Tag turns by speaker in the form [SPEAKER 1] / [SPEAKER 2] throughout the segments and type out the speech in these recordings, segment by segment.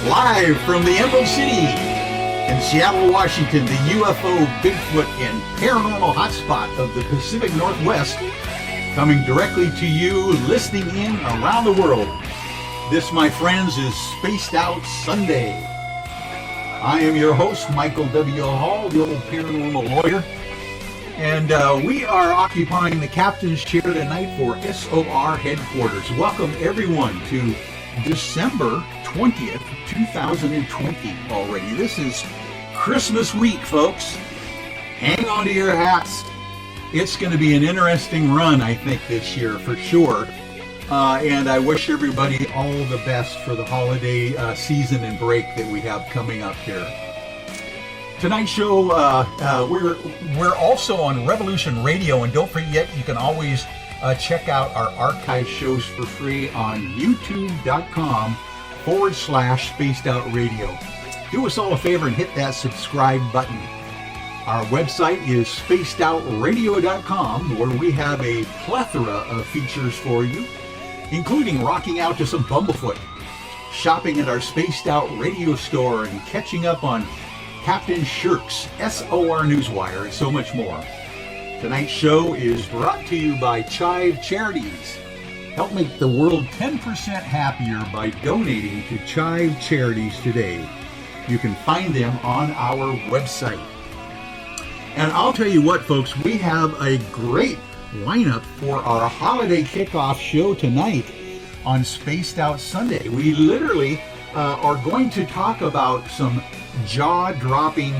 [SPEAKER 1] Live from the Emerald City in Seattle, Washington, the UFO, Bigfoot, and paranormal hotspot of the Pacific Northwest, coming directly to you, listening in around the world. This, my friends, is Spaced Out Sunday. I am your host, Michael W. Hall, the old paranormal lawyer, and we are occupying the captain's chair tonight for SOR headquarters. Welcome, everyone, to December 20th, 2020 already. This is Christmas week, folks. Hang on to your hats. It's going to be an interesting run, I think, this year for sure. And I wish everybody all the best for the holiday season and break that we have coming up here. Tonight's show, we're also on Revolution Radio, and don't forget, you can always check out our archive shows for free on youtube.com/Spaced Out Radio. Do us all a favor and hit that subscribe button. Our website is spacedoutradio.com, where we have a plethora of features for you, including rocking out to some Bumblefoot, shopping at our Spaced Out Radio store, and catching up on Captain Shirk's SOR Newswire, and so much more. Tonight's show is brought to you by Chive Charities. Help make the world 10% happier by donating to Chive Charities today. You can find them on our website. And I'll tell you what, folks, we have a great lineup for our holiday kickoff show tonight on Spaced Out Sunday. We literally are going to talk about some jaw-dropping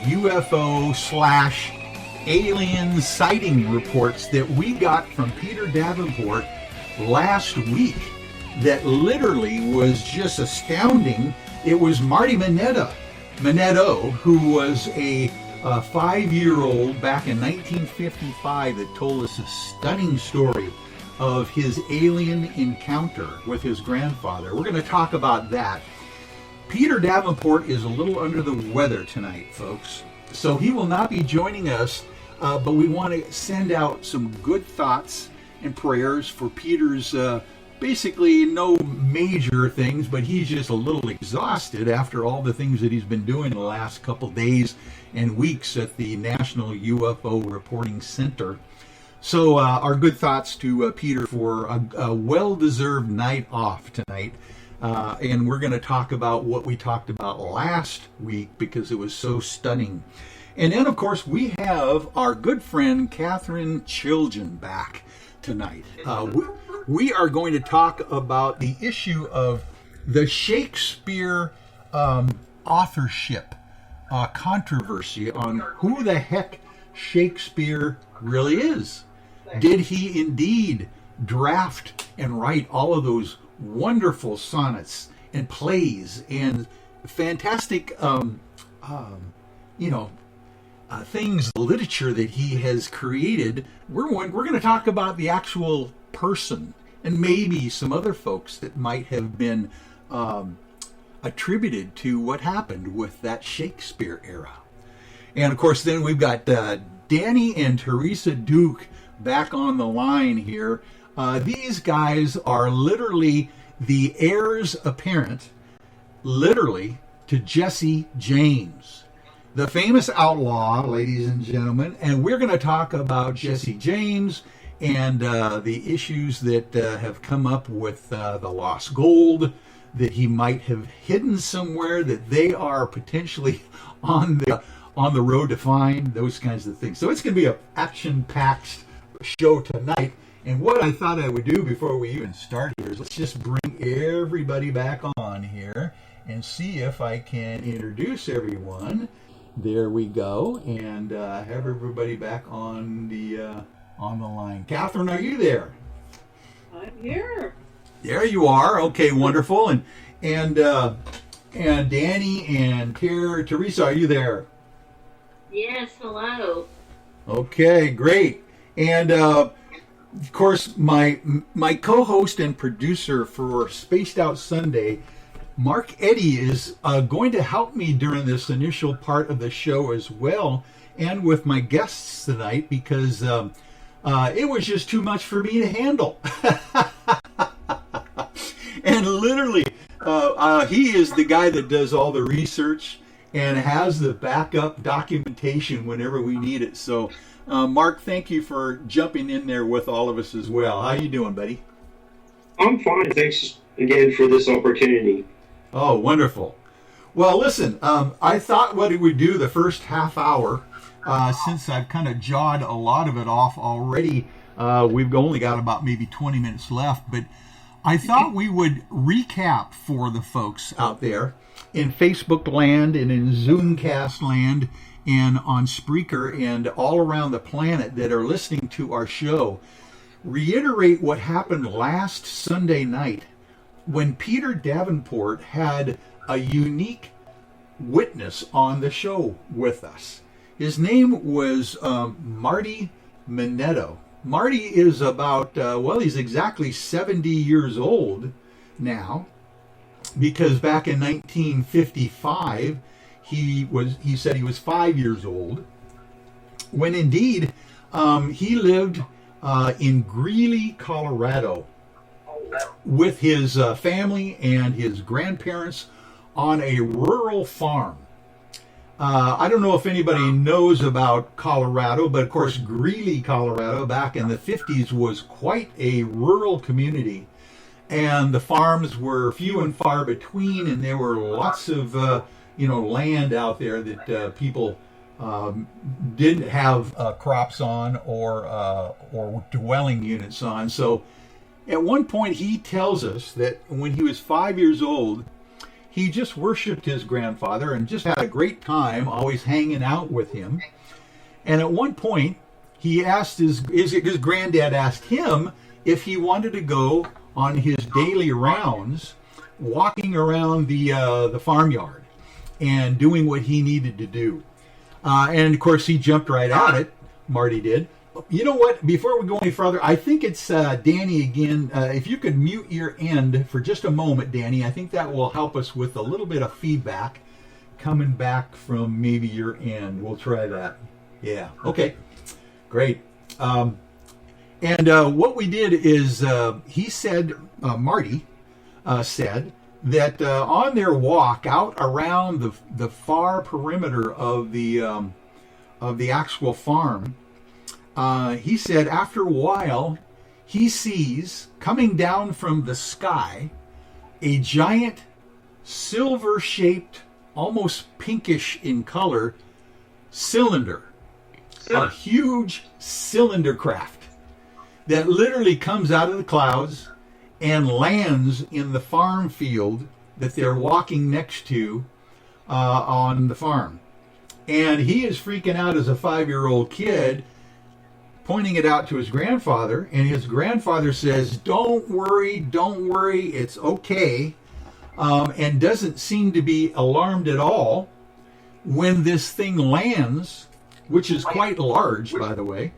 [SPEAKER 1] UFO/alien sighting reports that we got from Peter Davenport last week that literally was just astounding. It was Marty Minetto, who was a 5-year-old back in 1955 that told us a stunning story of his alien encounter with his grandfather. We're going to talk about that. Peter Davenport is a little under the weather tonight, folks, so he will not be joining us, but we want to send out some good thoughts and prayers for Peter's basically no major things, but he's just a little exhausted after all the things that he's been doing the last couple days and weeks at the National UFO Reporting Center. So our good thoughts to Peter for a well-deserved night off tonight. And we're going to talk about what we talked about last week because it was so stunning. And then, of course, we have our good friend Catherine Chilgen back tonight. We are going to talk about the issue of the Shakespeare authorship controversy on who the heck Shakespeare really is. Did he indeed draft and write all of those wonderful sonnets and plays and fantastic, things, literature that he has created? We're going to talk about the actual person and maybe some other folks that might have been attributed to what happened with that Shakespeare era. And of course, then we've got Danny and Teresa Duke back on the line here. These guys are literally the heirs apparent, literally, to Jesse James, the famous outlaw, ladies and gentlemen. And we're going to talk about Jesse James and the issues that have come up with the lost gold that he might have hidden somewhere, that they are potentially on the road to find, those kinds of things. So it's going to be an action-packed show tonight. And what I thought I would do before we even start here is let's just bring everybody back on here and see if I can introduce everyone. There we go, and have everybody back on the line. Catherine, are you there?
[SPEAKER 2] I'm here.
[SPEAKER 1] There you are. Okay, wonderful. And Danny and Teresa, are you there?
[SPEAKER 2] Yes, hello.
[SPEAKER 1] Okay, great. And of course, my co-host and producer for Spaced Out Sunday, Mark Eddy, is going to help me during this initial part of the show as well, and with my guests tonight, because it was just too much for me to handle. And literally, He is the guy that does all the research and has the backup documentation whenever we need it. So, Mark, thank you for jumping in there with all of us as well. How you doing, buddy?
[SPEAKER 3] I'm fine. Thanks again for this opportunity.
[SPEAKER 1] Oh, wonderful. Well, listen, I thought what it would do the first half hour, since I've kind of jawed a lot of it off already. We've only got about maybe 20 minutes left, but I thought we would recap for the folks out there in Facebook land and in Zoomcast land and on Spreaker and all around the planet that are listening to our show, reiterate what happened last Sunday night when Peter Davenport had a unique witness on the show with us. His name was Marty Minetto. Marty is about, he's exactly 70 years old now, because back in 1955, he said he was 5 years old, when indeed he lived in Greeley, Colorado, with his family and his grandparents on a rural farm. I don't know if anybody knows about Colorado, but of course Greeley, Colorado, back in the 50s was quite a rural community. And the farms were few and far between, and there were lots of land out there that people didn't have crops on or dwelling units on. So at one point he tells us that when he was 5 years old, he just worshipped his grandfather and just had a great time, always hanging out with him. And at one point, he asked his granddad asked him if he wanted to go on his daily rounds, walking around the farmyard and doing what he needed to do. And of course, he jumped right at it. Marty did. You know what? Before we go any further, I think it's Danny again. If you could mute your end for just a moment, Danny, I think that will help us with a little bit of feedback coming back from maybe your end. We'll try that. Yeah. Okay. Great. And what we did is he said, Marty said that on their walk out around the far perimeter of the actual farm, he said after a while he sees coming down from the sky a giant silver-shaped, almost pinkish in color, cylinder, a huge cylinder craft that literally comes out of the clouds and lands in the farm field that they're walking next to on the farm. And he is freaking out as a 5-year-old kid, pointing it out to his grandfather, and his grandfather says, don't worry, it's okay, and doesn't seem to be alarmed at all when this thing lands, which is quite large, by the way.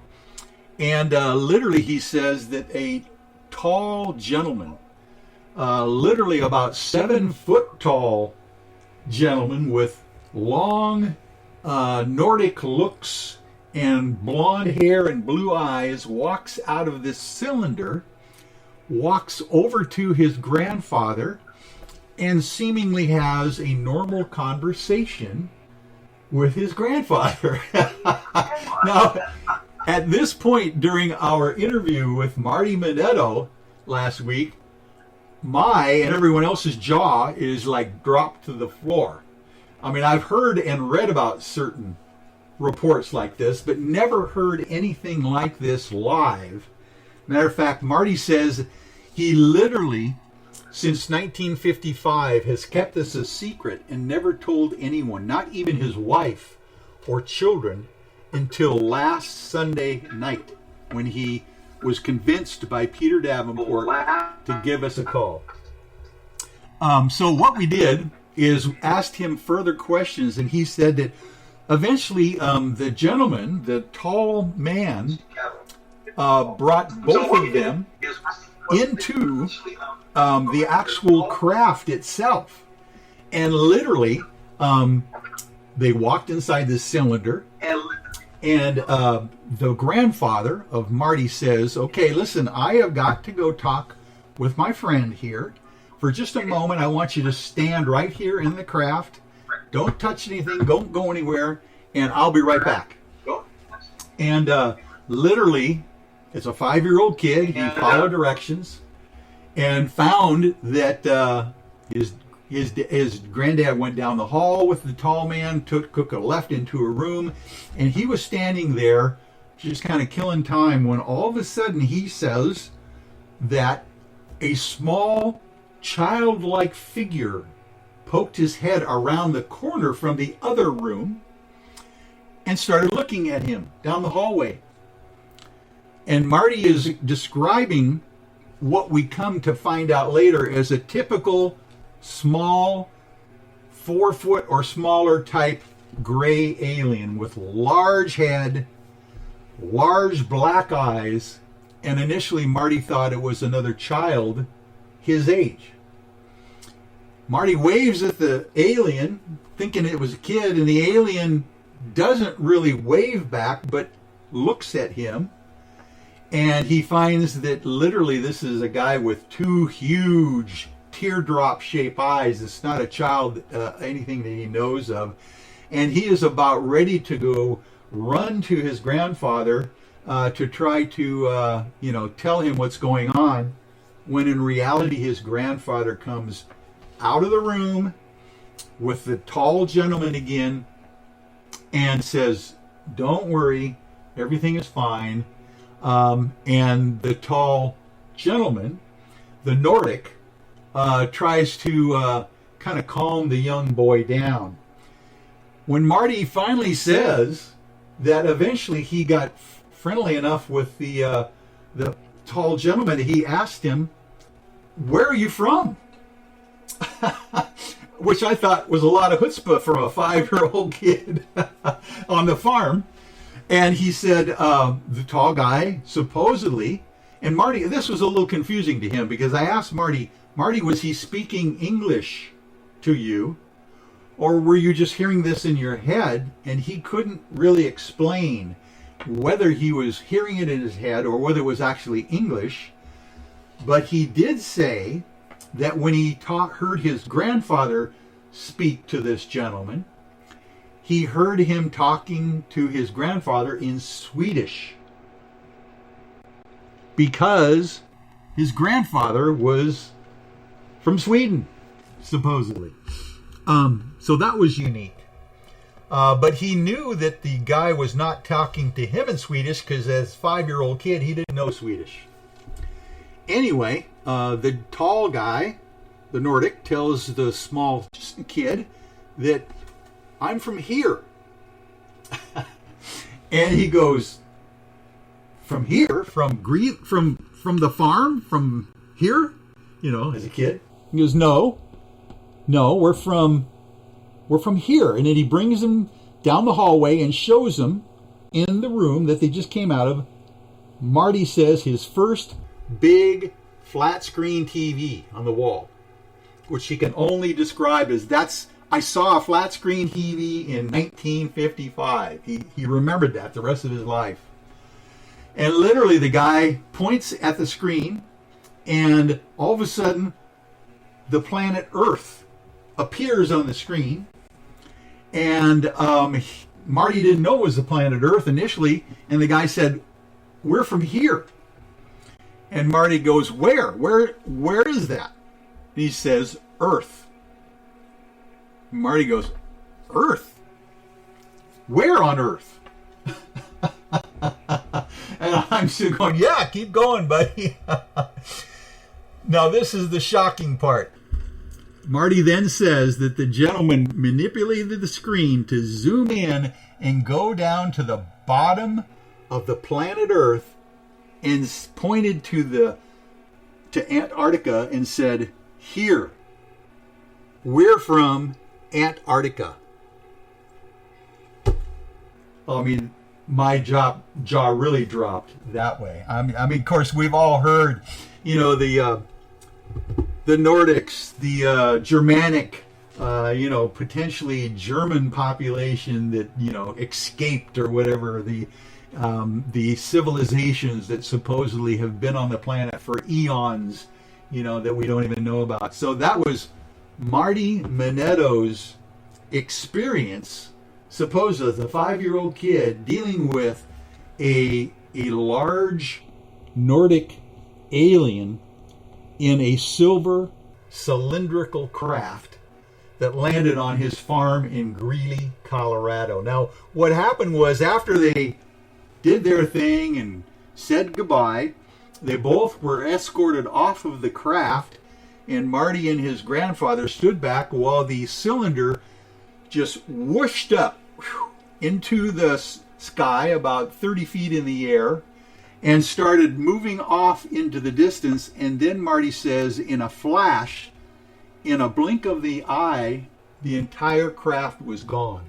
[SPEAKER 1] And literally he says that a tall gentleman, literally about 7 foot tall gentleman with long Nordic looks and blonde hair and blue eyes, walks out of this cylinder, walks over to his grandfather, and seemingly has a normal conversation with his grandfather. Now, at this point during our interview with Marty Minetto last week, my and everyone else's jaw is like dropped to the floor. I mean, I've heard and read about certain reports like this, but never heard anything like this live. Matter of fact, Marty says he literally, since 1955, has kept this a secret and never told anyone, not even his wife or children, until last Sunday night when he was convinced by Peter Davenport to give us a call. So what we did is asked him further questions, and he said that eventually, the gentleman, the tall man, brought both of them into the actual craft itself. And literally, they walked inside this cylinder, and the grandfather of Marty says, okay, listen, I have got to go talk with my friend here for just a moment, I want you to stand right here in the craft. Don't touch anything. Don't go anywhere. And I'll be right back. And literally, as a 5-year-old kid, he followed directions and found that his granddad went down the hall with the tall man, took a left into a room, and he was standing there just kind of killing time when all of a sudden he says that a small childlike figure poked his head around the corner from the other room and started looking at him down the hallway. And Marty is describing what we come to find out later as a typical small 4-foot or smaller type gray alien with large head, large black eyes, and initially Marty thought it was another child his age. Marty waves at the alien thinking it was a kid, and the alien doesn't really wave back but looks at him, and he finds that literally this is a guy with 2 huge teardrop shaped eyes. It's not a child anything that he knows of, and he is about ready to go run to his grandfather to try to tell him what's going on, when in reality his grandfather comes out of the room with the tall gentleman again and says, "Don't worry, everything is fine." And the tall gentleman, the Nordic, tries to kind of calm the young boy down. When Marty finally says that eventually he got friendly enough with the tall gentleman, he asked him, "Where are you from?" Which I thought was a lot of chutzpah from a 5-year-old kid on the farm. And he said, the tall guy, supposedly, and Marty, this was a little confusing to him because I asked Marty, was he speaking English to you? Or were you just hearing this in your head? And he couldn't really explain whether he was hearing it in his head or whether it was actually English. But he did say that when he heard his grandfather speak to this gentleman, he heard him talking to his grandfather in Swedish, because his grandfather was from Sweden, supposedly. So that was unique. But he knew that the guy was not talking to him in Swedish because as a 5-year-old kid, he didn't know Swedish. Anyway, the tall guy, the Nordic, tells the small kid that, "I'm from here." And he goes, "From here? From the farm? From here?" As a kid. He goes, No, we're from here." And then he brings him down the hallway and shows him in the room that they just came out of. Marty says his first big flat screen TV on the wall, which he can only describe as, "I saw a flat screen TV in 1955. He remembered that the rest of his life. And literally the guy points at the screen, and all of a sudden the planet Earth appears on the screen. And Marty didn't know it was the planet Earth initially, and the guy said, "We're from here." And Marty goes, Where is that?" And he says, "Earth." Marty goes, "Earth? Where on Earth?" And I'm still going, "Yeah, keep going, buddy." Now this is the shocking part. Marty then says that the gentleman manipulated the screen to zoom in and go down to the bottom of the planet Earth and pointed to Antarctica and said, "Here, we're from Antarctica." I mean, my jaw really dropped that way. I mean, of course, we've all heard, the Nordics, the Germanic, potentially German population that, escaped or whatever, the civilizations that supposedly have been on the planet for eons, that we don't even know about. So that was Marty Minetto's experience, supposedly as a 5-year-old kid dealing with a large Nordic alien in a silver cylindrical craft that landed on his farm in Greeley, Colorado. Now, what happened was after they did their thing and said goodbye, they both were escorted off of the craft, and Marty and his grandfather stood back while the cylinder just whooshed up into the sky about 30 feet in the air and started moving off into the distance. And then Marty says, in a flash, in a blink of the eye, the entire craft was gone.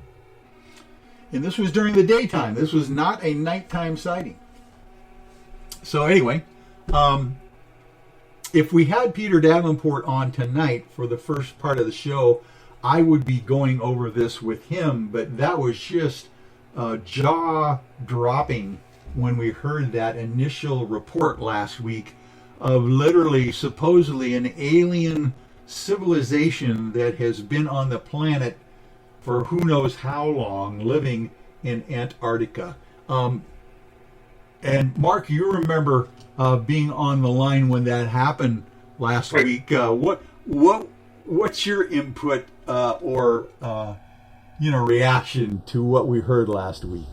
[SPEAKER 1] And this was during the daytime. This was not a nighttime sighting. So anyway, if we had Peter Davenport on tonight for the first part of the show, I would be going over this with him, but that was just jaw-dropping when we heard that initial report last week of literally, supposedly, an alien civilization that has been on the planet for who knows how long, living in Antarctica. And Mark, you remember being on the line when that happened last week. What's your input or reaction to what we heard last week?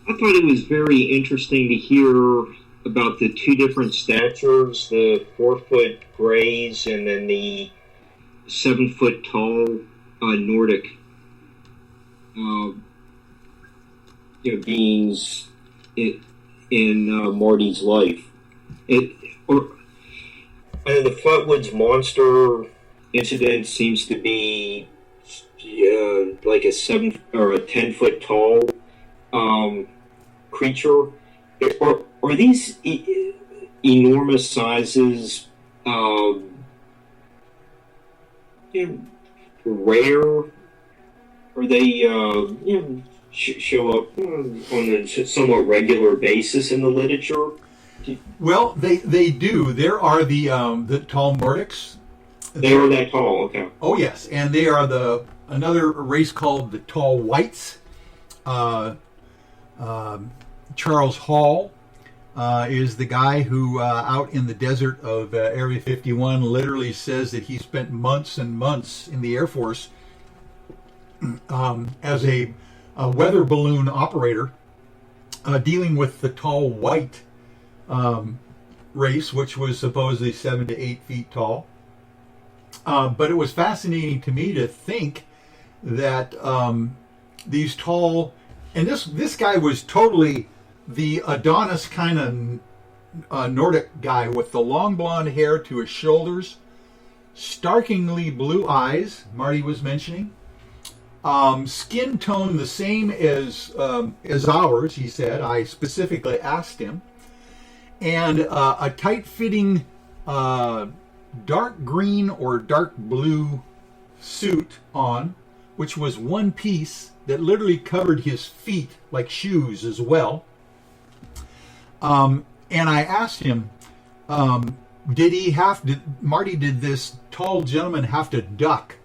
[SPEAKER 4] I thought it was very interesting to hear about the two different statures, the 4-foot grays and then the 7-foot tall Nordic beings in Marty's life. The Flatwoods monster incident seems to be like a 7 or a 10-foot tall creature. Are these enormous sizes rare? Or they show up on a somewhat regular basis in the literature?
[SPEAKER 1] Well, they do. There are the tall Nordics.
[SPEAKER 4] They are that tall, okay.
[SPEAKER 1] Oh yes, and they are another race called the tall whites. Charles Hall is the guy who out in the desert of Area 51 literally says that he spent months and months in the Air Force as a weather balloon operator dealing with the tall white race, which was supposedly 7 to 8 feet tall. But it was fascinating to me to think that these tall, and this guy was totally the Adonis kind of Nordic guy with the long blonde hair to his shoulders, starkingly blue eyes, Marty was mentioning, skin tone the same as ours, he said. I specifically asked him, and a tight-fitting dark green or dark blue suit on, which was one piece that literally covered his feet like shoes as well. And I asked him, did this tall gentleman have to duck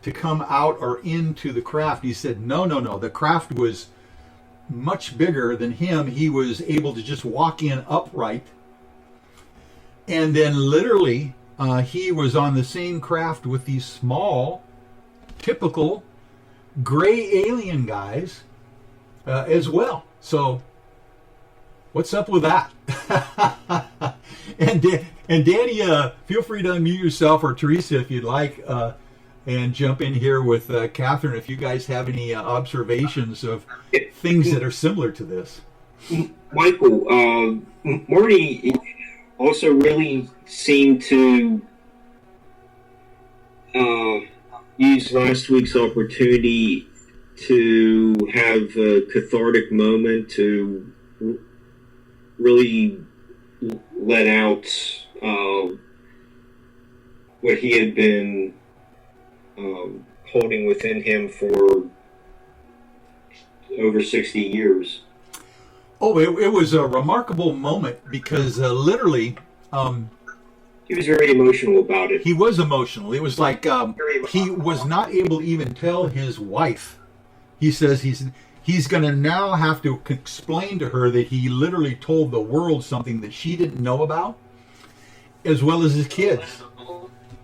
[SPEAKER 1] to come out or into the craft? He said, no. The craft was much bigger than him. He was able to just walk in upright. And then literally, he was on the same craft with these small, typical gray alien guys as well. So what's up with that? and Danny, feel free to unmute yourself, or Teresa if you'd like, and jump in here with Catherine if you guys have any observations of things that are similar to this.
[SPEAKER 4] Michael, Marty also really seemed to use last week's opportunity to have a cathartic moment to really let out what he had been holding within him for over 60 years.
[SPEAKER 1] Oh, it was a remarkable moment because literally
[SPEAKER 3] He was very emotional about it.
[SPEAKER 1] He was emotional. It was like he was not able to even tell his wife. He says he's going to now have to explain to her that he literally told the world something that she didn't know about, as well as his kids.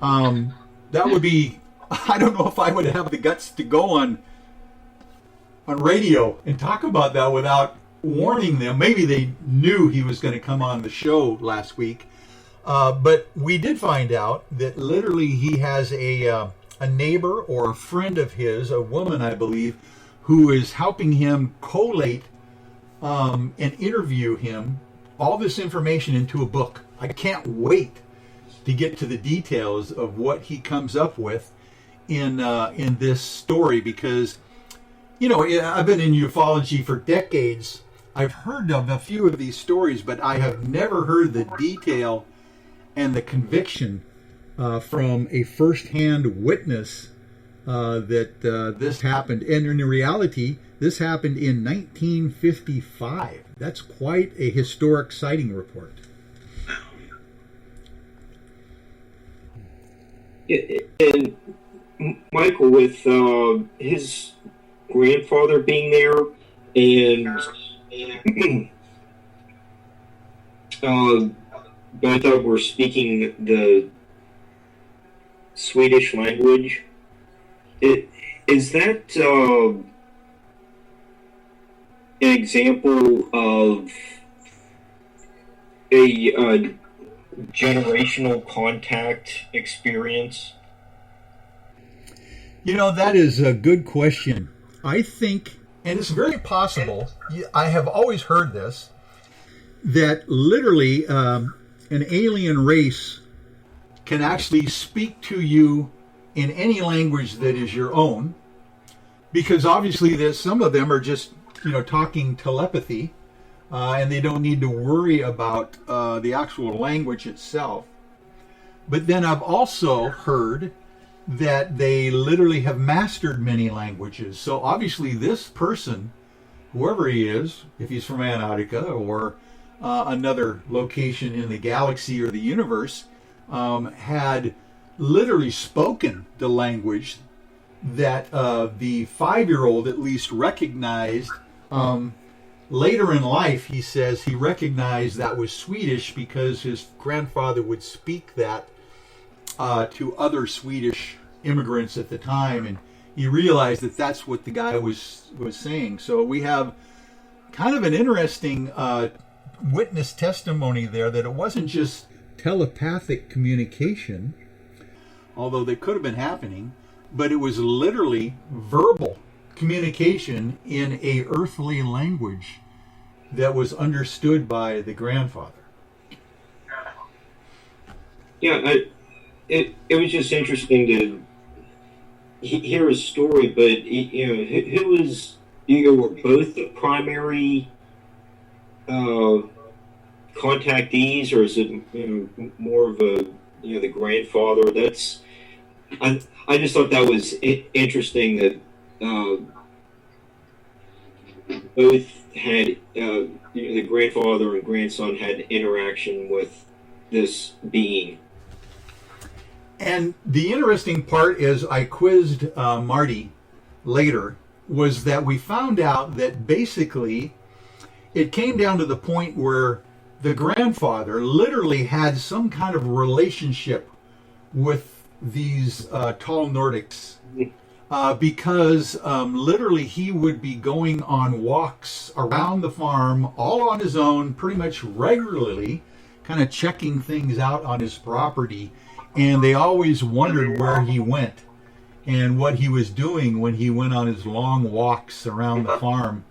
[SPEAKER 1] That would be, I don't know if I would have the guts to go on radio and talk about that without warning them. Maybe they knew he was going to come on the show last week. But we did find out that literally he has a neighbor or a friend of his, a woman, I believe, who is helping him collate and interview him, all this information into a book. I can't wait to get to the details of what he comes up with in this story, because, you know, I've been in ufology for decades. I've heard of a few of these stories, but I have never heard the detail and the conviction from a first-hand witness that this happened. And in reality, this happened in 1955. That's quite a historic sighting report.
[SPEAKER 3] And Michael, with his grandfather being there, and both of were speaking the Swedish language. Is that an example of a generational contact experience?
[SPEAKER 1] You know, that is a good question. I think, and it's very possible, I have always heard this, that literally an alien race can actually speak to you in any language that is your own, because obviously there's some of them are just, you know, talking telepathy, and they don't need to worry about the actual language itself. But then I've also heard that they literally have mastered many languages. So obviously this person, whoever he is, if he's from Antarctica or another location in the galaxy or the universe, had literally spoken the language that the 5-year-old at least recognized. Later in life, he says he recognized that was Swedish because his grandfather would speak that to other Swedish immigrants at the time, and he realized that that's what the guy was saying. So we have kind of an interesting witness testimony there, that it wasn't just telepathic communication, although they could have been happening, but it was literally verbal communication in a earthly language that was understood by the grandfather.
[SPEAKER 3] Yeah, it was just interesting to hear his story, but you know, who was, you were both the primary contactees, or is it, you know, more of a, you know, the grandfather? That's, I just thought that was interesting that both had, you know, the grandfather and grandson had interaction with this being.
[SPEAKER 1] And the interesting part is, I quizzed Marty later, was that we found out that basically it came down to the point where the grandfather literally had some kind of relationship with these tall Nordics, because literally he would be going on walks around the farm all on his own, pretty much regularly, kind of checking things out on his property. And they always wondered where he went and what he was doing when he went on his long walks around the farm.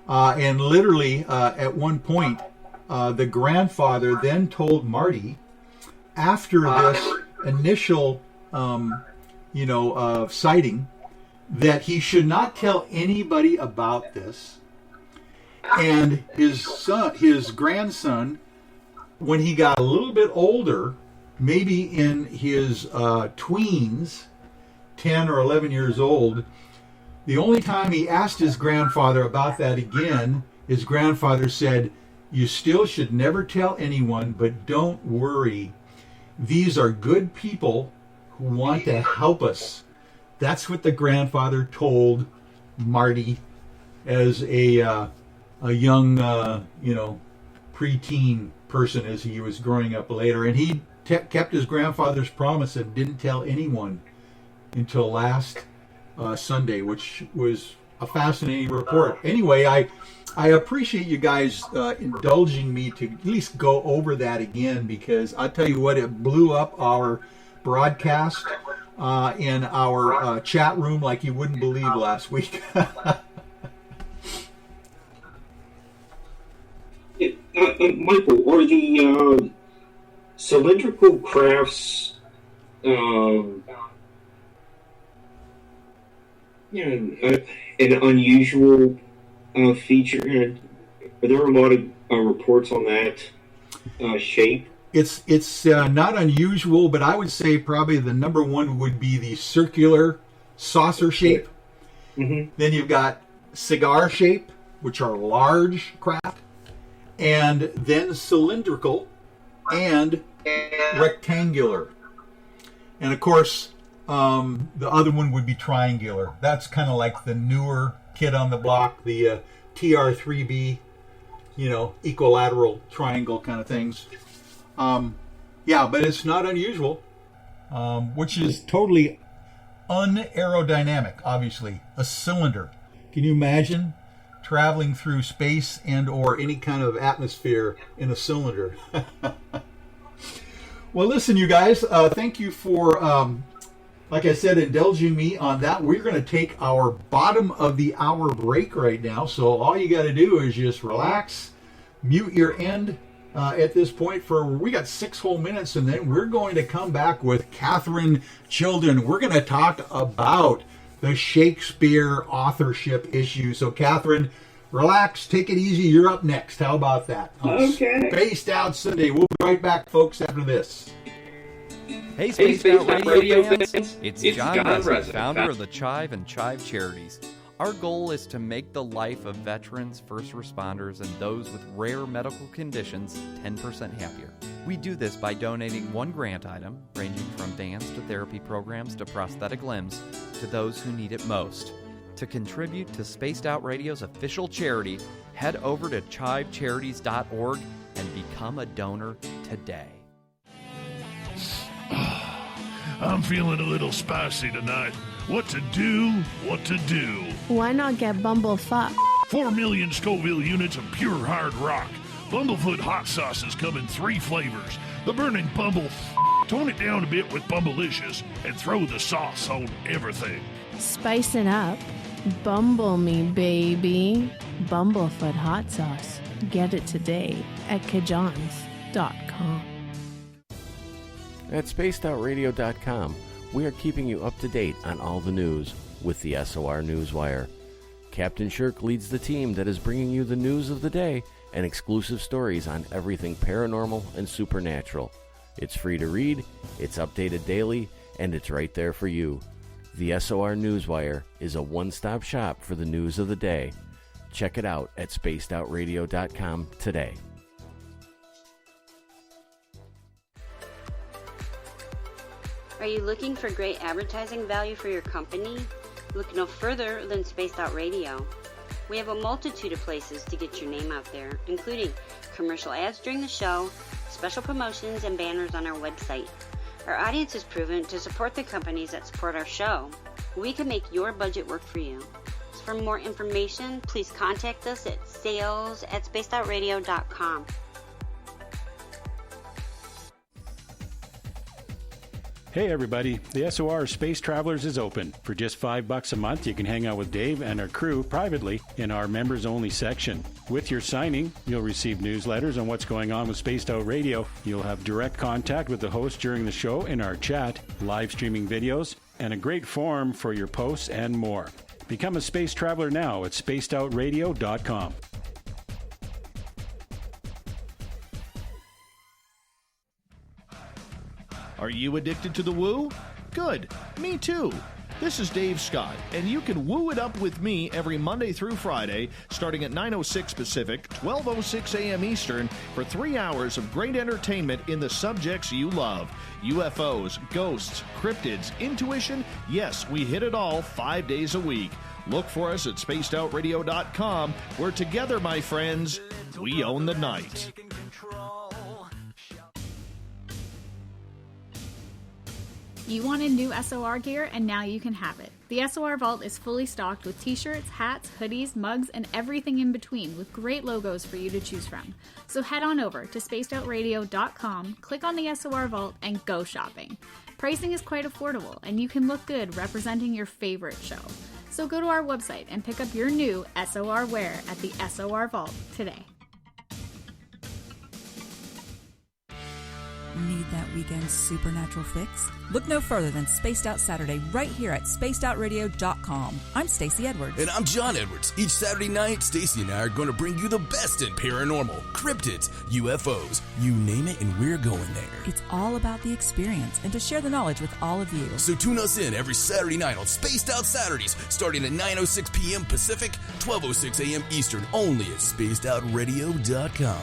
[SPEAKER 1] And literally, at one point, the grandfather then told Marty, after this initial, sighting, that he should not tell anybody about this. And his grandson, when he got a little bit older, maybe in his tweens, 10 or 11 years old, the only time he asked his grandfather about that again, his grandfather said, "You still should never tell anyone, but don't worry. These are good people who want to help us. That's what the grandfather told Marty as a young, preteen person as he was growing up later. And he kept his grandfather's promise and didn't tell anyone until last Sunday, which was a fascinating report. Anyway, I appreciate you guys indulging me to at least go over that again, because I'll tell you what, it blew up our broadcast in our chat room like you wouldn't believe last week.
[SPEAKER 3] Michael, are the cylindrical crafts, an unusual feature? Are there a lot of reports on that shape?
[SPEAKER 1] It's not unusual, but I would say probably the number one would be the circular saucer shape. Mm-hmm. Then you've got cigar shape, which are large craft, and then cylindrical and rectangular. And of course, the other one would be triangular. That's kind of like the newer kid on the block, the TR3B, equilateral triangle kind of things. But it's not unusual, which is totally unaerodynamic, obviously. A cylinder. Can you imagine traveling through space and or any kind of atmosphere in a cylinder? Well, listen, you guys, thank you for, like I said, indulging me on that. We're going to take our bottom of the hour break right now. So all you got to do is just relax, mute your end at this point we got 6 whole minutes, and then we're going to come back with Catherine Children. We're going to talk about the Shakespeare authorship issue. So Catherine, relax, take it easy. You're up next. How about that?
[SPEAKER 2] Okay.
[SPEAKER 1] Spaced Out Sunday. We'll be right back, folks, after this.
[SPEAKER 5] Hey, Spaced Out Radio fans. It's John Resnick, founder of the Chive and Chive Charities. Our goal is to make the life of veterans, first responders, and those with rare medical conditions 10% happier. We do this by donating one grant item, ranging from dance to therapy programs to prosthetic limbs, to those who need it most. To contribute to Spaced Out Radio's official charity, head over to chivecharities.org and become a donor today.
[SPEAKER 6] I'm feeling a little spicy tonight. What to do?
[SPEAKER 7] Why not get Bumblefuck?
[SPEAKER 6] 4 million Scoville units of pure hard rock. Bumblefoot hot sauces come in 3 flavors. The burning Bumble. Tone it down a bit with Bumblicious and throw the sauce on everything.
[SPEAKER 7] Spice it up. Bumble me, baby. Bumblefoot hot sauce. Get it today at kajans.com.
[SPEAKER 8] At spacedoutradio.com, we are keeping you up to date on all the news with the SOR Newswire. Captain Shirk leads the team that is bringing you the news of the day and exclusive stories on everything paranormal and supernatural. It's free to read, it's updated daily, and it's right there for you. The SOR Newswire is a one-stop shop for the news of the day. Check it out at spacedoutradio.com today.
[SPEAKER 9] Are you looking for great advertising value for your company? Look no further than Spaced Out Radio. We have a multitude of places to get your name out there, including commercial ads during the show, special promotions, and banners on our website. Our audience is proven to support the companies that support our show. We can make your budget work for you. So for more information, please contact us at sales@spacedoutradio.com.
[SPEAKER 10] Hey everybody, the SOR Space Travelers is open. For just $5 a month, you can hang out with Dave and our crew privately in our members-only section. With your signing, you'll receive newsletters on what's going on with Spaced Out Radio. You'll have direct contact with the host during the show in our chat, live streaming videos, and a great forum for your posts and more. Become a space traveler now at spacedoutradio.com.
[SPEAKER 11] Are you addicted to the woo? Good, me too. This is Dave Scott, and you can woo it up with me every Monday through Friday, starting at 9:06 Pacific, 12:06 a.m. Eastern, for 3 hours of great entertainment in the subjects you love. UFOs, ghosts, cryptids, intuition. Yes, we hit it all 5 days a week. Look for us at spacedoutradio.com, where together, my friends, we own the night.
[SPEAKER 12] You wanted new SOR gear, and now you can have it. The SOR Vault is fully stocked with t-shirts, hats, hoodies, mugs, and everything in between, with great logos for you to choose from. So head on over to spacedoutradio.com, click on the SOR Vault, and go shopping. Pricing is quite affordable, and you can look good representing your favorite show. So go to our website and pick up your new SOR wear at the SOR Vault today.
[SPEAKER 13] Need that weekend's supernatural fix? Look no further than Spaced Out Saturday right here at spacedoutradio.com. I'm Stacey Edwards.
[SPEAKER 14] And I'm John Edwards. Each Saturday night, Stacey and I are going to bring you the best in paranormal, cryptids, UFOs, you name it, and we're going there.
[SPEAKER 13] It's all about the experience and to share the knowledge with all of you.
[SPEAKER 14] So tune us in every Saturday night on Spaced Out Saturdays, starting at 9:06 p.m. Pacific, 12:06 a.m. Eastern, only at spacedoutradio.com.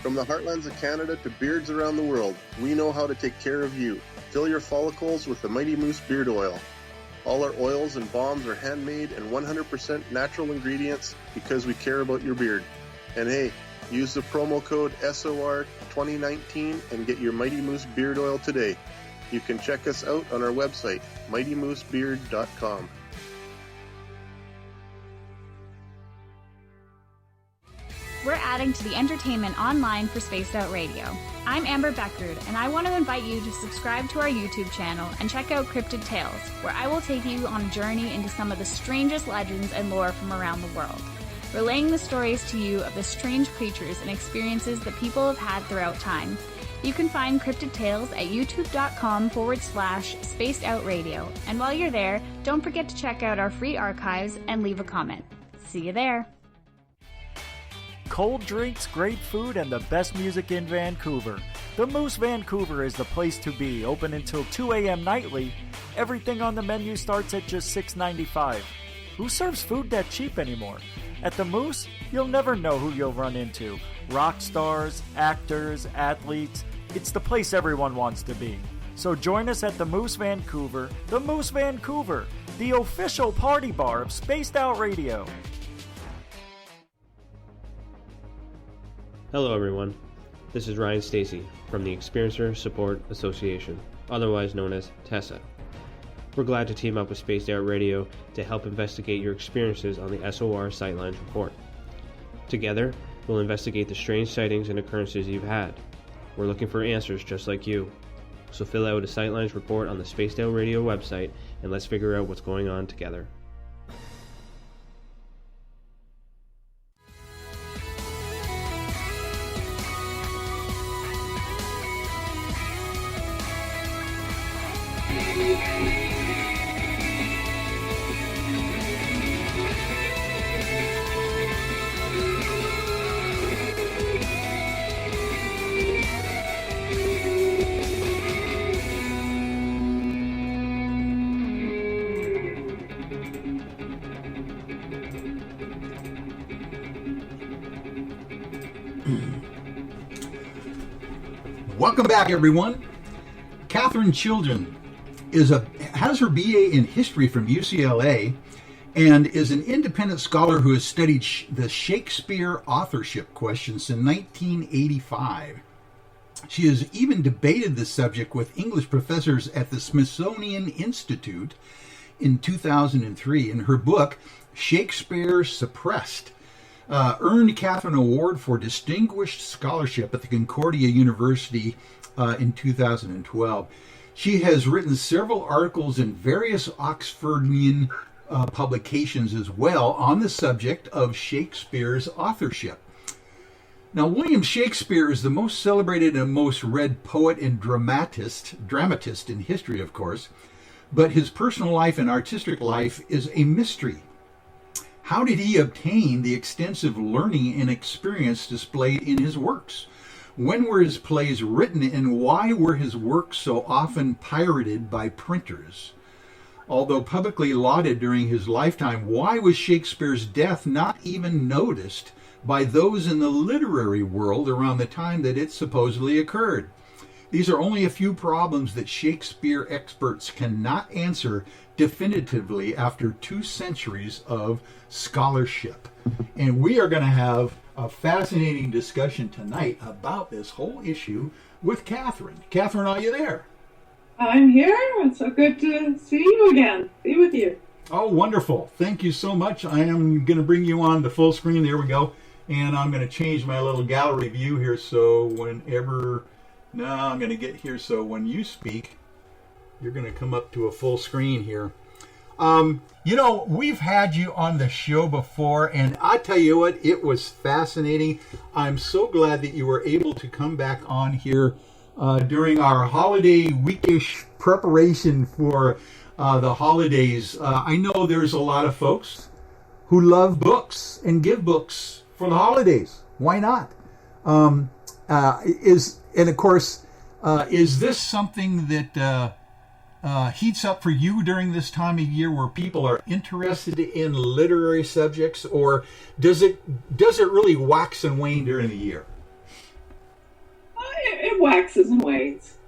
[SPEAKER 15] From the heartlands of Canada to beards around the world, we know how to take care of you. Fill your follicles with the Mighty Moose Beard Oil. All our oils and balms are handmade and 100% natural ingredients because we care about your beard. And hey, use the promo code SOR2019 and get your Mighty Moose Beard Oil today. You can check us out on our website, mightymoosebeard.com.
[SPEAKER 12] We're adding to the entertainment online for Spaced Out Radio. I'm Amber Beckard, and I want to invite you to subscribe to our YouTube channel and check out Cryptid Tales, where I will take you on a journey into some of the strangest legends and lore from around the world, relaying the stories to you of the strange creatures and experiences that people have had throughout time. You can find Cryptid Tales at youtube.com/spacedoutradio, and while you're there, don't forget to check out our free archives and leave a comment. See you there.
[SPEAKER 16] Cold drinks, great food, and the best music in Vancouver. The Moose Vancouver is the place to be, open until 2 a.m. nightly. Everything on the menu starts at just $6.95. Who serves food that cheap anymore? At the Moose, you'll never know who you'll run into. Rock stars, actors, athletes. It's the place everyone wants to be. So join us at the Moose Vancouver, the official party bar of Spaced Out Radio.
[SPEAKER 17] Hello everyone, this is Ryan Stacy from the Experiencer Support Association, otherwise known as TESSA. We're glad to team up with Spaced Out Radio to help investigate your experiences on the SOR Sightlines Report. Together, we'll investigate the strange sightings and occurrences you've had. We're looking for answers just like you. So fill out a Sightlines Report on the Spaced Out Radio website and let's figure out what's going on together.
[SPEAKER 1] Welcome back, everyone. Catherine Children has her BA in history from UCLA and is an independent scholar who has studied the Shakespeare authorship question since 1985. She has even debated the subject with English professors at the Smithsonian Institute in 2003. In her book, Shakespeare Suppressed, earned Catherine an award for distinguished scholarship at the Concordia University in 2012. She has written several articles in various Oxfordian publications as well on the subject of Shakespeare's authorship. Now, William Shakespeare is the most celebrated and most read poet and dramatist in history, of course, but his personal life and artistic life is a mystery. How did he obtain the extensive learning and experience displayed in his works? When were his plays written, and why were his works so often pirated by printers? Although publicly lauded during his lifetime, why was Shakespeare's death not even noticed by those in the literary world around the time that it supposedly occurred? These are only a few problems that Shakespeare experts cannot answer definitively after 2 centuries of scholarship. And we are going to have a fascinating discussion tonight about this whole issue with Catherine. Catherine, are you there?
[SPEAKER 18] I'm here. It's so good to see you again, be with you.
[SPEAKER 1] Oh, wonderful. Thank you so much. I am going to bring you on to full screen. There we go. And I'm going to change my little gallery view here so whenever... No, I'm going to get here so when you speak, you're going to come up to a full screen here. You know, we've had you on the show before, and I tell you what, it was fascinating. I'm so glad that you were able to come back on here during our holiday weekish preparation for the holidays. I know there's a lot of folks who love books and give books for the holidays. Why not? And of course, is this something that heats up for you during this time of year where people are interested in literary subjects, or does it really wax and wane during the year?
[SPEAKER 18] It waxes and wanes,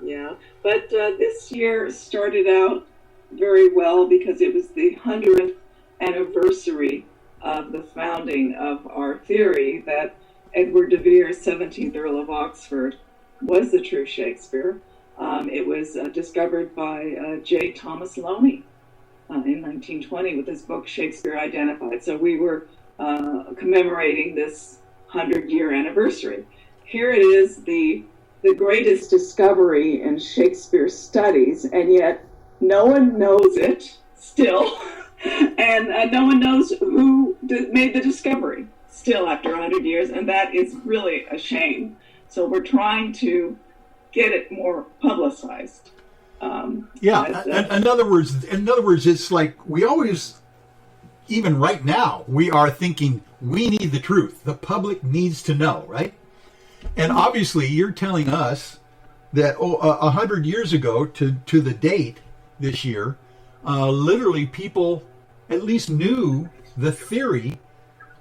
[SPEAKER 18] yeah. But this year started out very well because it was the 100th anniversary of the founding of our theory that Edward de Vere, 17th Earl of Oxford, was the true Shakespeare. It was discovered by J. Thomas Loney in 1920 with his book Shakespeare Identified. So we were commemorating this 100-year anniversary. Here it is, the greatest discovery in Shakespeare studies, and yet no one knows it still, and no one knows who made the discovery still after 100 years, and that is really a shame. So we're trying to get it more publicized.
[SPEAKER 1] In other words, it's like we always, even right now, we are thinking we need the truth. The public needs to know, right? And obviously, you're telling us that 100 years ago to the date this year, literally people at least knew the theory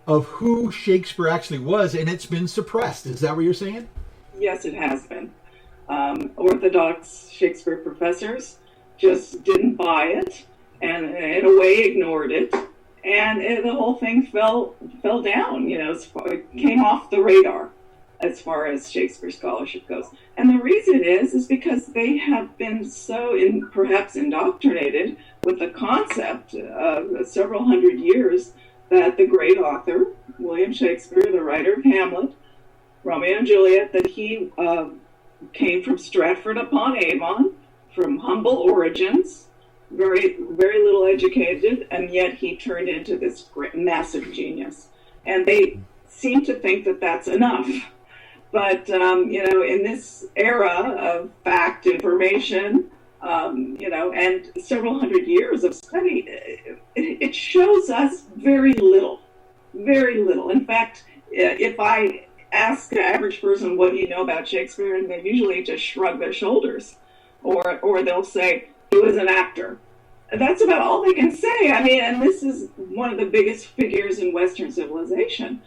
[SPEAKER 1] of who Shakespeare actually was, and it's been suppressed. Is that what you're saying?
[SPEAKER 18] Yes, it has been. Orthodox Shakespeare professors just didn't buy it, and in a way ignored it, and the whole thing fell down. You know, it came off the radar as far as Shakespeare scholarship goes. And the reason is because they have been so perhaps indoctrinated with the concept of several hundred years that the great author, William Shakespeare, the writer of Hamlet, Romeo and Juliet, that he came from Stratford upon Avon, from humble origins, very, very little educated, and yet he turned into this great, massive genius. And they seem to think that that's enough. But, you know, in this era of fact, information, you know, and several hundred years of study, it shows us very little, very little. In fact, if I ask the average person, what do you know about Shakespeare? And they usually just shrug their shoulders, or they'll say, he was an actor. That's about all they can say. I mean, and this is one of the biggest figures in Western civilization.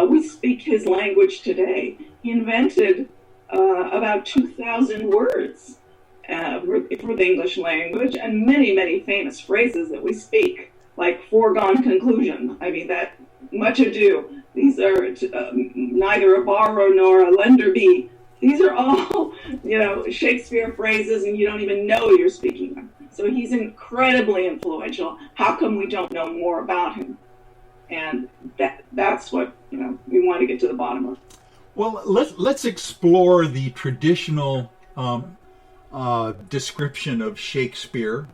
[SPEAKER 18] We speak his language today. He invented about 2,000 words for the English language, and many, many famous phrases that we speak, like foregone conclusion. I mean, that much ado. These are neither a borrower nor a lender be. These are all, you know, Shakespeare phrases, and you don't even know you're speaking them. So he's incredibly influential. How come we don't know more about him? And that's what, you know, we want to get to the bottom of.
[SPEAKER 1] Well, let's explore the traditional description of Shakespeare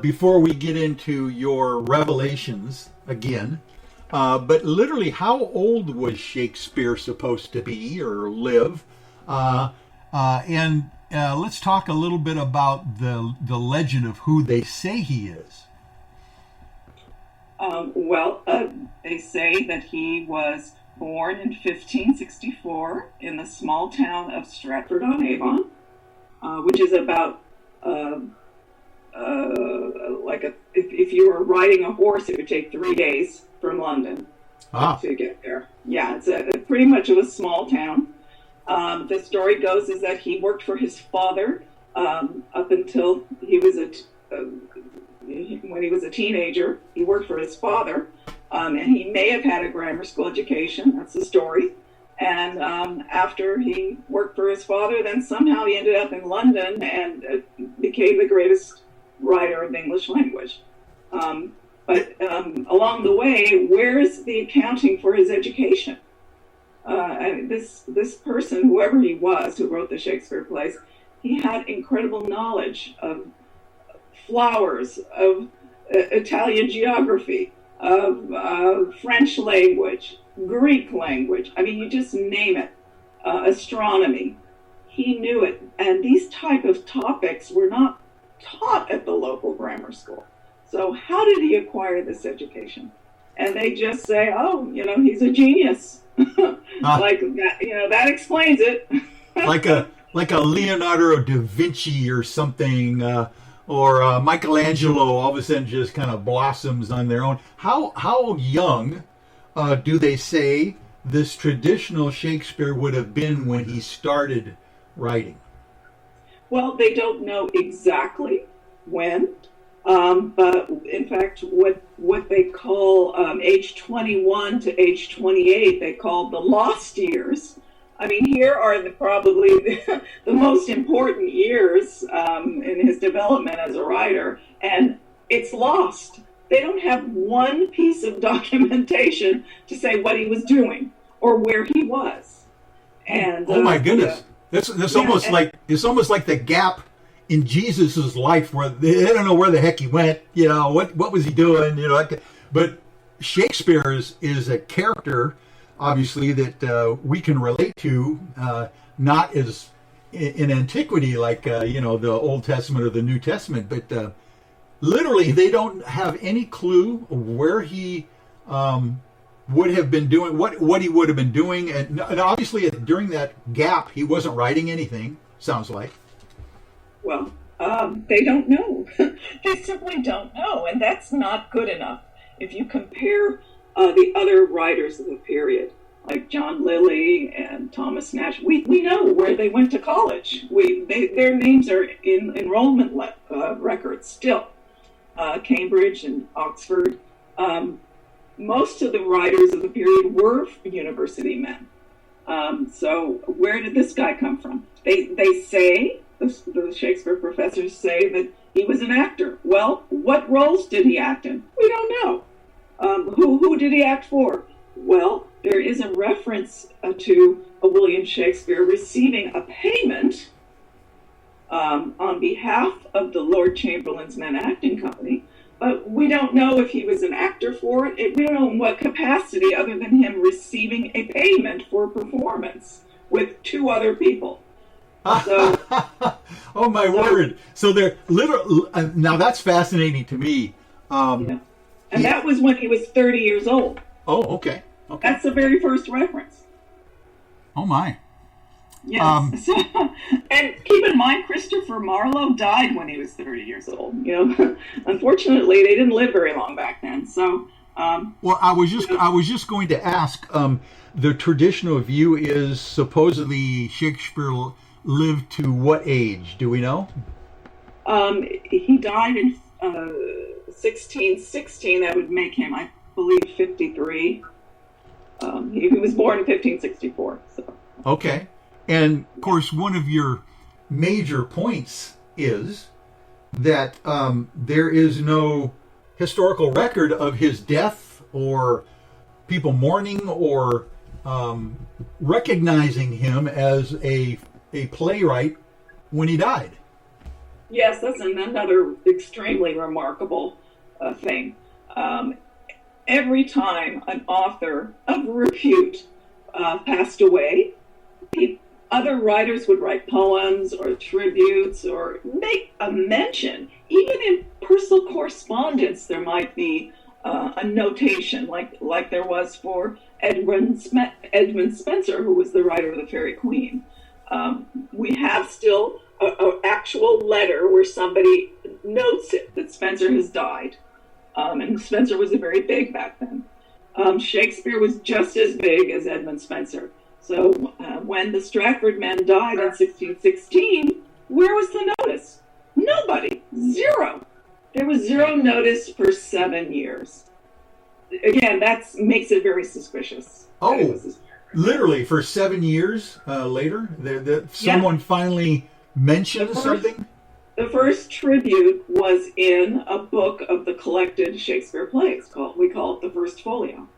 [SPEAKER 1] before we get into your revelations again. But literally, how old was Shakespeare supposed to be or live? And let's talk a little bit about the legend of who they say he is.
[SPEAKER 18] They say that he was born in 1564 in the small town of Stratford-on-Avon, which is about if you were riding a horse, it would take 3 days from London to get there. Yeah, it's pretty much of a small town. The story goes is that he worked for his father up until he was when he was a teenager. He worked for his father, and he may have had a grammar school education. That's the story. And after he worked for his father, then somehow he ended up in London and became the greatest writer of the English language. But along the way, where's the accounting for his education? This person, whoever he was, who wrote the Shakespeare plays, he had incredible knowledge of flowers, of Italian geography, of French language, Greek language. I mean, you just name it. Astronomy. He knew it. And these type of topics were not taught at the local grammar school. So how did he acquire this education? And they just say, oh, he's a genius. Like that, that explains it.
[SPEAKER 1] like a Leonardo da Vinci or something, or Michelangelo all of a sudden just kind of blossoms on their own. How young do they say this traditional Shakespeare would have been when he started writing?
[SPEAKER 18] Well, they don't know exactly when, but in fact, what they call age 21 to age 28, they call the lost years. I mean, here are probably the most important years in his development as a writer, and it's lost. They don't have one piece of documentation to say what he was doing or where he was. And
[SPEAKER 1] oh my goodness, that's almost like the gap in Jesus's life where they don't know where the heck he went. What was he doing? But Shakespeare is a character, obviously, that we can relate to, not as in antiquity like the Old Testament or the New Testament, but literally they don't have any clue where he would have been doing, what he would have been doing, and obviously during that gap he wasn't writing anything, sounds like.
[SPEAKER 18] Well, they don't know. They simply don't know, and that's not good enough. If you compare the other writers of the period, like John Lilly and Thomas Nash, we know where they went to college. Their names are in enrollment records still. Cambridge and Oxford. Most of the writers of the period were university men. So where did this guy come from? They say, the Shakespeare professors say, that he was an actor. Well, what roles did he act in? We don't know. Who did he act for? Well, there is a reference to William Shakespeare receiving a payment on behalf of the Lord Chamberlain's Men Acting Company, but we don't know if he was an actor for it. We don't know in what capacity other than him receiving a payment for performance with 2 other people. So,
[SPEAKER 1] oh my word! So they're literally now that's fascinating to me.
[SPEAKER 18] And that was when he was 30 years old.
[SPEAKER 1] Oh, okay.
[SPEAKER 18] That's the very first reference.
[SPEAKER 1] Oh my.
[SPEAKER 18] Yes. And keep in mind, Christopher Marlowe died when he was 30 years old. Unfortunately, they didn't live very long back then. So.
[SPEAKER 1] Well, I was just going to ask. The traditional view is supposedly Shakespeare lived to what age? Do we know?
[SPEAKER 18] He died in 1616. That would make him, I believe, 53. He was born in 1564. So.
[SPEAKER 1] Okay. And, of course, one of your major points is that there is no historical record of his death or people mourning or recognizing him as a playwright when he died.
[SPEAKER 18] Yes, that's another extremely remarkable thing. Every time an author of repute passed away, other writers would write poems or tributes or make a mention. Even in personal correspondence, there might be a notation like there was for Edmund Spenser, who was the writer of the Fairy Queen. We have still an actual letter where somebody notes it, that Spenser has died. And Spenser was very big back then. Shakespeare was just as big as Edmund Spenser. So when the Stratford men died in 1616, where was the notice? Nobody. Zero. There was zero notice for 7 years. Again, that makes it very suspicious.
[SPEAKER 1] Oh, literally for 7 years later, someone finally mentioned something?
[SPEAKER 18] The first tribute was in a book of the collected Shakespeare plays. We call it the First Folio.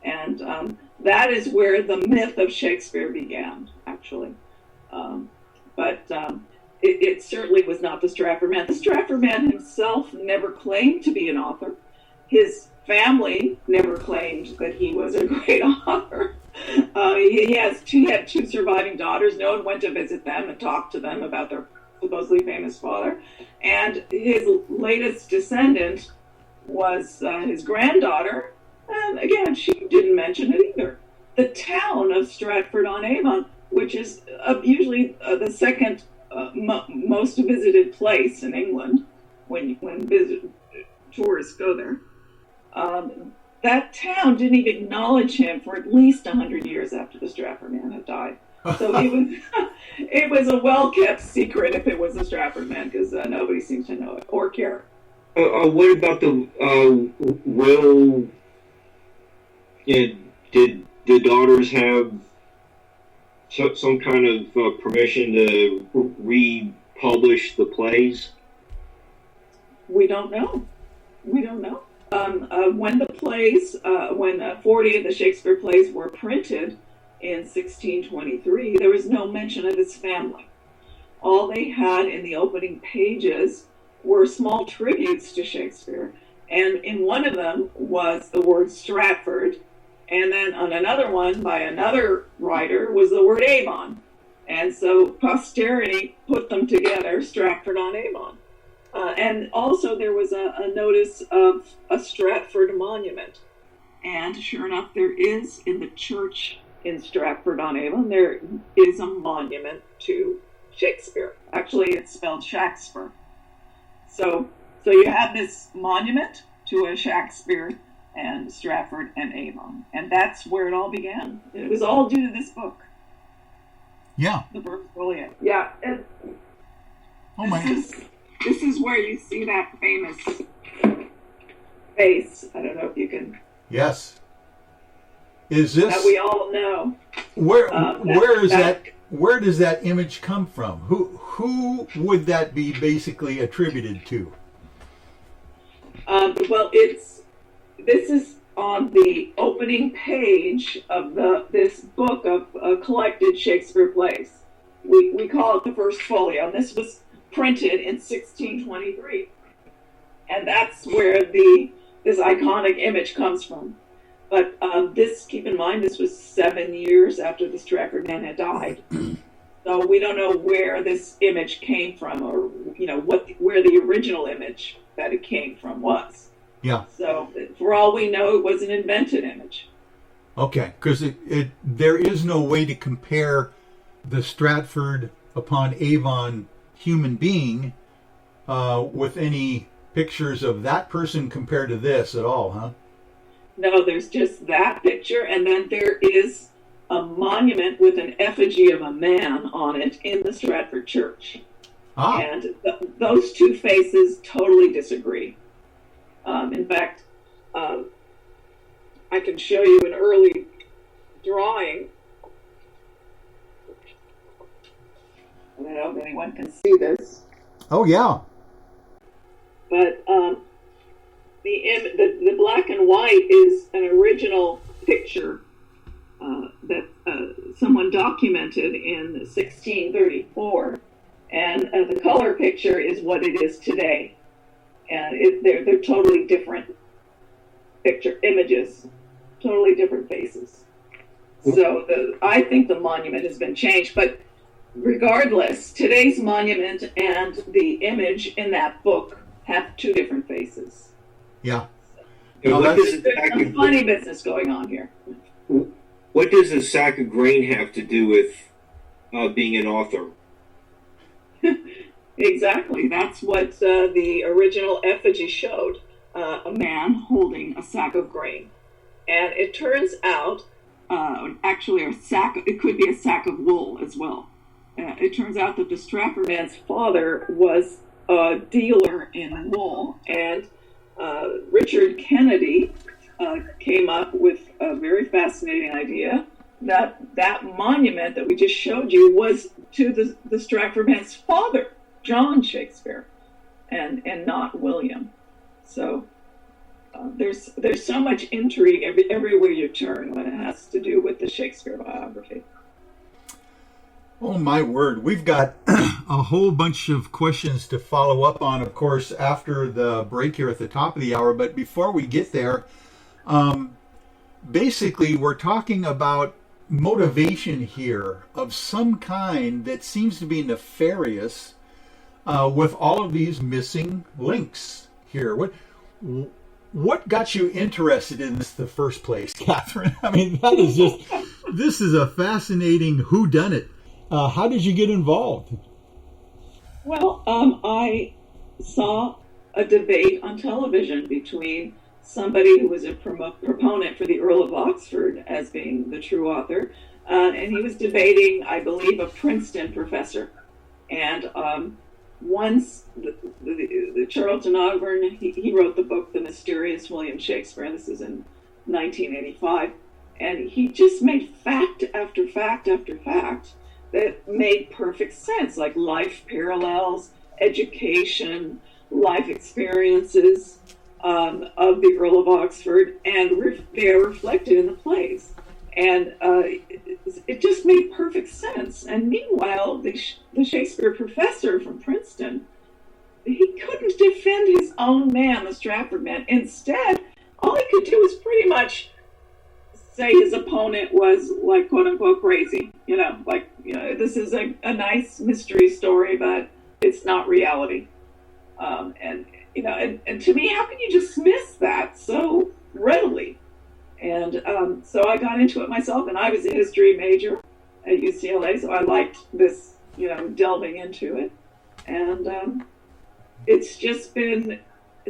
[SPEAKER 18] And that is where the myth of Shakespeare began, actually. It certainly was not the Stratford man. The Stratford man himself never claimed to be an author. His family never claimed that he was a great author. He had two surviving daughters. No one went to visit them and talk to them about their supposedly famous father. And his latest descendant was his granddaughter. And again, she didn't mention it either. The town of Stratford-on-Avon, which is usually the second most visited place in England when tourists go there, that town didn't even acknowledge him for at least 100 years after the Stratford man had died. So it was a well-kept secret if it was the Stratford man, because nobody seems to know it or care.
[SPEAKER 3] What about the will? Did the daughters have some kind of permission to republish the plays?
[SPEAKER 18] We don't know. When the plays, when 40 of the Shakespeare plays were printed in 1623, there was no mention of his family. All they had in the opening pages were small tributes to Shakespeare, and in one of them was the word Stratford, and then on another one by another writer was the word Avon. And so posterity put them together, Stratford-on-Avon. And also there was a notice of a Stratford monument. And sure enough, there is in the church in Stratford-on-Avon, there is a monument to Shakespeare. Actually, it's spelled Shakespeare. So you have this monument to a Shakespeare and Stratford and Avon. And that's where it all began. It was all due to this book.
[SPEAKER 1] Yeah.
[SPEAKER 18] The First Folio. Yeah. This is where you see that famous face. I don't know if you can.
[SPEAKER 1] Yes. Is this
[SPEAKER 18] that we all know?
[SPEAKER 1] Where does that image come from? Who would that be basically attributed to?
[SPEAKER 18] Well, this is on the opening page of this book of collected Shakespeare plays. We call it the First Folio, and this was printed in 1623, and that's where this iconic image comes from. But keep in mind, this was 7 years after the Stratford man had died, so we don't know where this image came from, or where the original image that it came from was.
[SPEAKER 1] Yeah.
[SPEAKER 18] So for all we know, it was an invented image.
[SPEAKER 1] Okay, because there is no way to compare the Stratford upon Avon human being with any pictures of that person compared to this at all, huh?
[SPEAKER 18] No, there's just that picture, and then there is a monument with an effigy of a man on it in the Stratford church.
[SPEAKER 1] Ah.
[SPEAKER 18] And those two faces totally disagree. In fact, I can show you an early drawing. I don't know if anyone can see this.
[SPEAKER 1] Oh, yeah.
[SPEAKER 18] But the black and white is an original picture that someone documented in 1634, and the color picture is what it is today. And they're totally different images, totally different faces. So I think the monument has been changed, but regardless, today's monument and the image in that book have two different faces.
[SPEAKER 1] Yeah.
[SPEAKER 3] And what does
[SPEAKER 18] There's some funny business going on here.
[SPEAKER 3] What does a sack of grain have to do with being an author?
[SPEAKER 18] Exactly. That's what the original effigy showed. A man holding a sack of grain. And it turns out, actually it could be a sack of wool as well. It turns out that the Stratford man's father was a dealer in wool, and Richard Kennedy came up with a very fascinating idea that monument that we just showed you was to the Stratford man's father, John Shakespeare, and not William. So there's so much intrigue everywhere you turn when it has to do with the Shakespeare biography.
[SPEAKER 1] Oh, my word. We've got a whole bunch of questions to follow up on, of course, after the break here at the top of the hour. But before we get there, basically, we're talking about motivation here of some kind that seems to be nefarious with all of these missing links here. What got you interested in this in the first place, Catherine? I mean, this is a fascinating whodunit. How did you get involved?
[SPEAKER 18] Well, I saw a debate on television between somebody who was a proponent for the Earl of Oxford as being the true author, and he was debating, I believe, a Princeton professor. And once the Charlton Ogburn, he wrote the book The Mysterious William Shakespeare, and this is in 1985, and he just made fact after fact after fact that made perfect sense, like life parallels, education, life experiences of the Earl of Oxford, and they are reflected in the plays. And it just made perfect sense. And meanwhile, the Shakespeare professor from Princeton, he couldn't defend his own man, the Stratford man. Instead, all he could do was pretty much say his opponent was, like, quote unquote crazy. This is a nice mystery story, but it's not reality. And to me, how can you dismiss that so readily? And so I got into it myself, and I was a history major at UCLA, so I liked this, delving into it. And it's just been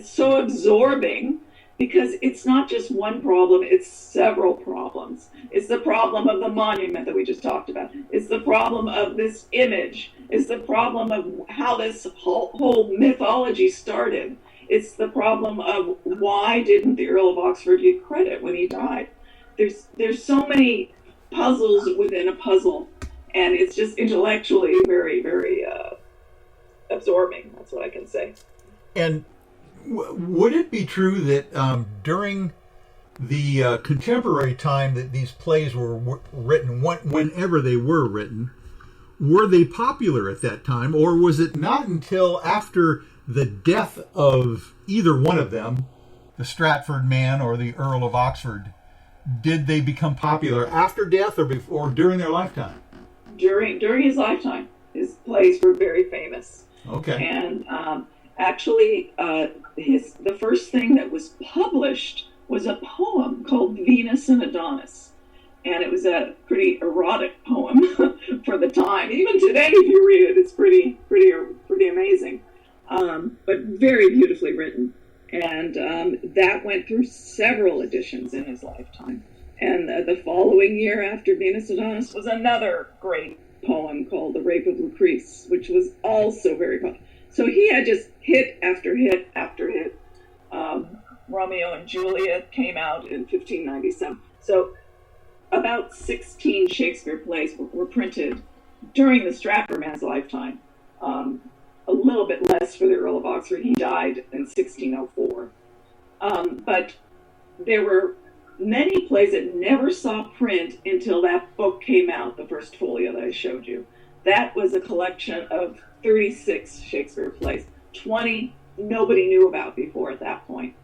[SPEAKER 18] so absorbing, because it's not just one problem, it's several problems. It's the problem of the monument that we just talked about. It's the problem of this image. It's the problem of how this whole mythology started. It's the problem of why didn't the Earl of Oxford get credit when he died? There's so many puzzles within a puzzle, and it's just intellectually very, very absorbing. That's what I can say.
[SPEAKER 1] And would it be true that during the contemporary time that these plays were written, whenever they were written, were they popular at that time, or was it not until after the death of either one of them, the Stratford man or the Earl of Oxford, did they become popular after death or during their lifetime?
[SPEAKER 18] During his lifetime, his plays were very famous.
[SPEAKER 1] Okay.
[SPEAKER 18] And actually, the first thing that was published was a poem called Venus and Adonis. And it was a pretty erotic poem for the time. Even today, if you read it, it's pretty amazing. But very beautifully written. And that went through several editions in his lifetime. And the following year after Venus and Adonis was another great poem called The Rape of Lucrece, which was also very popular. So he had just hit after hit after hit. Romeo and Juliet came out in 1597. So about 16 Shakespeare plays were printed during the Stratford man's lifetime. A little bit less for the Earl of Oxford. He died in 1604. But there were many plays that never saw print until that book came out, the first folio that I showed you. That was a collection of 36 Shakespeare plays. 20 nobody knew about before at that point.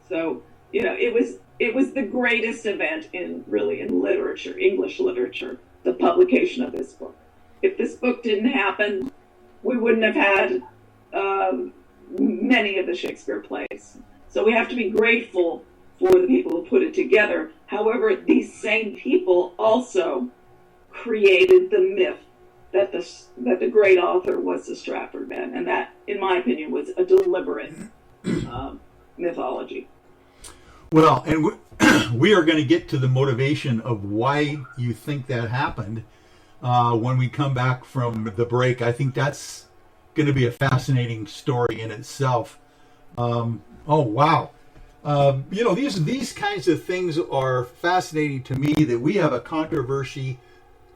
[SPEAKER 18] So, it was the greatest event in literature, English literature, the publication of this book. If this book didn't happen, we wouldn't have had many of the Shakespeare plays. So we have to be grateful for the people who put it together. However, these same people also created the myth that the great author was the Stratford man, and that, in my opinion, was a deliberate mythology.
[SPEAKER 1] Well, and we are going to get to the motivation of why you think that happened when we come back from the break. I think that's going to be a fascinating story in itself. Oh, wow. These kinds of things are fascinating to me, that we have a controversy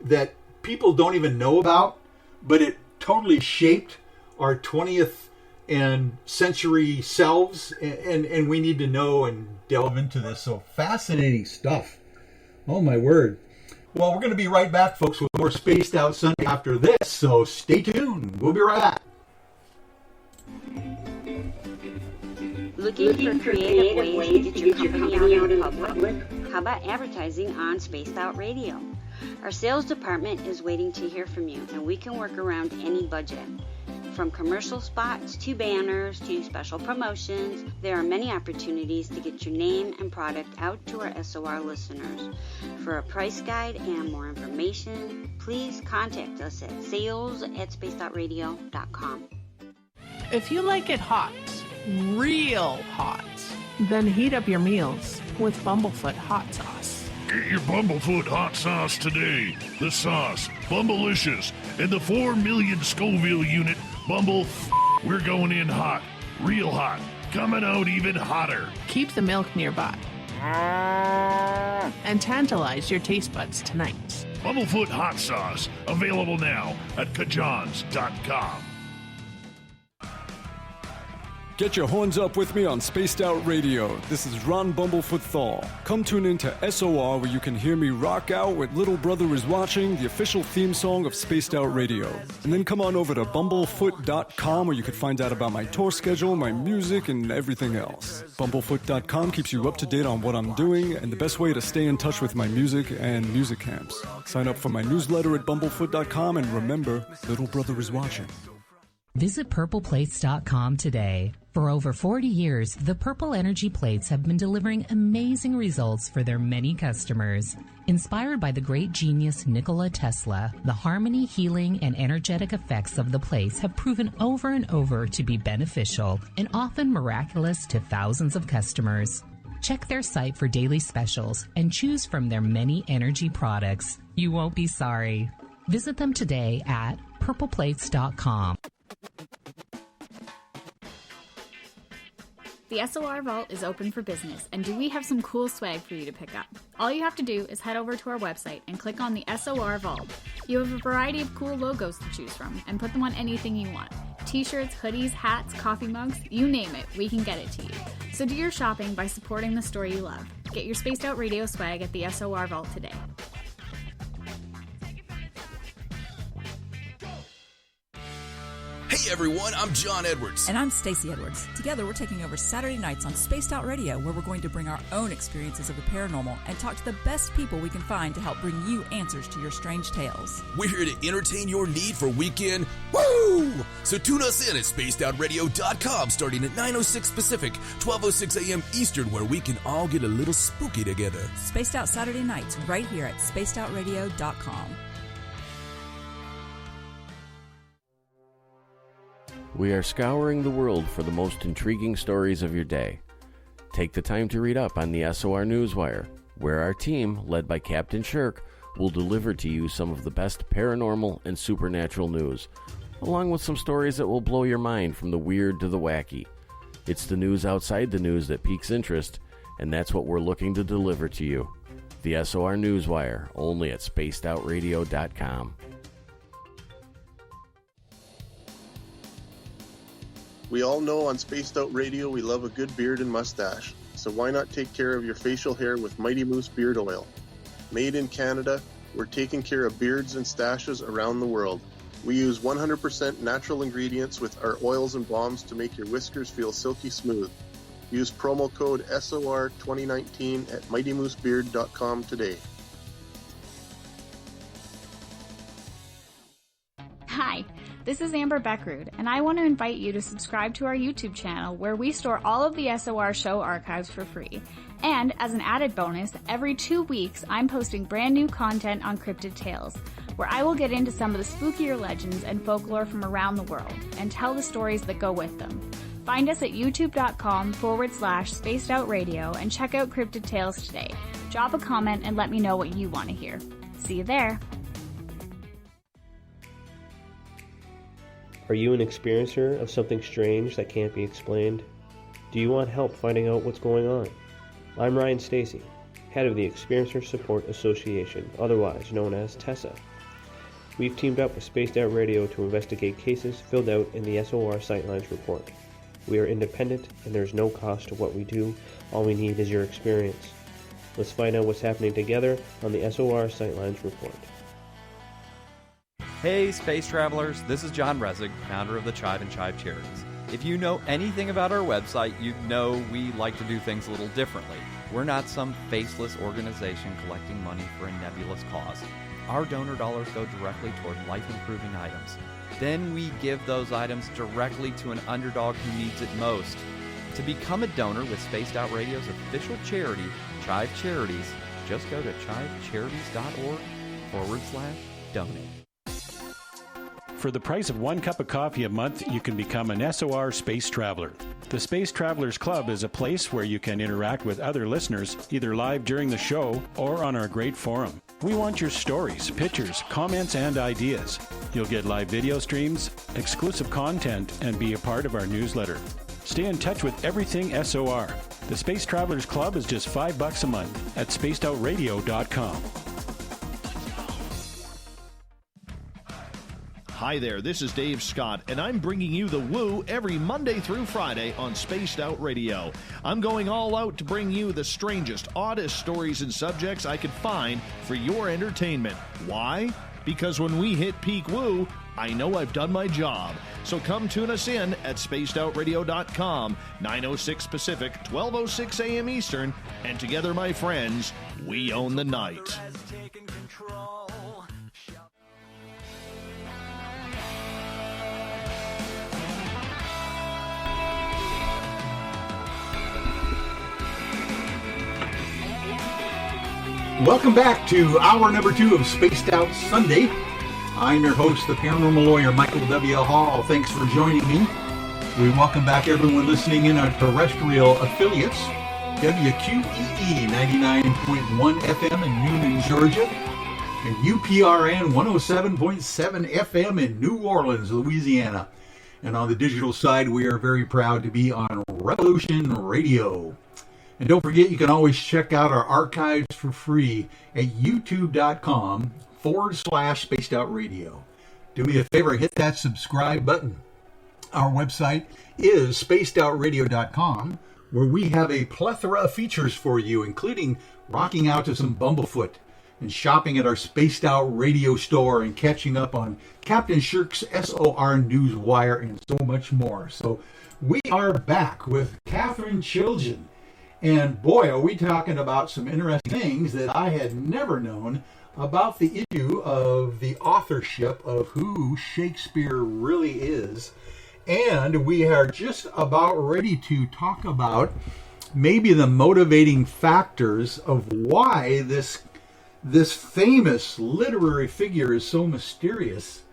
[SPEAKER 1] that people don't even know about, but it totally shaped our 20th and century selves, and we need to know and delve into this. So fascinating stuff. Oh my word. Well, we're going to be right back, folks, with more Spaced Out Sunday after this, so stay tuned. We'll be right back.
[SPEAKER 9] Looking for creative ways to get your company out in public? How about advertising on Spaced Out Radio? Our sales department is waiting to hear from you, and we can work around any budget. From commercial spots to banners to special promotions, there are many opportunities to get your name and product out to our SOR listeners. For a price guide and more information, please contact us at sales@spacedoutradio.com.
[SPEAKER 7] If you like it hot, real hot, then heat up your meals with Bumblefoot hot sauce.
[SPEAKER 6] Get your Bumblefoot hot sauce today. The sauce, Bumblicious, and the 4 million Scoville unit Bumble. We're going in hot, real hot, coming out even hotter.
[SPEAKER 7] Keep the milk nearby and tantalize your taste buds tonight.
[SPEAKER 6] Bumblefoot hot sauce, available now at kajans.com.
[SPEAKER 19] Get your horns up with me on Spaced Out Radio. This is Ron Bumblefoot Thal. Come tune in to SOR, where you can hear me rock out with Little Brother Is Watching, the official theme song of Spaced Out Radio. And then come on over to bumblefoot.com, where you can find out about my tour schedule, my music, and everything else. Bumblefoot.com keeps you up to date on what I'm doing and the best way to stay in touch with my music and music camps. Sign up for my newsletter at bumblefoot.com, and remember, Little Brother Is Watching.
[SPEAKER 20] Visit purpleplates.com today. For over 40 years, the Purple Energy Plates have been delivering amazing results for their many customers. Inspired by the great genius Nikola Tesla, the harmony, healing, and energetic effects of the plates have proven over and over to be beneficial and often miraculous to thousands of customers. Check their site for daily specials and choose from their many energy products. You won't be sorry. Visit them today at purpleplates.com.
[SPEAKER 12] The SOR Vault is open for business, and do we have some cool swag for you to pick up? All you have to do is head over to our website and click on the SOR Vault. You have a variety of cool logos to choose from, and put them on anything you want. T-shirts, hoodies, hats, coffee mugs, you name it, we can get it to you. So do your shopping by supporting the store you love. Get your Spaced Out Radio swag at the SOR Vault today.
[SPEAKER 14] Hey everyone, I'm John Edwards.
[SPEAKER 13] And I'm Stacey Edwards. Together we're taking over Saturday nights on Spaced Out Radio, where we're going to bring our own experiences of the paranormal and talk to the best people we can find to help bring you answers to your strange tales.
[SPEAKER 14] We're here to entertain your need for weekend woo! So tune us in at spacedoutradio.com starting at 9:06 Pacific, 12:06 a.m. Eastern, where we can all get a little spooky together.
[SPEAKER 13] Spaced Out Saturday nights right here at spacedoutradio.com.
[SPEAKER 8] We are scouring the world for the most intriguing stories of your day. Take the time to read up on the SOR Newswire, where our team, led by Captain Shirk, will deliver to you some of the best paranormal and supernatural news, along with some stories that will blow your mind from the weird to the wacky. It's the news outside the news that piques interest, and that's what we're looking to deliver to you. The SOR Newswire, only at spacedoutradio.com.
[SPEAKER 15] We all know on Spaced Out Radio we love a good beard and mustache, so why not take care of your facial hair with Mighty Moose Beard Oil? Made in Canada, we're taking care of beards and stashes around the world. We use 100% natural ingredients with our oils and balms to make your whiskers feel silky smooth. Use promo code SOR2019 at mightymoosebeard.com today.
[SPEAKER 12] Hi, This is Amber Beckrud, and I want to invite you to subscribe to our YouTube channel where we store all of the SOR show archives for free. And as an added bonus, every 2 weeks I'm posting brand new content on Cryptid Tales, where I will get into some of the spookier legends and folklore from around the world and tell the stories that go with them. Find us at youtube.com/spacedoutradio and check out Cryptid Tales today. Drop a comment and let me know what you want to hear. See you there.
[SPEAKER 17] Are you an experiencer of something strange that can't be explained? Do you want help finding out what's going on? I'm Ryan Stacy, head of the Experiencer Support Association, otherwise known as TESSA. We've teamed up with Spaced Out Radio to investigate cases filled out in the SOR Sightlines report. We are independent and there's no cost to what we do. All we need is your experience. Let's find out what's happening together on the SOR Sightlines report.
[SPEAKER 5] Hey space travelers, this is John Resig, founder of the Chive and Chive Charities. If you know anything about our website, you'd know we like to do things a little differently. We're not some faceless organization collecting money for a nebulous cause. Our donor dollars go directly toward life-improving items. Then we give those items directly to an underdog who needs it most. To become a donor with Spaced Out Radio's official charity, Chive Charities, just go to chivecharities.org/donate.
[SPEAKER 10] For the price of 1 cup of coffee a month, you can become an SOR Space Traveler. The Space Travelers Club is a place where you can interact with other listeners, either live during the show or on our great forum. We want your stories, pictures, comments, and ideas. You'll get live video streams, exclusive content, and be a part of our newsletter. Stay in touch with everything SOR. The Space Travelers Club is just $5 a month at spacedoutradio.com.
[SPEAKER 11] Hi there, this is Dave Scott, and I'm bringing you the Woo every Monday through Friday on Spaced Out Radio. I'm going all out to bring you the strangest, oddest stories and subjects I could find for your entertainment. Why? Because when we hit peak Woo, I know I've done my job. So come tune us in at spacedoutradio.com, 9:06 Pacific, 12:06 a.m. Eastern, and together, my friends, we own the night.
[SPEAKER 1] Welcome back to hour number 2 of Spaced Out Sunday. I'm your host, the paranormal lawyer, Michael W. Hall. Thanks for joining me. We welcome back everyone listening in our terrestrial affiliates, WQEE 99.1 FM in Newnan, Georgia, and UPRN 107.7 FM in New Orleans, Louisiana. And on the digital side, we are very proud to be on Revolution Radio. And don't forget, you can always check out our archives for free at youtube.com/Spaced Out Radio. Do me a favor, hit that subscribe button. Our website is spacedoutradio.com, where we have a plethora of features for you, including rocking out to some Bumblefoot and shopping at our Spaced Out Radio store and catching up on Captain Shirk's SOR Newswire and so much more. So we are back with Catherine Chilgen. And boy, are we talking about some interesting things that I had never known about the issue of the authorship of who Shakespeare really is. And we are just about ready to talk about maybe the motivating factors of why this famous literary figure is so mysterious.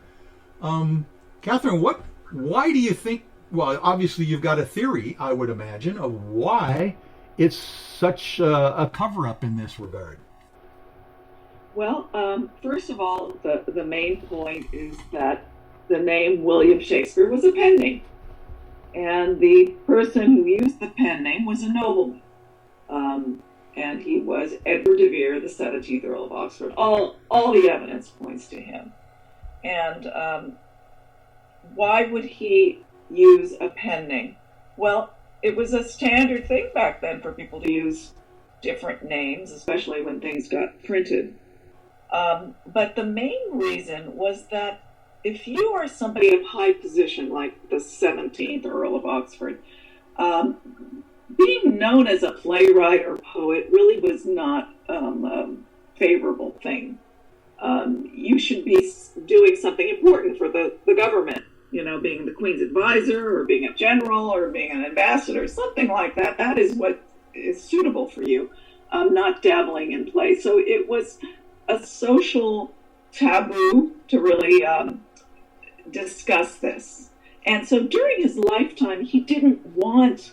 [SPEAKER 1] Catherine, why do you think, well, obviously you've got a theory, I would imagine, of why it's such a cover-up in this regard.
[SPEAKER 18] Well, first of all, the main point is that the name William Shakespeare was a pen name. And the person who used the pen name was a nobleman. And he was Edward de Vere, the 17th Earl of Oxford. All the evidence points to him. And why would he use a pen name? Well, it was a standard thing back then for people to use different names, especially when things got printed. But the main reason was that if you are somebody of high position, like the 17th Earl of Oxford, being known as a playwright or poet really was not a favorable thing. you should be doing something important for the government, being the Queen's advisor or being a general or being an ambassador, something like that. That is what is suitable for you, not dabbling in play. So it was a social taboo to really discuss this. And so during his lifetime, he didn't want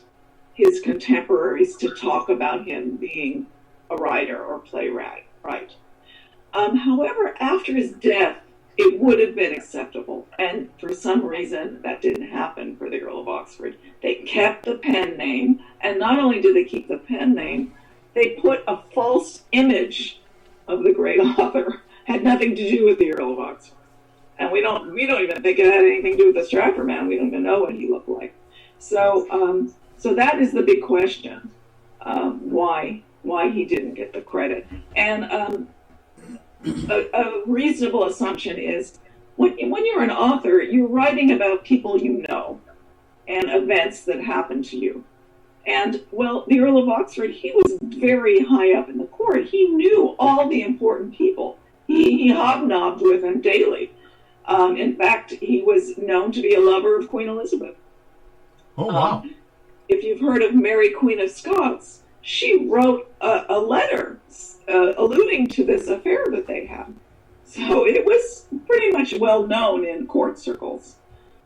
[SPEAKER 18] his contemporaries to talk about him being a writer or playwright. However, after his death, it would have been acceptable. And for some reason, that didn't happen for the Earl of Oxford. They kept the pen name. And not only did they keep the pen name, they put a false image of the great author. Had nothing to do with the Earl of Oxford. And we don't even think it had anything to do with the Stratford man. We don't even know what he looked like. So that is the big question, why he didn't get the credit. And a reasonable assumption is when you're an author, you're writing about people you know and events that happen to you. And, well, the Earl of Oxford, he was very high up in the court. He knew all the important people. He hobnobbed with them daily. In fact, he was known to be a lover of Queen Elizabeth.
[SPEAKER 1] Oh, wow.
[SPEAKER 18] If you've heard of Mary, Queen of Scots, she wrote a letter alluding to this affair that they had. So it was pretty much well known in court circles.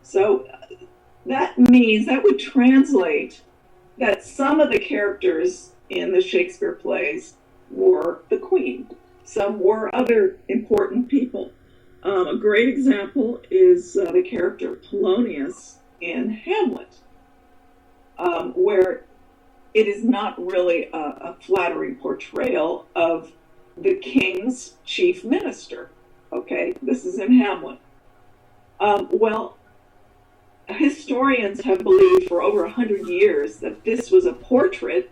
[SPEAKER 18] So that would translate that some of the characters in the Shakespeare plays were the Queen. Some were other important people. A great example is the character Polonius in Hamlet, where it is not really a flattering portrayal of the king's chief minister. Okay, this is in Hamlet. Well, historians have believed for over 100 years that this was a portrait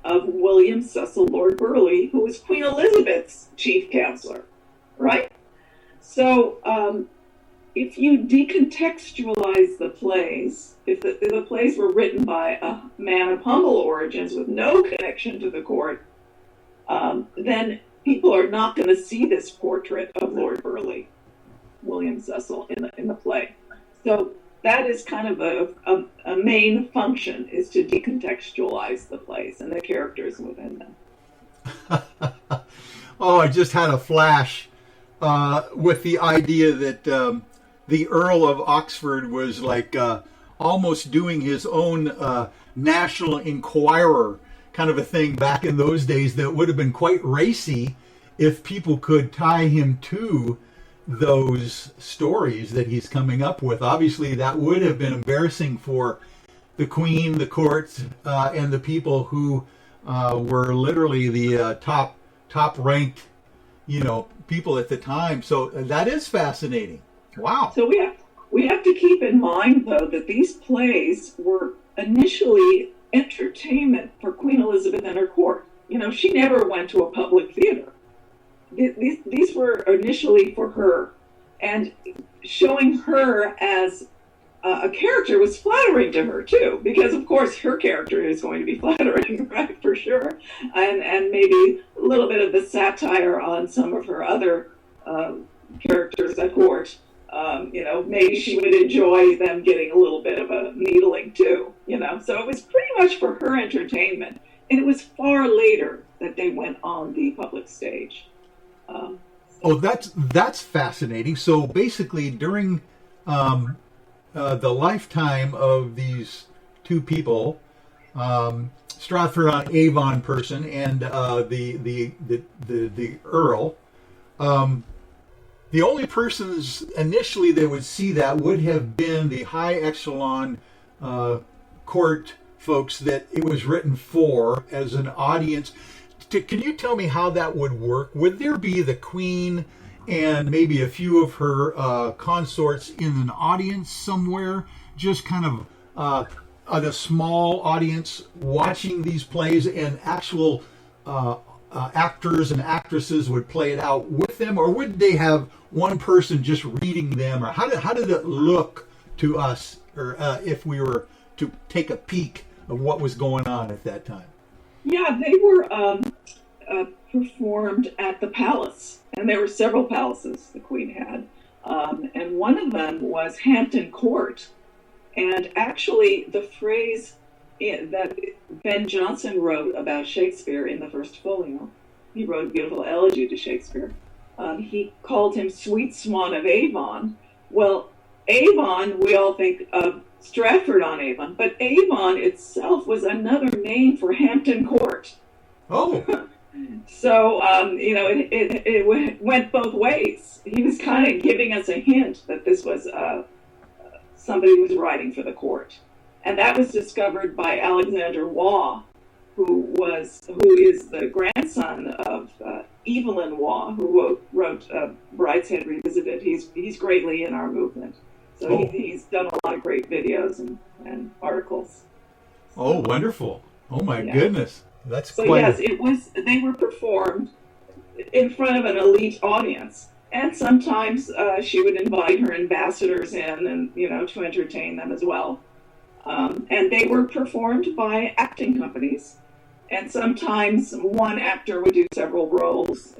[SPEAKER 18] of William Cecil Lord Burleigh, who was Queen Elizabeth's chief counselor, right? So if you decontextualize the plays, if the plays were written by a man of humble origins with no connection to the court, then people are not going to see this portrait of Lord Burleigh, William Cecil, in the play. So that is kind of a main function, is to decontextualize the plays and the characters within them.
[SPEAKER 1] Oh, I just had a flash with the idea that the Earl of Oxford was like almost doing his own National Enquirer kind of a thing back in those days that would have been quite racy if people could tie him to those stories that he's coming up with. Obviously, that would have been embarrassing for the Queen, the court, and the people who were literally the top-ranked, people at the time. So that is fascinating. Wow.
[SPEAKER 18] So we have to keep in mind, though, that these plays were initially entertainment for Queen Elizabeth and her court. She never went to a public theater. These were initially for her, and showing her as a character was flattering to her too, because of course her character is going to be flattering, right, for sure, and maybe a little bit of the satire on some of her other characters at court. Maybe she would enjoy them getting a little bit of a needling too, So it was pretty much for her entertainment, and it was far later that they went on the public stage.
[SPEAKER 1] That's fascinating. So basically, during the lifetime of these two people, Stratford-on-Avon person and the Earl, the only persons initially that would see that would have been the high echelon court folks that it was written for as an audience. Can you tell me how that would work? Would there be the Queen and maybe a few of her consorts in an audience somewhere, just kind of a small audience watching these plays, and actual actors and actresses would play it out with them? Or would they have one person just reading them? Or how did it look to us, or if we were to take a peek of what was going on at that time?
[SPEAKER 18] Yeah, they were performed at the palace. And there were several palaces the Queen had. And one of them was Hampton Court. And actually, the phrase that Ben Jonson wrote about Shakespeare in the first folio, he wrote a beautiful elegy to Shakespeare. He called him Sweet Swan of Avon. Well, Avon, we all think of Stratford-on-Avon, but Avon itself was another name for Hampton Court.
[SPEAKER 1] Oh.
[SPEAKER 18] So, it went both ways. He was kind of giving us a hint that this was somebody who was writing for the court. And that was discovered by Alexander Waugh, who is the grandson of Evelyn Waugh, who wrote Brideshead Revisited. He's greatly in our movement. So he's done a lot of great videos and articles.
[SPEAKER 1] Oh, wonderful. Oh, my goodness. That's
[SPEAKER 18] so
[SPEAKER 1] quite...
[SPEAKER 18] yes, they were performed in front of an elite audience. And sometimes she would invite her ambassadors in and, to entertain them as well. And they were performed by acting companies. And sometimes one actor would do several roles.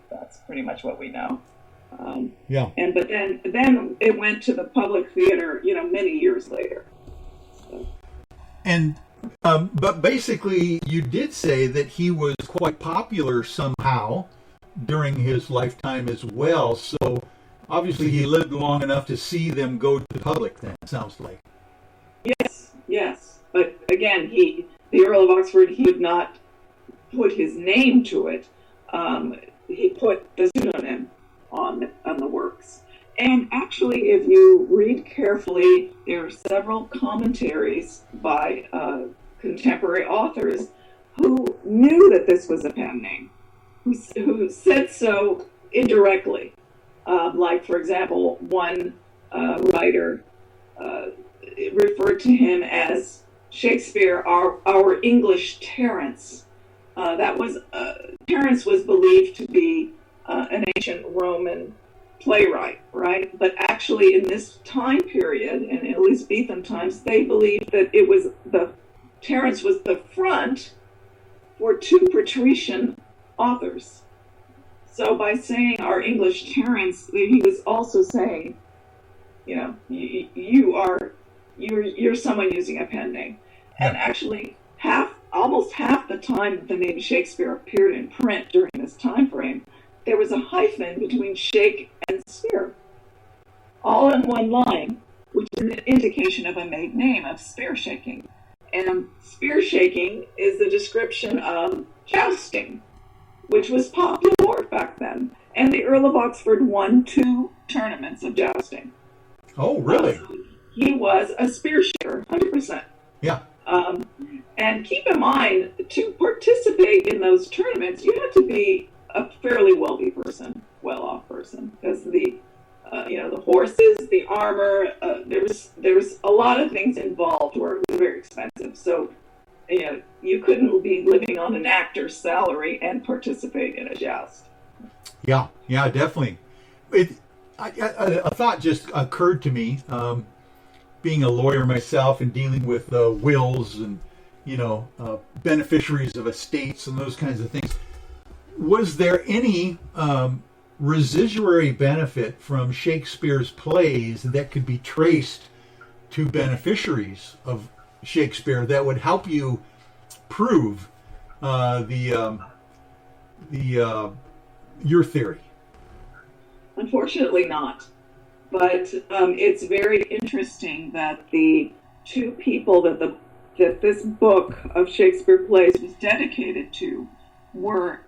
[SPEAKER 18] That's pretty much what we know. But then it went to the public theater, many years later. So.
[SPEAKER 1] And but basically, you did say that he was quite popular somehow during his lifetime as well. So obviously, he lived long enough to see them go to the public. Then it sounds like.
[SPEAKER 18] Yes. But again, the Earl of Oxford, he would not put his name to it. He put the pseudonym on the works. And actually, if you read carefully, there are several commentaries by contemporary authors who knew that this was a pen name, who said so indirectly. Like, for example, one writer referred to him as Shakespeare, our English Terence. Terence was believed to be an ancient Roman playwright, right? But actually, in this time period, in Elizabethan times, they believed that Terence was the front for two patrician authors. So by saying our English Terence, he was also saying, you're someone using a pen name. And actually, almost half the time that the name Shakespeare appeared in print during this time frame, there was a hyphen between Shake and Spear, all in one line, which is an indication of a made name of spear shaking. And spear shaking is the description of jousting, which was popular back then. And the Earl of Oxford won 2 tournaments of jousting.
[SPEAKER 1] Oh, really?
[SPEAKER 18] He was a spear shaker, 100%.
[SPEAKER 1] Yeah.
[SPEAKER 18] And keep in mind, to participate in those tournaments, you had to be a fairly wealthy person, well-off person, because the horses, the armor, there's a lot of things involved where it was very expensive. So, you couldn't be living on an actor's salary and participate in a joust.
[SPEAKER 1] Yeah, definitely. A thought just occurred to me, being a lawyer myself and dealing with wills and beneficiaries of estates and those kinds of things. Was there any residuary benefit from Shakespeare's plays that could be traced to beneficiaries of Shakespeare that would help you prove your theory?
[SPEAKER 18] Unfortunately not. But it's very interesting that the 2 people that this book of Shakespeare plays was dedicated to were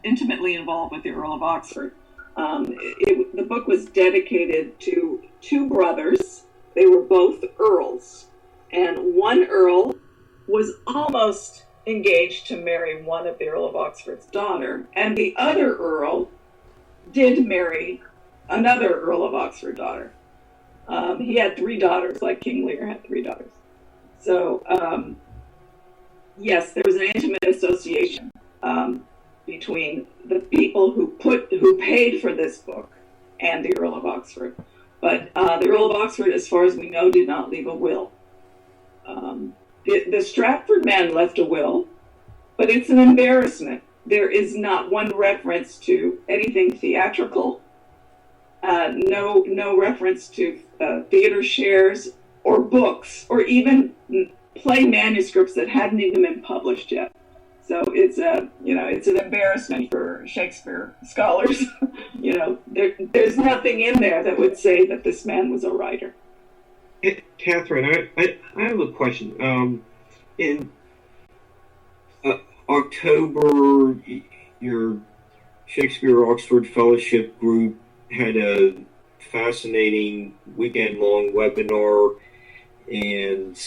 [SPEAKER 18] intimately involved with the Earl of Oxford. The book was dedicated to 2 brothers. They were both earls. And one earl was almost engaged to marry one of the Earl of Oxford's daughter. And the other earl did marry another Earl of Oxford daughter. He had 3 daughters, like King Lear had 3 daughters. So, yes, there was an intimate association between the people who paid for this book and the Earl of Oxford. But the Earl of Oxford, as far as we know, did not leave a will. The Stratford man left a will, but it's an embarrassment there is not one reference to anything theatrical, no reference to theater shares or books or even play manuscripts that hadn't even been published yet. So it's it's an embarrassment for Shakespeare scholars. There's nothing in there that would say that this man was a writer.
[SPEAKER 3] Catherine, I have a question. In October, your Shakespeare Oxford Fellowship group had a fascinating weekend-long webinar, and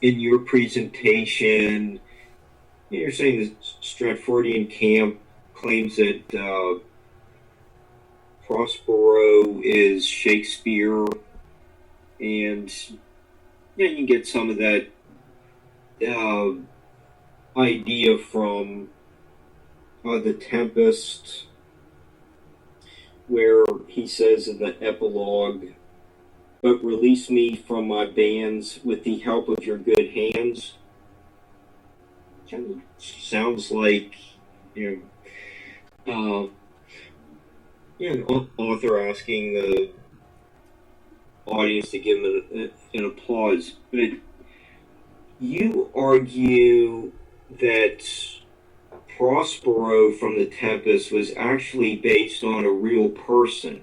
[SPEAKER 3] in your presentation, you're saying the Stratfordian camp claims that Prospero is Shakespeare, and you can get some of that idea from The Tempest, where he says in the epilogue, "But release me from my bands with the help of your good hands." Sounds like an author asking the audience to give him an applause. But you argue that Prospero from The Tempest was actually based on a real person.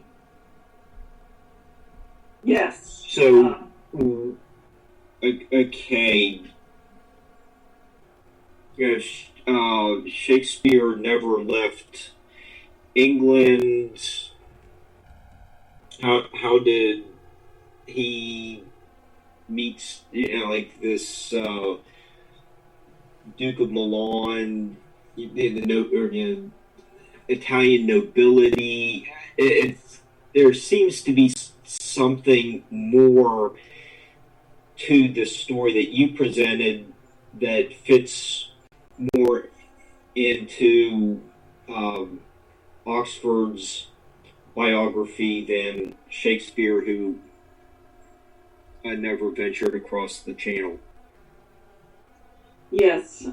[SPEAKER 18] Yes.
[SPEAKER 3] So, okay. Shakespeare never left England. How did he meet, this Duke of Milan, the Italian nobility? There seems to be something more to the story that you presented that fits more into Oxford's biography than Shakespeare, who never ventured across the channel.
[SPEAKER 18] Yes,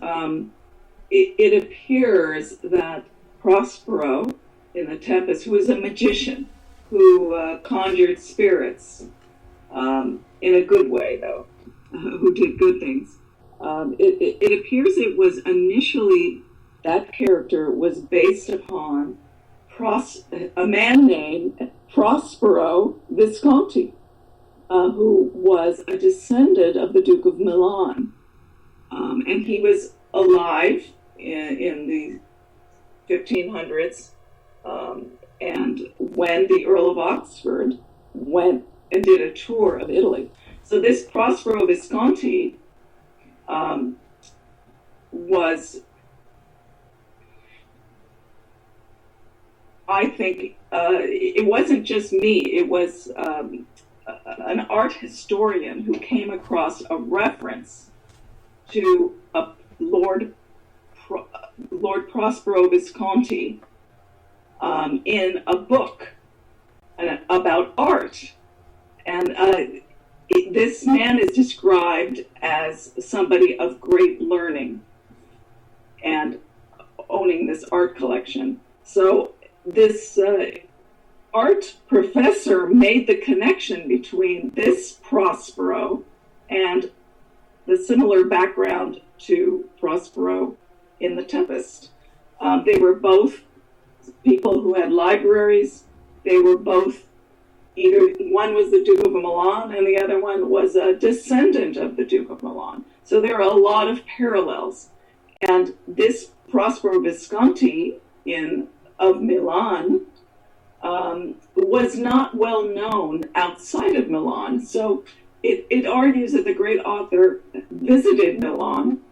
[SPEAKER 18] it appears that Prospero in The Tempest, who was a magician, who conjured spirits, in a good way, though, who did good things. It appears it was initially, that character was based upon a man named Prospero Visconti, who was a descendant of the Duke of Milan. And he was alive in the 1500s. And when the Earl of Oxford went and did a tour of Italy. So this Prospero Visconti was, I think, it wasn't just me, it was an art historian who came across a reference to Lord Prospero Visconti in a book about art. And this man is described as somebody of great learning and owning this art collection. So this art professor made the connection between this Prospero and the similar background to Prospero in The Tempest. They were both people who had libraries. They were both, either one was the Duke of Milan and the other one was a descendant of the Duke of Milan. So there are a lot of parallels. And this Prospero Visconti of Milan was not well known outside of Milan. So it argues that the great author visited Milan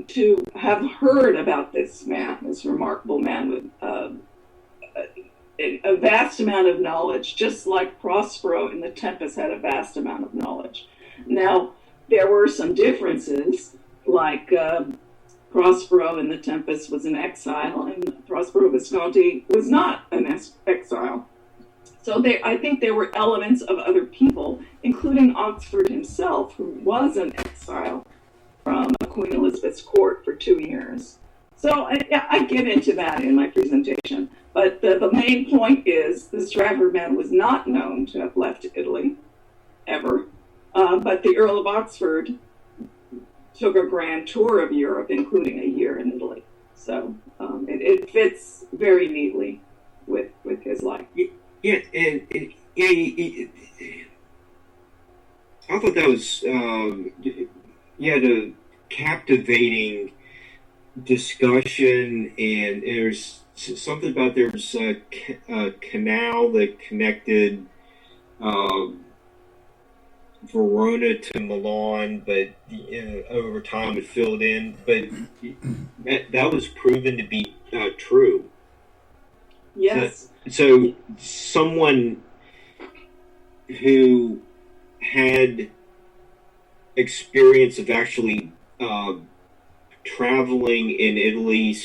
[SPEAKER 18] to have heard about this man, this remarkable man with a vast amount of knowledge, just like Prospero in The Tempest had a vast amount of knowledge. Now, there were some differences, like Prospero in The Tempest was an exile, and Prospero Visconti was not an exile. So I think there were elements of other people, including Oxford himself, who was an exile from Queen Elizabeth's court for 2 years. So I get into that in my presentation. But the main point is the Stratford man was not known to have left Italy, ever. But the Earl of Oxford took a grand tour of Europe, including a year in Italy. So it fits very neatly with his life.
[SPEAKER 3] Yeah, and I thought that was a captivating discussion, and there's something about there's a canal that connected Verona to Milan, but over time it filled in. But that was proven to be true.
[SPEAKER 18] Yes.
[SPEAKER 3] So someone who had experience of actually traveling in Italy,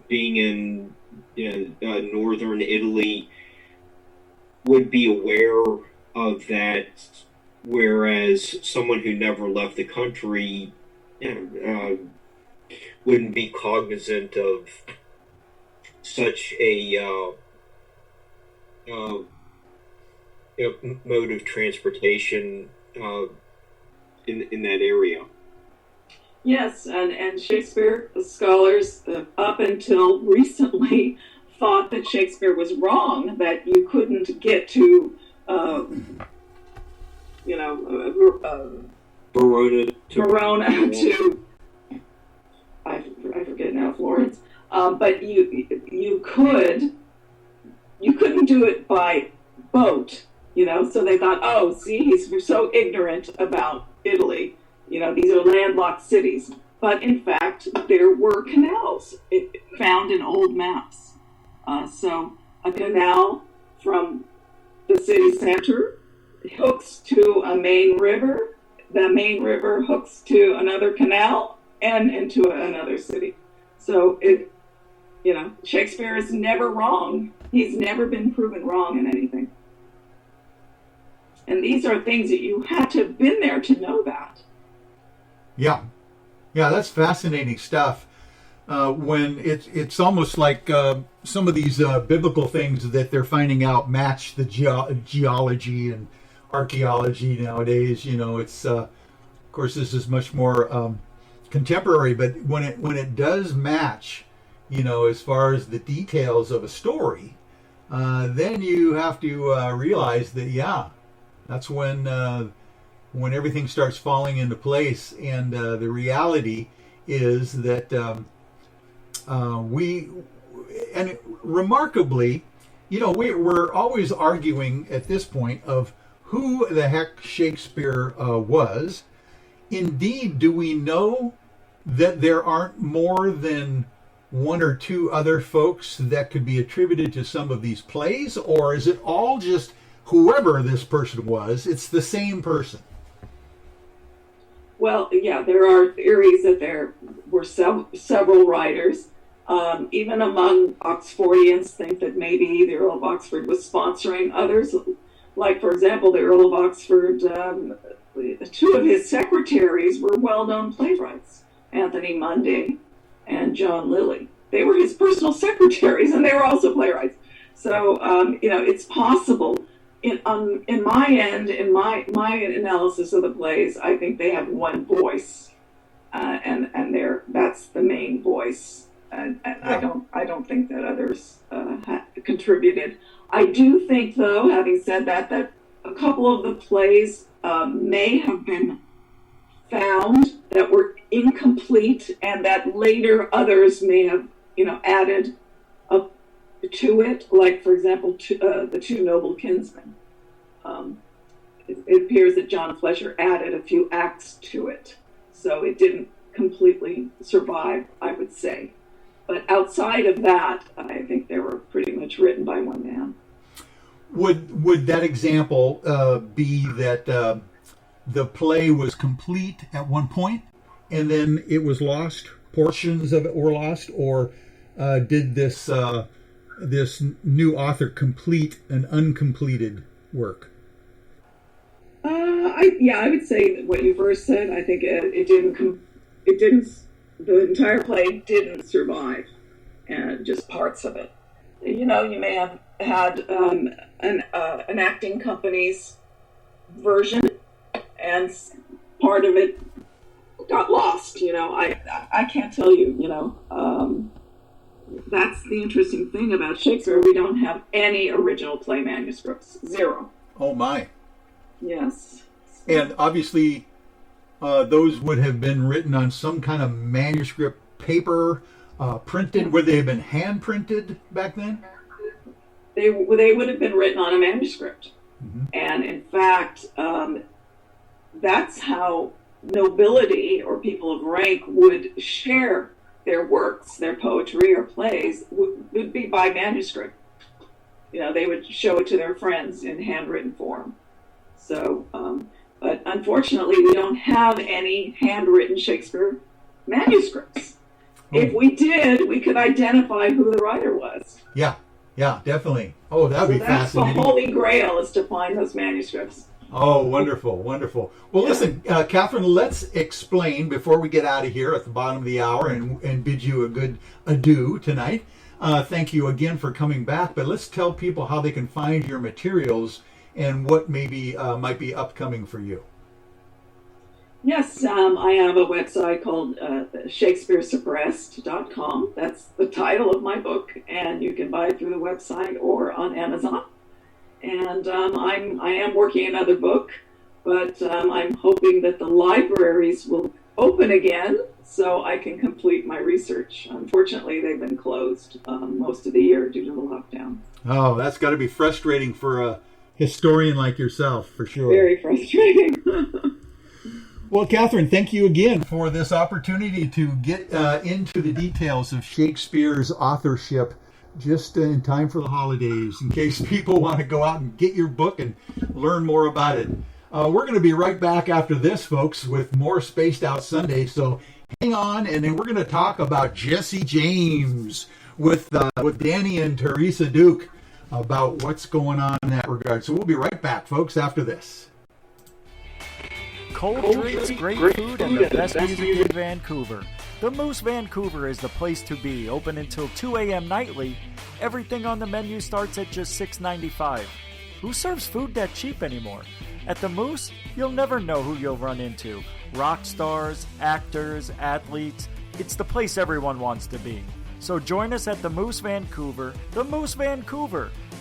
[SPEAKER 3] being in northern Italy, would be aware of that, whereas someone who never left the country wouldn't be cognizant of such a mode of transportation in that area.
[SPEAKER 18] Yes, and Shakespeare scholars up until recently thought that Shakespeare was wrong, that you couldn't get to, Verona to, I forget now, Florence, but you couldn't do it by boat, so they thought, oh, see, he's so ignorant about Italy. These are landlocked cities. But in fact, there were canals found in old maps. So a canal from the city center hooks to a main river. The main river hooks to another canal and into another city. So Shakespeare is never wrong. He's never been proven wrong in anything. And these are things that you had to have been there to know that.
[SPEAKER 1] Yeah, that's fascinating stuff. When it's almost like some of these biblical things that they're finding out match the geology and archaeology nowadays. It's of course this is much more contemporary, but when it does match, as far as the details of a story, then you have to realize that that's when everything starts falling into place, and the reality is that remarkably, we're always arguing at this point of who the heck Shakespeare was. Indeed, do we know that there aren't more than one or two other folks that could be attributed to some of these plays, or is it all just whoever this person was, it's the same person?
[SPEAKER 18] Well, yeah, there are theories that there were several writers. Even among Oxfordians think that maybe the Earl of Oxford was sponsoring others. Like, for example, the Earl of Oxford, two of his secretaries were well-known playwrights, Anthony Munday and John Lilly. They were his personal secretaries, and they were also playwrights. So, it's possible. In my end, in my analysis of the plays, I think they have one voice, and that's the main voice. And I don't think that others contributed. I do think, though, having said that a couple of the plays may have been found that were incomplete, and that later others may have added to it, like, for example, the Two Noble Kinsmen. It appears that John Fletcher added a few acts to it, so it didn't completely survive, I would say. But outside of that, I think they were pretty much written by one man.
[SPEAKER 1] Would that example be that the play was complete at one point, and then it was lost? Portions of it were lost, or did this new author complete an uncompleted work?
[SPEAKER 18] I would say that what you first said. I think it it didn't. The entire play didn't survive, and just parts of it. You know, you may have had an acting company's version, and part of it got lost. You know, I can't tell you. You know, that's the interesting thing about Shakespeare. We don't have any original play manuscripts. Zero.
[SPEAKER 1] Oh my.
[SPEAKER 18] Yes.
[SPEAKER 1] And obviously, those would have been written on some kind of manuscript paper, printed. Would they have been hand printed back then?
[SPEAKER 18] They would have been written on a manuscript. Mm-hmm. And in fact, that's how nobility or people of rank would share their works, their poetry or plays, would be by manuscript. You know, they would show it to their friends in handwritten form. So, but unfortunately, we don't have any handwritten Shakespeare manuscripts. If we did, we could identify who the writer was.
[SPEAKER 1] Yeah, definitely. Oh, that would be fascinating.
[SPEAKER 18] That's the holy grail, is to find those manuscripts.
[SPEAKER 1] Oh, wonderful, wonderful. Well, listen, Catherine, let's explain before we get out of here at the bottom of the hour and bid you a good adieu tonight. Thank you again for coming back, but let's tell people how they can find your materials and what maybe might be upcoming for you.
[SPEAKER 18] Yes, I have a website called ShakespeareSuppressed.com. That's the title of my book, and you can buy it through the website or on Amazon. And I am working another book, but I'm hoping that the libraries will open again so I can complete my research. Unfortunately, they've been closed most of the year due to the lockdown.
[SPEAKER 1] Oh, that's got to be frustrating for a historian like yourself, for sure.
[SPEAKER 18] Very frustrating.
[SPEAKER 1] Well, Catherine, thank you again for this opportunity to get into the details of Shakespeare's authorship just in time for the holidays, in case people want to go out and get your book and learn more about it. We're going to be right back after this, folks, with more Spaced Out Sunday. So hang on, and then we're going to talk about Jesse James with Danny and Teresa Duke about what's going on in that regard. So we'll be right back, folks, after this.
[SPEAKER 16] Cold drinks, great food, and the best music in Vancouver. The Moose Vancouver is the place to be, open until 2 a.m. nightly. Everything on the menu starts at just $6.95. Who serves food that cheap anymore? At the Moose, you'll never know who you'll run into. Rock stars, actors, athletes. It's the place everyone wants to be. So join us at the Moose Vancouver,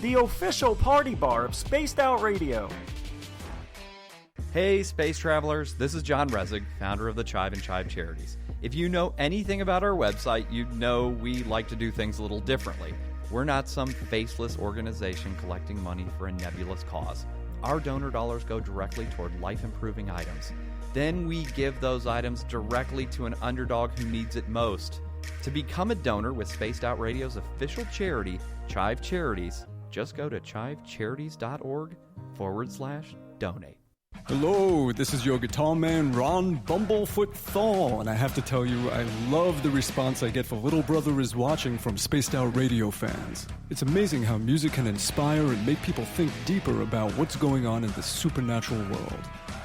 [SPEAKER 16] the official party bar of Spaced Out Radio.
[SPEAKER 5] Hey, space travelers, this is John Resig, founder of the Chive and Chive Charities. If you know anything about our website, you know we like to do things a little differently. We're not some faceless organization collecting money for a nebulous cause. Our donor dollars go directly toward life-improving items. Then we give those items directly to an underdog who needs it most. To become a donor with Spaced Out Radio's official charity, Chive Charities, just go to chivecharities.org/donate.
[SPEAKER 19] Hello, this is your guitar man, Ron Bumblefoot Thaw, and I have to tell you, I love the response I get for Little Brother is Watching from Spaced Out Radio fans. It's amazing how music can inspire and make people think deeper about what's going on in the supernatural world.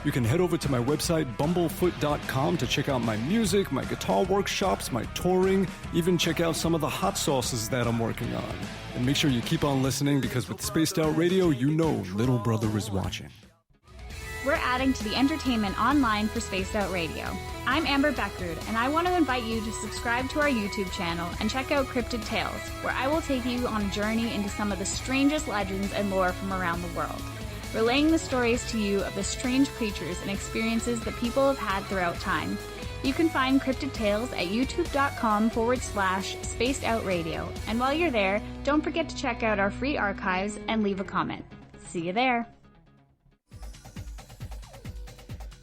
[SPEAKER 19] You can head over to my website, bumblefoot.com, to check out my music, my guitar workshops, my touring, even check out some of the hot sauces that I'm working on. And make sure you keep on listening, because with Spaced Out Radio, you know Little Brother is watching.
[SPEAKER 12] We're adding to the entertainment online for Spaced Out Radio. I'm Amber Beckrud, and I want to invite you to subscribe to our YouTube channel and check out Cryptid Tales, where I will take you on a journey into some of the strangest legends and lore from around the world, relaying the stories to you of the strange creatures and experiences that people have had throughout time. You can find Cryptid Tales at youtube.com/Spaced Out Radio. And while you're there, don't forget to check out our free archives and leave a comment. See you there.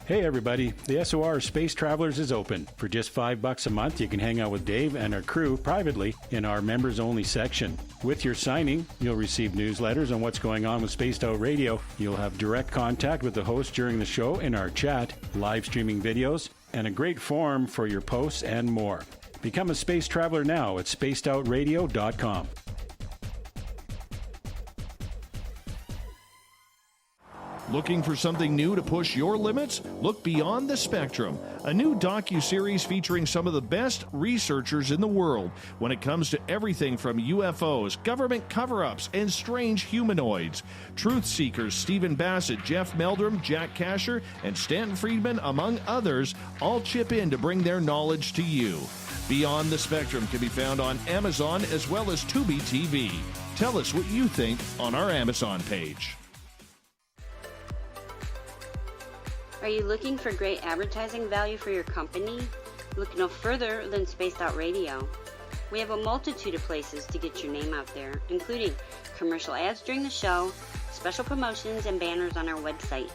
[SPEAKER 10] Hey everybody, the SOR Space Travelers is open. For just $5 a month, you can hang out with Dave and our crew privately in our members-only section. With your signing, you'll receive newsletters on what's going on with Spaced Out Radio. You'll have direct contact with the host during the show in our chat, live streaming videos, and a great forum for your posts and more. Become a space traveler now at spacedoutradio.com.
[SPEAKER 11] Looking for something new to push your limits? Look Beyond the Spectrum, a new docuseries featuring some of the best researchers in the world when it comes to everything from UFOs, government cover-ups, and strange humanoids. Truth seekers Stephen Bassett, Jeff Meldrum, Jack Casher, and Stanton Friedman, among others, all chip in to bring their knowledge to you. Beyond the Spectrum can be found on Amazon as well as Tubi TV. Tell us what you think on our Amazon page.
[SPEAKER 9] Are you looking for great advertising value for your company? Look no further than Spaced Out Radio. We have a multitude of places to get your name out there, including commercial ads during the show, special promotions, and banners on our website.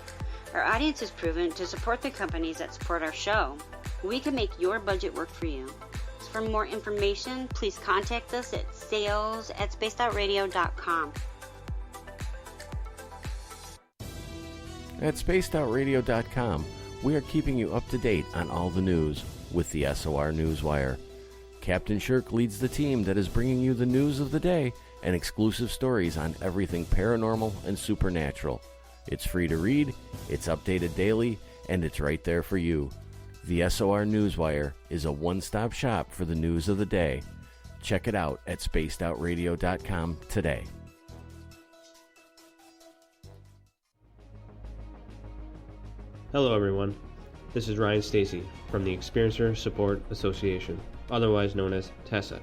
[SPEAKER 9] Our audience is proven to support the companies that support our show. We can make your budget work for you. So for more information, please contact us at sales@spacedoutradio.com.
[SPEAKER 8] At spacedoutradio.com, we are keeping you up to date on all the news with the SOR Newswire. Captain Shirk leads the team that is bringing you the news of the day and exclusive stories on everything paranormal and supernatural. It's free to read, it's updated daily, and it's right there for you. The SOR Newswire is a one-stop shop for the news of the day. Check it out at spacedoutradio.com today.
[SPEAKER 17] Hello everyone, this is Ryan Stacy from the Experiencer Support Association, otherwise known as TESSA.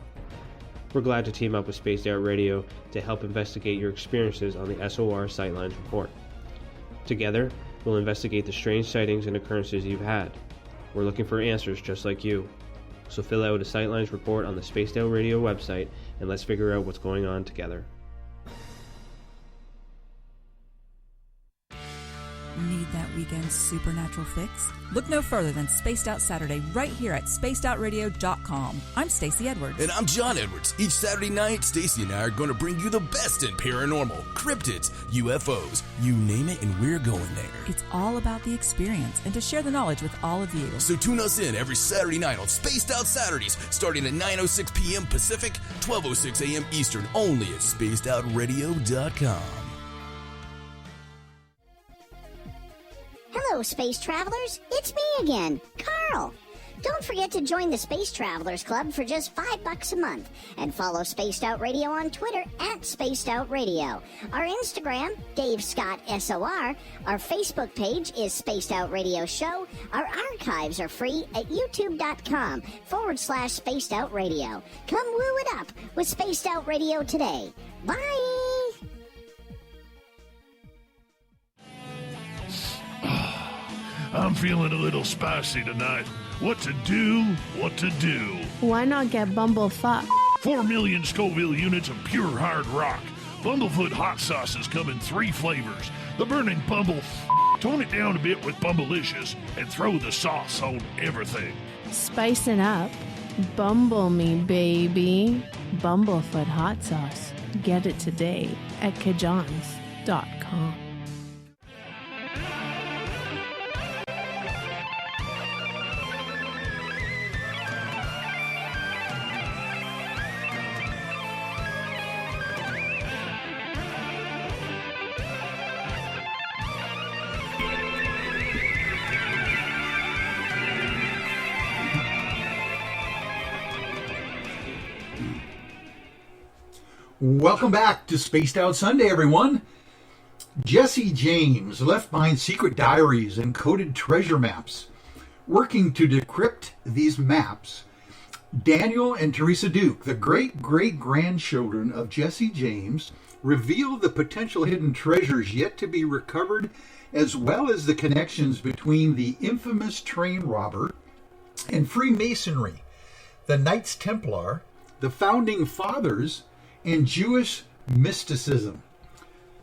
[SPEAKER 17] We're glad to team up with Spaced Out Radio to help investigate your experiences on the SOR Sightlines Report. Together, we'll investigate the strange sightings and occurrences you've had. We're looking for answers just like you. So fill out a Sightlines report on the Spaced Out Radio website and let's figure out what's going on together.
[SPEAKER 13] Need that weekend supernatural fix? Look no further than Spaced Out Saturday right here at spacedoutradio.com. I'm Stacey Edwards.
[SPEAKER 14] And I'm John Edwards. Each Saturday night, Stacey and I are going to bring you the best in paranormal, cryptids, UFOs, you name it, and we're going there.
[SPEAKER 13] It's all about the experience and to share the knowledge with all of you.
[SPEAKER 14] So tune us in every Saturday night on Spaced Out Saturdays, starting at 9:06 p.m. Pacific, 12:06 a.m. Eastern, only at spacedoutradio.com.
[SPEAKER 21] Hello, space travelers. It's me again, Carl. Don't forget to join the Space Travelers Club for just $5 a month and follow Spaced Out Radio on Twitter at Spaced Out Radio. Our Instagram, Dave Scott SOR. Our Facebook page is Spaced Out Radio Show. Our archives are free at youtube.com/Spaced Out Radio. Come woo it up with Spaced Out Radio today. Bye!
[SPEAKER 6] I'm feeling a little spicy tonight. What to do?
[SPEAKER 7] Why not get bumblefuck?
[SPEAKER 6] 4 million Scoville units of pure hard rock. Bumblefoot hot sauces come in 3 flavors. The burning bumble. Tone it down a bit with Bumblicious and throw the sauce on everything.
[SPEAKER 7] Spice it up. Bumble me, baby. Bumblefoot hot sauce. Get it today at kajans.com.
[SPEAKER 1] Welcome back to Spaced Out Sunday, everyone. Jesse James left behind secret diaries and coded treasure maps. Working to decrypt these maps, Daniel and Teresa Duke, the great-great-grandchildren of Jesse James, reveal the potential hidden treasures yet to be recovered, as well as the connections between the infamous train robber and Freemasonry, the Knights Templar, the Founding Fathers, and Jewish mysticism.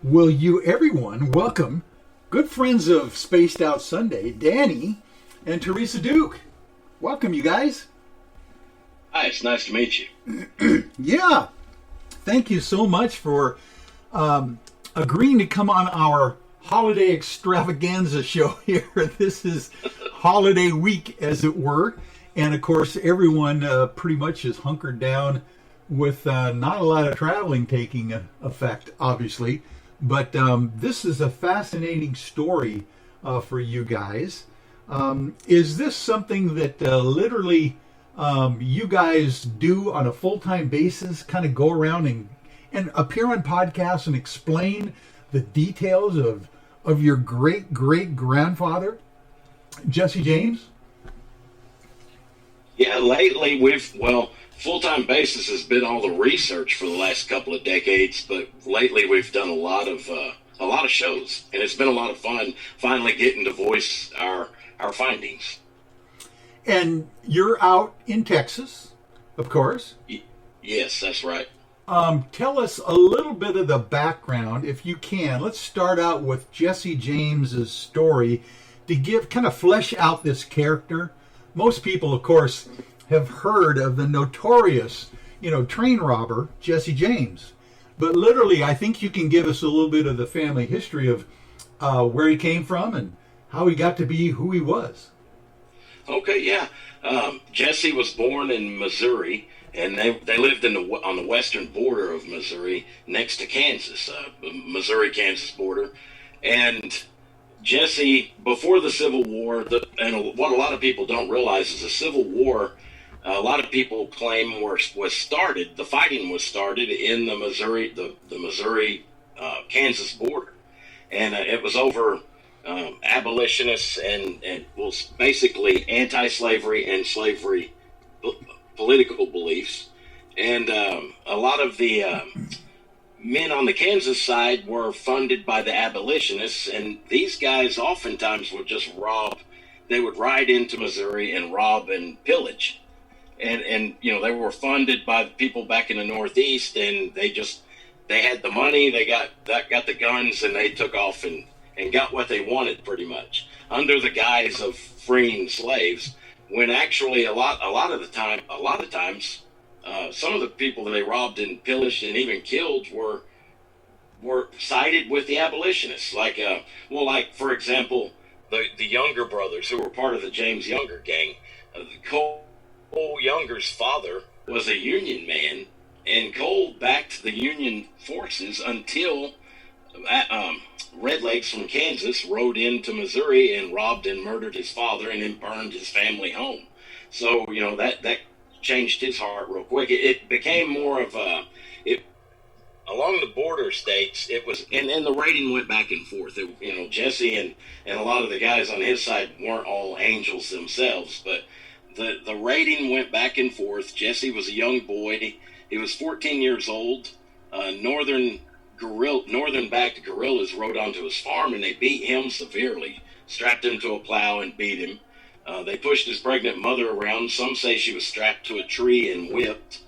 [SPEAKER 1] Will you everyone welcome good friends of Spaced Out Sunday, Danny and Teresa Duke. Welcome, you guys.
[SPEAKER 22] Hi, it's nice to meet you.
[SPEAKER 1] Yeah. Thank you so much for agreeing to come on our holiday extravaganza show here. This is holiday week, as it were. And, of course, everyone pretty much is hunkered down with not a lot of traveling taking effect, obviously. But this is a fascinating story for you guys. Is this something that literally you guys do on a full-time basis, kind of go around and appear on podcasts and explain the details of your great-great-grandfather, Jesse James?
[SPEAKER 2] Yeah, lately full-time basis has been all the research for the last couple of decades, but lately we've done a lot of shows, and it's been a lot of fun finally getting to voice our findings.
[SPEAKER 1] And you're out in Texas, of course.
[SPEAKER 2] Yes, that's right.
[SPEAKER 1] Tell us a little bit of the background, if you can. Let's start out with Jesse James's story to kind of flesh out this character. Most people, of course, have heard of the notorious, train robber, Jesse James. But literally, I think you can give us a little bit of the family history of where he came from and how he got to be who he was.
[SPEAKER 2] Okay, yeah. Jesse was born in Missouri, and they lived on the western border of Missouri, next to Kansas, Missouri-Kansas border. And Jesse, before the Civil War, and what a lot of people don't realize is the Civil War, a lot of people claim the fighting was started in the Missouri-Kansas border. And it was over abolitionists and was basically anti-slavery and slavery political beliefs. And a lot of the men on the Kansas side were funded by the abolitionists, and these guys oftentimes would just rob. They would ride into Missouri and rob and pillage. And they were funded by the people back in the Northeast, and they had the money, they got the guns, and they took off and got what they wanted pretty much under the guise of freeing slaves, when actually a lot of times some of the people that they robbed and pillaged and even killed were sided with the abolitionists. Like for example, the Younger brothers, who were part of the James Younger gang. Cole Younger's father was a Union man, and Cole backed the Union forces until redlegs from Kansas rode into Missouri and robbed and murdered his father and then burned his family home. So, that changed his heart real quick. It became more of along the border states, it was, and the rating went back and forth. Jesse and a lot of the guys on his side weren't all angels themselves, but the rating went back and forth. Jesse was a young boy. He was 14 years old. Northern-backed guerrillas rode onto his farm, and they beat him severely, strapped him to a plow and beat him. They pushed his pregnant mother around. Some say she was strapped to a tree and whipped.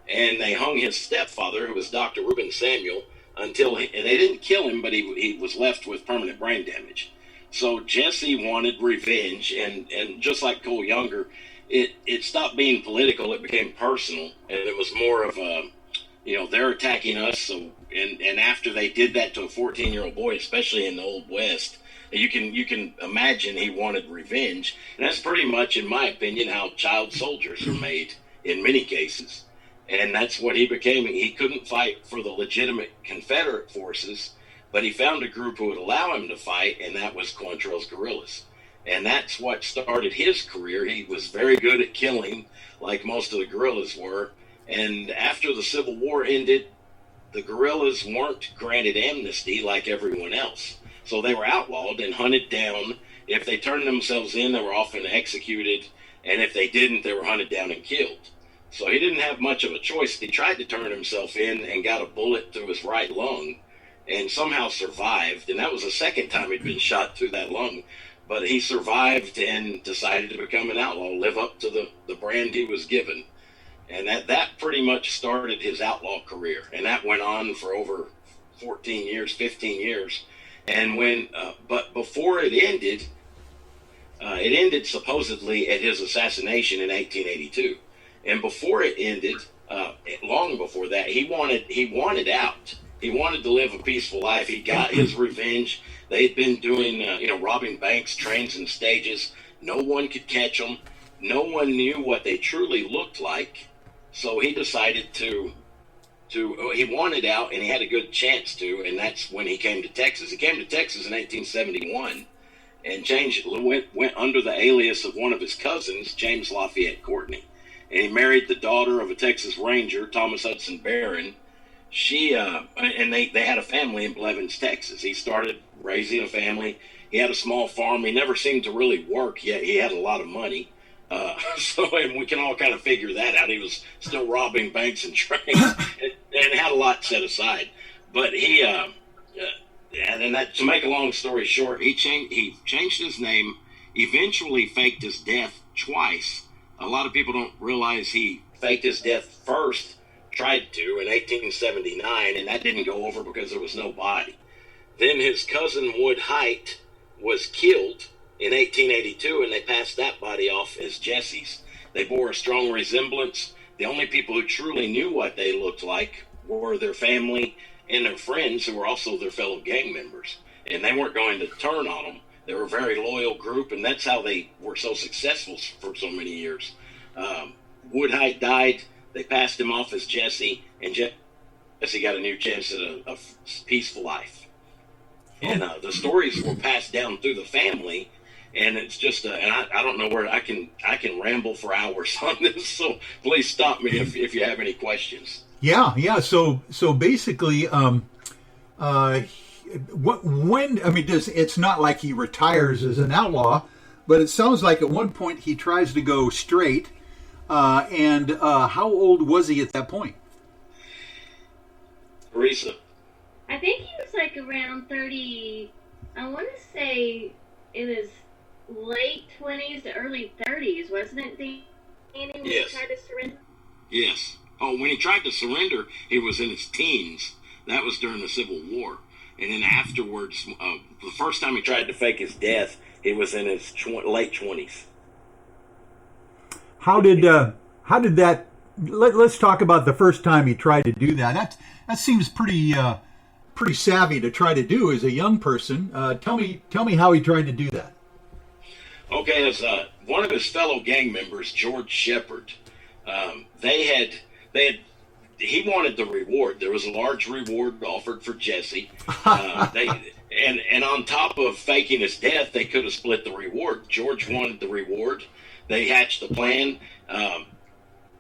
[SPEAKER 2] And they hung his stepfather, who was Dr. Reuben Samuel, until they didn't kill him, but he was left with permanent brain damage. So Jesse wanted revenge, and just like Cole Younger, it stopped being political. It became personal, and it was more of a, they're attacking us. So and after they did that to a 14-year-old boy, especially in the Old West, you can imagine he wanted revenge. And that's pretty much, in my opinion, how child soldiers are made in many cases. And that's what he became. He couldn't fight for the legitimate Confederate forces, but he found a group who would allow him to fight, and that was Quantrill's guerrillas. And that's what started his career. He was very good at killing, like most of the guerrillas were. And after the Civil War ended, the guerrillas weren't granted amnesty like everyone else. So they were outlawed and hunted down. If they turned themselves in, they were often executed. And if they didn't, they were hunted down and killed. So he didn't have much of a choice. He tried to turn himself in and got a bullet through his right lung and somehow survived. And that was the second time he'd been shot through that lung. But he survived and decided to become an outlaw, live up to the brand he was given. And that pretty much started his outlaw career. And that went on for over 15 years. And but before it ended supposedly at his assassination in 1882. And before it ended, long before that, he wanted out. He wanted to live a peaceful life. He got his revenge. They'd been doing, robbing banks, trains, and stages. No one could catch them. No one knew what they truly looked like. So he decided to he wanted out, and he had a good chance to, and that's when he came to Texas. He came to Texas in 1871 and went under the alias of one of his cousins, James Lafayette Courtney. And he married the daughter of a Texas Ranger, Thomas Hudson Barron. They had a family in Blevins, Texas. He started raising a family. He had a small farm. He never seemed to really work, yet he had a lot of money. And we can all kind of figure that out. He was still robbing banks and trains and had a lot set aside. But to make a long story short, he changed his name, eventually faked his death twice. A lot of people don't realize he faked his death first, tried to, in 1879, and that didn't go over because there was no body. Then his cousin Wood Height was killed in 1882, and they passed that body off as Jesse's. They bore a strong resemblance. The only people who truly knew what they looked like were their family and their friends, who were also their fellow gang members. And they weren't going to turn on them. They were a very loyal group, and that's how they were so successful for so many years. Woodhite died. They passed him off as Jesse, and Jesse got a new chance at a peaceful life. And the stories were passed down through the family, and it's just and I don't know where I can ramble for hours on this, so please stop me if you have any questions.
[SPEAKER 1] Yeah. So basically, it's not like he retires as an outlaw, but it sounds like at one point he tries to go straight. And how old was he at that point?
[SPEAKER 2] Teresa.
[SPEAKER 4] I think he was like around 30. I want to say in his late 20s to early 30s, wasn't it, Danny, when he tried to surrender?
[SPEAKER 2] Yes. Oh, when he tried to surrender, he was in his teens. That was during the Civil War. And then afterwards, the first time he tried to fake his death, he was in his late 20s.
[SPEAKER 1] How did that? Let's talk about the first time he tried to do that. That seems pretty savvy to try to do as a young person. Tell me how he tried to do that.
[SPEAKER 2] Okay, as one of his fellow gang members, George Shepard, he wanted the reward. There was a large reward offered for Jesse. And on top of faking his death, they could have split the reward. George wanted the reward. They hatched a plan.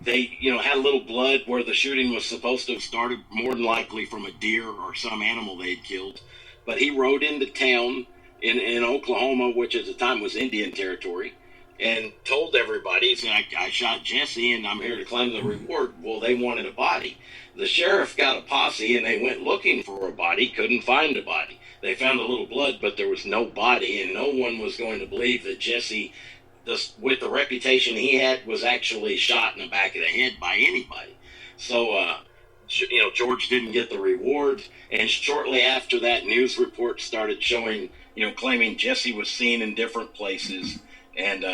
[SPEAKER 2] They, had a little blood where the shooting was supposed to have started, more than likely from a deer or some animal they'd killed. But he rode into town in Oklahoma, which at the time was Indian territory, and told everybody, he said, I shot Jesse and I'm here to claim the reward. Well, they wanted a body. The sheriff got a posse and they went looking for a body, couldn't find a body. They found a little blood, but there was no body, and no one was going to believe that Jesse, with the reputation he had, was actually shot in the back of the head by anybody. So, George didn't get the reward, and shortly after that, news reports started showing, claiming Jesse was seen in different places, and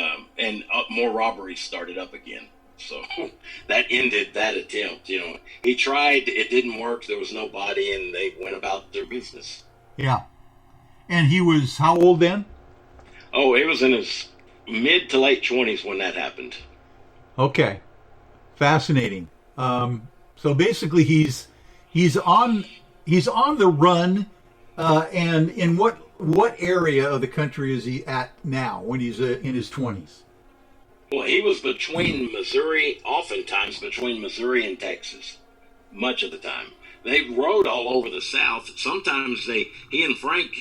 [SPEAKER 2] more robberies started up again. So that ended that attempt. He tried, it didn't work, there was no body, and they went about their business.
[SPEAKER 1] Yeah. And he was how old then?
[SPEAKER 2] Oh, he was in his mid to late 20s when that happened. Okay.
[SPEAKER 1] Fascinating. So basically he's on the run, and in what area of the country is he at now when he's in his 20s?
[SPEAKER 2] Well, he was oftentimes between Missouri and Texas, much of the time. They rode all over the South. Sometimes he and Frank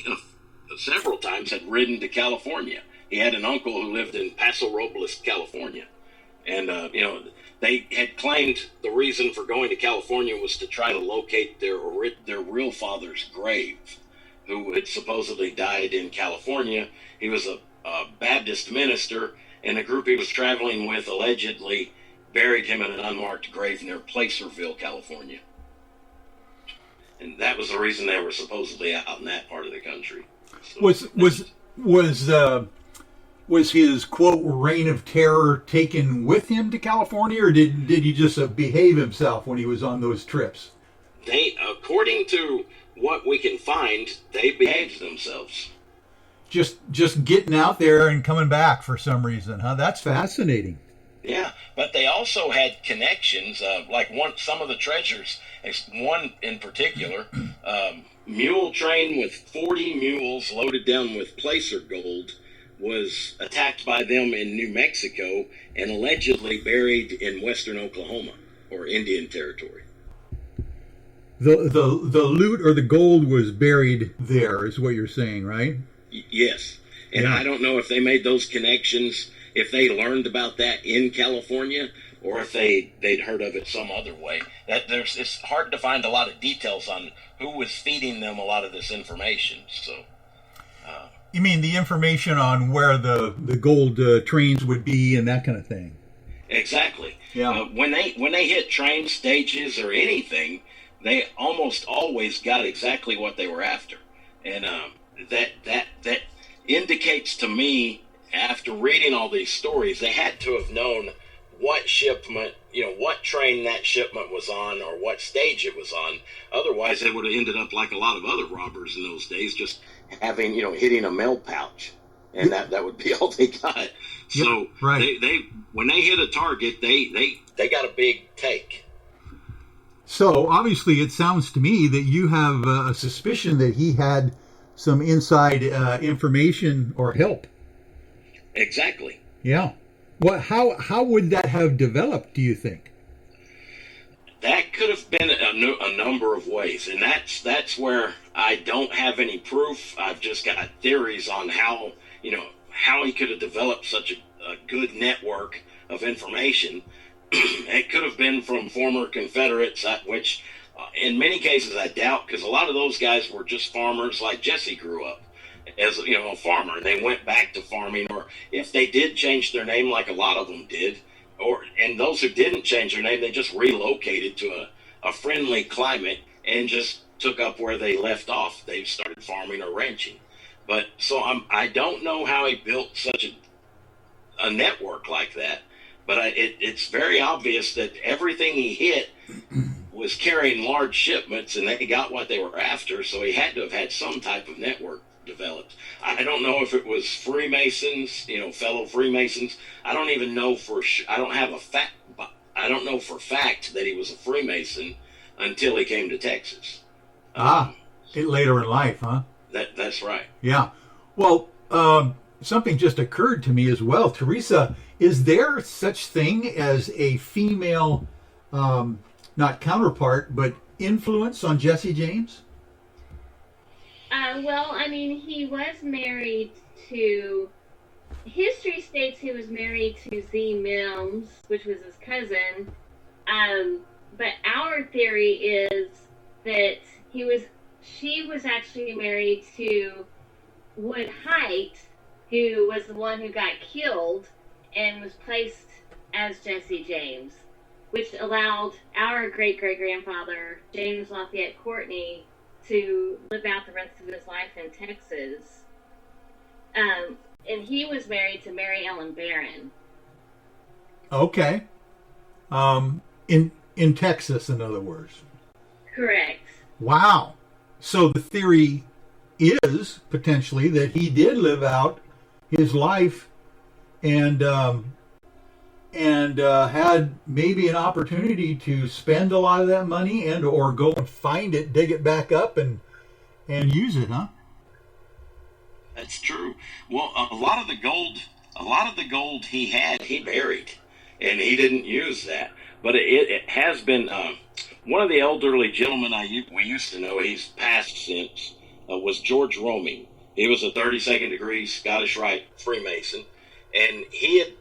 [SPEAKER 2] several times had ridden to California. He had an uncle who lived in Paso Robles, California. And, they had claimed the reason for going to California was to try to locate their real father's grave, who had supposedly died in California. He was a Baptist minister, and the group he was traveling with allegedly buried him in an unmarked grave near Placerville, California. And that was the reason they were supposedly out in that part of the country. So
[SPEAKER 1] was his, quote, reign of terror taken with him to California, or did he just behave himself when he was on those trips?
[SPEAKER 2] They, according to what we can find, they behaved themselves.
[SPEAKER 1] Just getting out there and coming back for some reason, huh? That's fascinating.
[SPEAKER 2] Yeah, but they also had connections, like some of the treasures, one in particular, mule train with 40 mules loaded down with placer gold was attacked by them in New Mexico and allegedly buried in western Oklahoma or Indian Territory.
[SPEAKER 1] The loot or the gold was buried there, is what you're saying, right?
[SPEAKER 2] Yes, and
[SPEAKER 1] Yeah.
[SPEAKER 2] I don't know if they made those connections, if they learned about that in California, or if they'd heard of it some other way. It's hard to find a lot of details on who was feeding them a lot of this information. So,
[SPEAKER 1] You mean the information on where the gold trains would be and that kind of thing?
[SPEAKER 2] exactly.
[SPEAKER 1] Yeah.
[SPEAKER 2] When they hit train stages or anything, they almost always got exactly what they were after, and that indicates to me, after reading all these stories, they had to have known what shipment, what train that shipment was on or what stage it was on. Otherwise, they would have ended up like a lot of other robbers in those days, just having, hitting a mail pouch, and that would be all they got. So
[SPEAKER 1] right.
[SPEAKER 2] they when they hit a target, they got a big take.
[SPEAKER 1] So obviously it sounds to me that you have a suspicion that he had some inside information or help.
[SPEAKER 2] Exactly.
[SPEAKER 1] Yeah. Well, how would that have developed, do you think?
[SPEAKER 2] That could have been a number of ways, and that's where I don't have any proof. I've just got theories on how he could have developed such a good network of information. It could have been from former Confederates, which in many cases I doubt, because a lot of those guys were just farmers like Jesse grew up as a farmer, and they went back to farming, or if they did change their name like a lot of them did, and those who didn't change their name, they just relocated to a friendly climate and just took up where they left off. They started farming or ranching. But so I don't know how he built such a network like that, but it's very obvious that everything he hit was carrying large shipments, and they got what they were after, so he had to have had some type of network developed. I don't know if it was Freemasons, fellow Freemasons. I don't even know I don't have a fact. I don't know for fact that he was a Freemason until he came to Texas.
[SPEAKER 1] Later in life, huh?
[SPEAKER 2] That's right.
[SPEAKER 1] Yeah. Well, something just occurred to me as well. Teresa, is there such thing as a female, not counterpart, but influence on Jesse James?
[SPEAKER 4] Well, I mean, he was married to... History states he was married to Z. Mills, which was his cousin. But our theory is that she was actually married to Wood Height, who was the one who got killed and was placed as Jesse James, which allowed our great-great-grandfather, James Lafayette Courtney, to live out the rest of his life in Texas. And he was married to Mary Ellen Barron.
[SPEAKER 1] Okay. In Texas, in other words.
[SPEAKER 4] Correct.
[SPEAKER 1] Wow. So the theory is potentially that he did live out his life and had maybe an opportunity to spend a lot of that money and or go and find it, dig it back up, and use it, huh?
[SPEAKER 2] That's true. Well, a lot of the gold he had, he buried, and he didn't use that. But it has been one of the elderly gentlemen we used to know. He's passed since. Was George Roming. He was a 32nd degree Scottish Rite Freemason, and he had,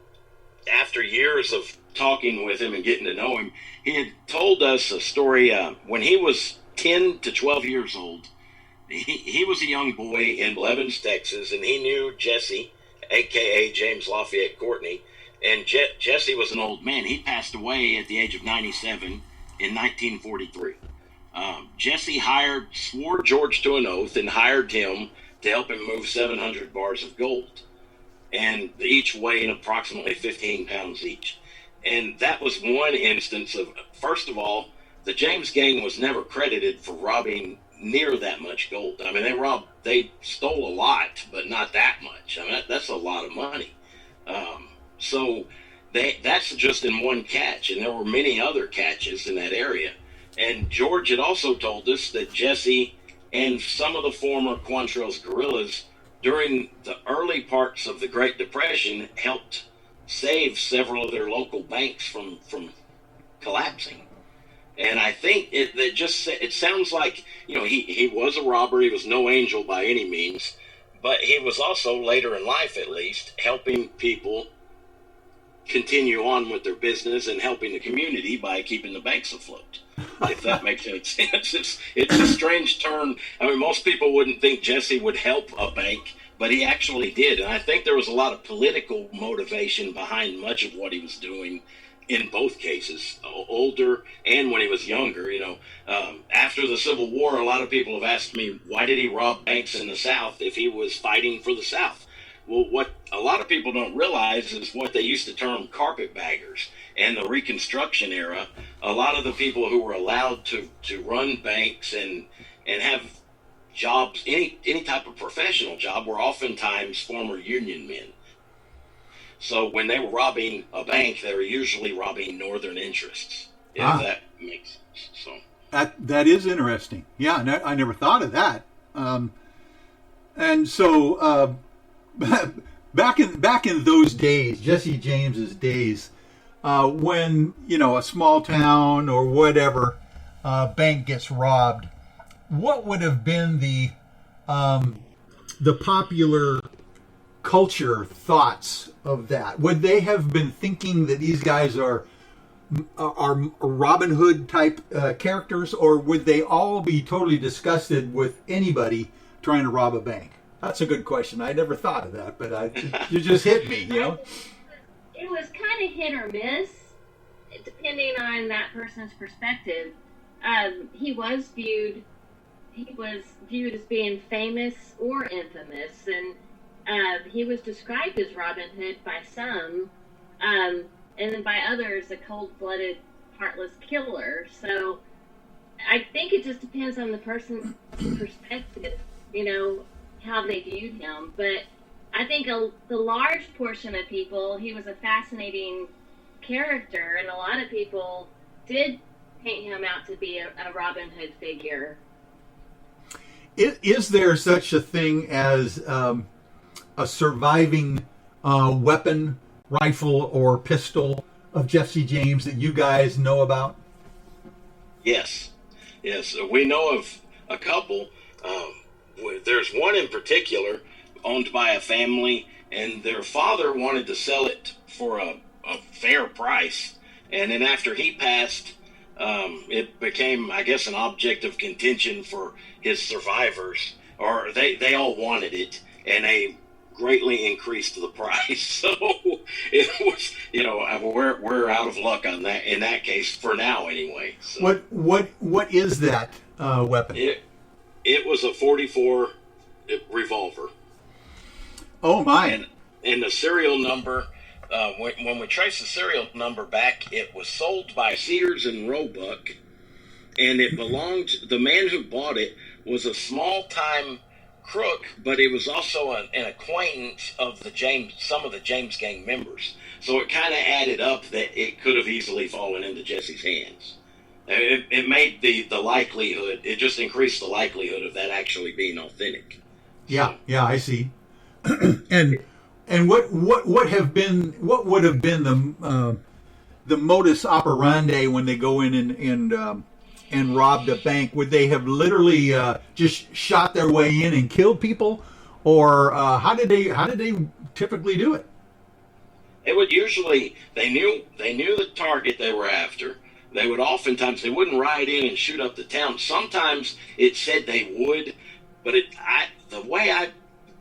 [SPEAKER 2] after years of talking with him and getting to know him, he had told us a story when he was 10 to 12 years old. He was a young boy in Blevins, Texas, and he knew Jesse, a.k.a. James Lafayette Courtney, and Jesse was an old man. He passed away at the age of 97 in 1943. Jesse swore George to an oath and hired him to help him move 700 bars of gold, and each weighing approximately 15 pounds each. And that was one instance of, first of all, the James gang was never credited for robbing near that much gold. I mean, they stole a lot, but not that much. I mean, that's a lot of money. So that's just in one catch, and there were many other catches in that area. And George had also told us that Jesse and some of the former Quantrill's guerrillas during the early parts of the Great Depression helped save several of their local banks from collapsing. And I think it sounds like, he was a robber. He was no angel by any means, but he was also, later in life at least, helping people continue on with their business and helping the community by keeping the banks afloat. If that makes any sense. It's a strange turn. I mean, most people wouldn't think Jesse would help a bank, but he actually did. And I think there was a lot of political motivation behind much of what he was doing in both cases, older and when he was younger. After the Civil War, a lot of people have asked me, why did he rob banks in the South if he was fighting for the South? Well, what a lot of people don't realize is what they used to term carpetbaggers. And the Reconstruction era, a lot of the people who were allowed to run banks and have jobs, any type of professional job, were oftentimes former union men. So when they were robbing a bank, they were usually robbing Northern interests, if that makes sense. So
[SPEAKER 1] that is interesting. Yeah, I never thought of that. And so back in those days, Jesse James's days, when a small town or whatever bank gets robbed, what would have been the popular culture thoughts of that? Would they have been thinking that these guys are Robin Hood type characters, or would they all be totally disgusted with anybody trying to rob a bank? That's a good question. I never thought of that, but you just hit me.
[SPEAKER 4] It was kind of hit or miss, depending on that person's perspective. He was viewed as being famous or infamous, and he was described as Robin Hood by some, and then by others, a cold-blooded, heartless killer. So I think it just depends on the person's perspective, how they viewed him. But I think the large portion of people, he was a fascinating character, and a lot of people did paint him out to be a Robin Hood figure.
[SPEAKER 1] Is there such a thing as a surviving weapon, rifle or pistol of Jesse James that you guys know about?
[SPEAKER 2] Yes. We know of a couple. There's one in particular owned by a family, and their father wanted to sell it for a fair price. And then after he passed, it became, I guess, an object of contention for his survivors, or they all wanted it, and they greatly increased the price. So it was, we're out of luck on that in that case for now, anyway. So
[SPEAKER 1] what is that weapon?
[SPEAKER 2] It was a .44 revolver.
[SPEAKER 1] Oh my!
[SPEAKER 2] And the serial number, when we trace the serial number back, it was sold by Sears and Roebuck, and it belonged. The man who bought it was a small-time crook, but he was also an acquaintance of some of the James gang members. So it kind of added up that it could have easily fallen into Jesse's hands. It made the likelihood. It just increased the likelihood of that actually being authentic.
[SPEAKER 1] Yeah, I see. and what would have been the modus operandi when they go in and robbed a bank? Would they have literally just shot their way in and killed people, or how did they typically do it?
[SPEAKER 2] It would usually they knew the target they were after. They would oftentimes they wouldn't ride in and shoot up the town. Sometimes it said they would, but the way I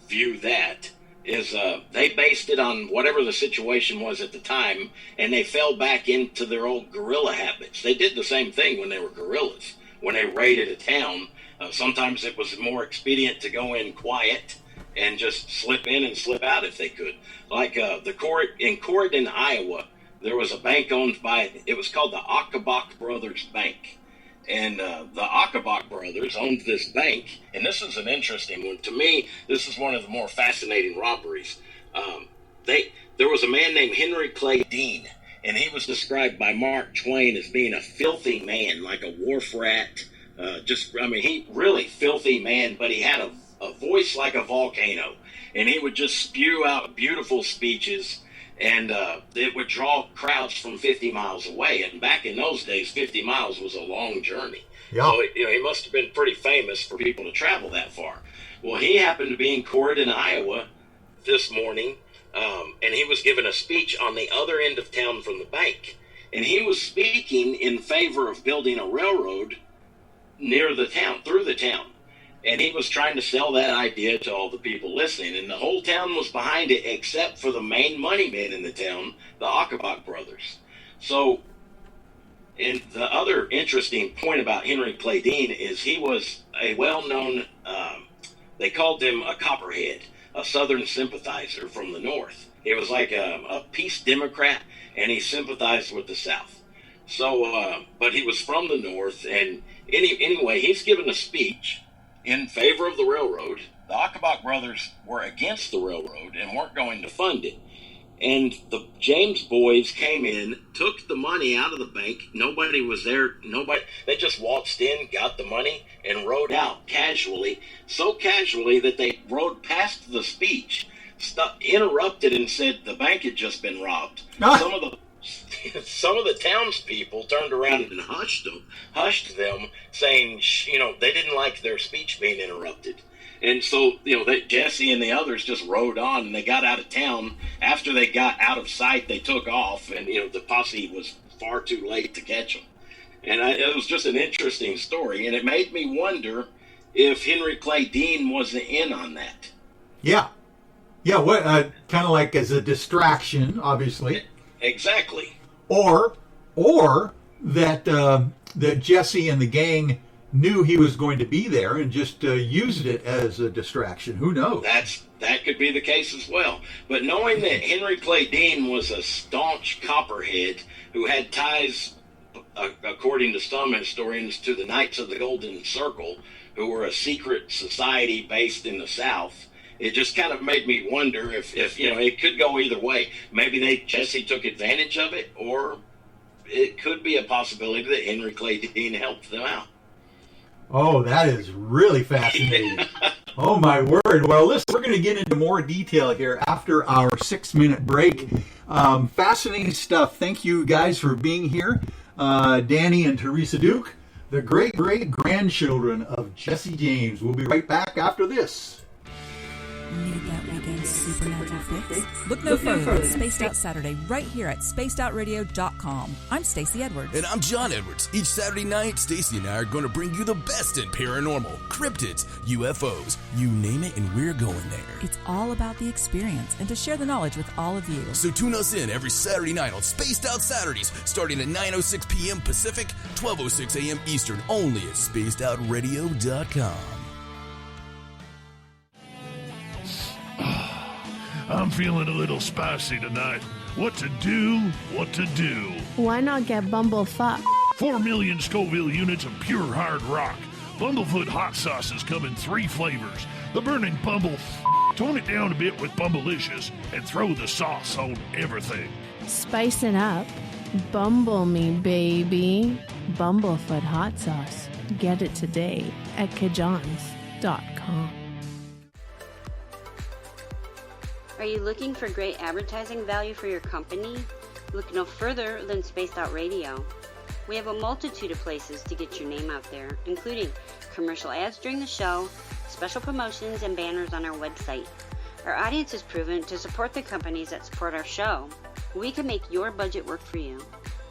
[SPEAKER 2] view that is they based it on whatever the situation was at the time, and they fell back into their old guerrilla habits. They did the same thing when they were guerrillas. When they raided a town, sometimes it was more expedient to go in quiet and just slip in and slip out if they could. Like in Corydon, Iowa, there was a bank owned by, it was called the Achabach Brothers Bank. And the Achabach brothers owned this bank, and this is an interesting one. To me, this is one of the more fascinating robberies. there was a man named Henry Clay Dean, and he was described by Mark Twain as being a filthy man, like a wharf rat. He really filthy man, but he had a voice like a volcano, and he would just spew out beautiful speeches, and it would draw crowds from 50 miles away. And back in those days, 50 miles was a long journey.
[SPEAKER 1] Yeah.
[SPEAKER 2] So he must have been pretty famous for people to travel that far. Well, he happened to be in Corydon, Iowa this morning, and he was giving a speech on the other end of town from the bank. And he was speaking in favor of building a railroad near the town, through the town. And he was trying to sell that idea to all the people listening. And the whole town was behind it except for the main money men in the town, the Achenbach brothers. So, and the other interesting point about Henry Clay Dean is he was a well-known, they called him a Copperhead, a Southern sympathizer from the North. He was like a peace Democrat, and he sympathized with the South. So, but he was from the North, and anyway, he's given a speech in favor of the railroad. The Achenbach brothers were against the railroad and weren't going to fund it. And the James boys came in, took the money out of the bank. Nobody was there. They just waltzed in, got the money, and rode out casually. So casually that they rode past the speech, interrupted and said the bank had just been robbed. Some of the townspeople turned around and hushed them, saying, they didn't like their speech being interrupted. And so, Jesse and the others just rode on, and they got out of town. After they got out of sight, they took off, and, the posse was far too late to catch them. And it was just an interesting story, and it made me wonder if Henry Clay Dean wasn't in on that.
[SPEAKER 1] Yeah. Yeah, what kind of like as a distraction, obviously.
[SPEAKER 2] Exactly. Or
[SPEAKER 1] that Jesse and the gang knew he was going to be there and just used it as a distraction. Who knows?
[SPEAKER 2] That could be the case as well. But knowing that Henry Clay Dean was a staunch Copperhead who had ties, according to some historians, to the Knights of the Golden Circle, who were a secret society based in the South, it just kind of made me wonder if it could go either way. Maybe Jesse took advantage of it, or it could be a possibility that Henry Clay Dean helped them out.
[SPEAKER 1] Oh, that is really fascinating. Oh, my word. Well, listen, we're going to get into more detail here after our 6-minute break. Fascinating stuff. Thank you guys for being here. Danny and Teresa Duke, the great-great-grandchildren of Jesse James. We'll be right back after this.
[SPEAKER 13] Need that weekend supernatural fix? Look no further than Spaced Out Saturday right here at spacedoutradio.com. I'm Stacey Edwards.
[SPEAKER 14] And I'm John Edwards. Each Saturday night, Stacey and I are going to bring you the best in paranormal, cryptids, UFOs, you name it, and we're going there.
[SPEAKER 13] It's all about the experience and to share the knowledge with all of you.
[SPEAKER 14] So tune us in every Saturday night on Spaced Out Saturdays, starting at 9:06 p.m. Pacific, 12:06 a.m. Eastern, only at spacedoutradio.com.
[SPEAKER 6] I'm feeling a little spicy tonight. What to do?
[SPEAKER 7] Why not get Bumblefuck?
[SPEAKER 6] 4 million Scoville units of pure hard rock. Bumblefoot hot sauces come in 3 flavors. The burning Bumble. Tone it down a bit with Bumblicious and throw the sauce on everything.
[SPEAKER 7] Spice it up. Bumble me, baby. Bumblefoot hot sauce. Get it today at kajans.com.
[SPEAKER 9] Are you looking for great advertising value for your company? Look no further than Spaced Out Radio. We have a multitude of places to get your name out there, including commercial ads during the show, special promotions, and banners on our website. Our audience is proven to support the companies that support our show. We can make your budget work for you.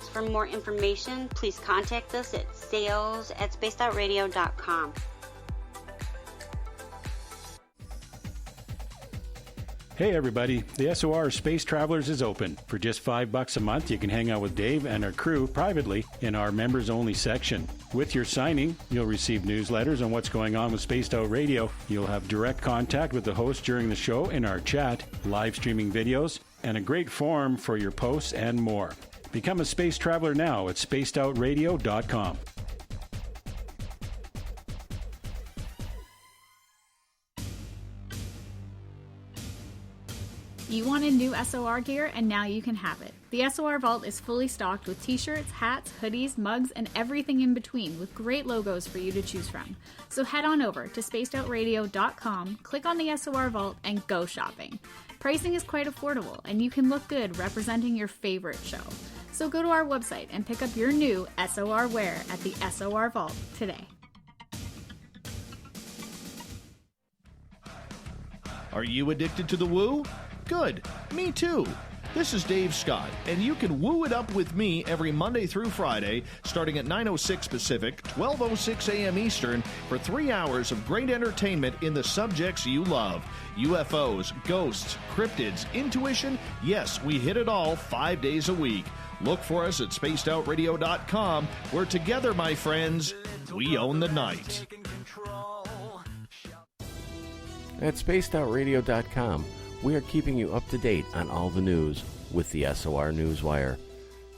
[SPEAKER 9] So for more information, please contact us at sales@spacedoutradio.com.
[SPEAKER 10] Hey everybody, the SOR Space Travelers is open. For just $5 a month, you can hang out with Dave and our crew privately in our members-only section. With your signing, you'll receive newsletters on what's going on with Spaced Out Radio. You'll have direct contact with the host during the show in our chat, live streaming videos, and a great forum for your posts and more. Become a space traveler now at spacedoutradio.com.
[SPEAKER 12] You wanted new SOR gear, and now you can have it. The SOR Vault is fully stocked with t-shirts, hats, hoodies, mugs, and everything in between with great logos for you to choose from. So head on over to spacedoutradio.com, click on the SOR Vault, and go shopping. Pricing is quite affordable, and you can look good representing your favorite show. So go to our website and pick up your new SOR wear at the SOR Vault today.
[SPEAKER 11] Are you addicted to the woo? Good. Me too. This is Dave Scott, and you can woo it up with me every Monday through Friday, starting at 9:06 Pacific, 12:06 a.m. Eastern, for 3 hours of great entertainment in the subjects you love. UFOs, ghosts, cryptids, intuition. Yes, we hit it all 5 days a week. Look for us at spacedoutradio.com, where together, my friends, we own the night.
[SPEAKER 8] At spacedoutradio.com, we are keeping you up to date on all the news with the SOR Newswire.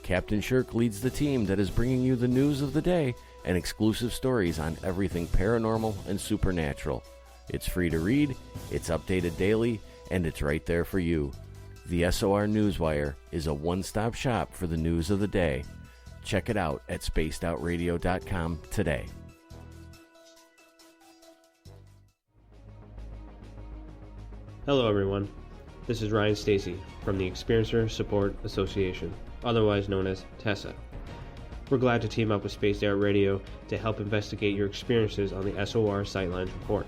[SPEAKER 8] Captain Shirk leads the team that is bringing you the news of the day and exclusive stories on everything paranormal and supernatural. It's free to read, it's updated daily, and it's right there for you. The SOR Newswire is a one-stop shop for the news of the day. Check it out at spacedoutradio.com today.
[SPEAKER 17] Hello everyone, this is Ryan Stacy from the Experiencer Support Association, otherwise known as TESSA. We're glad to team up with Spaced Out Radio to help investigate your experiences on the SOR Sightlines Report.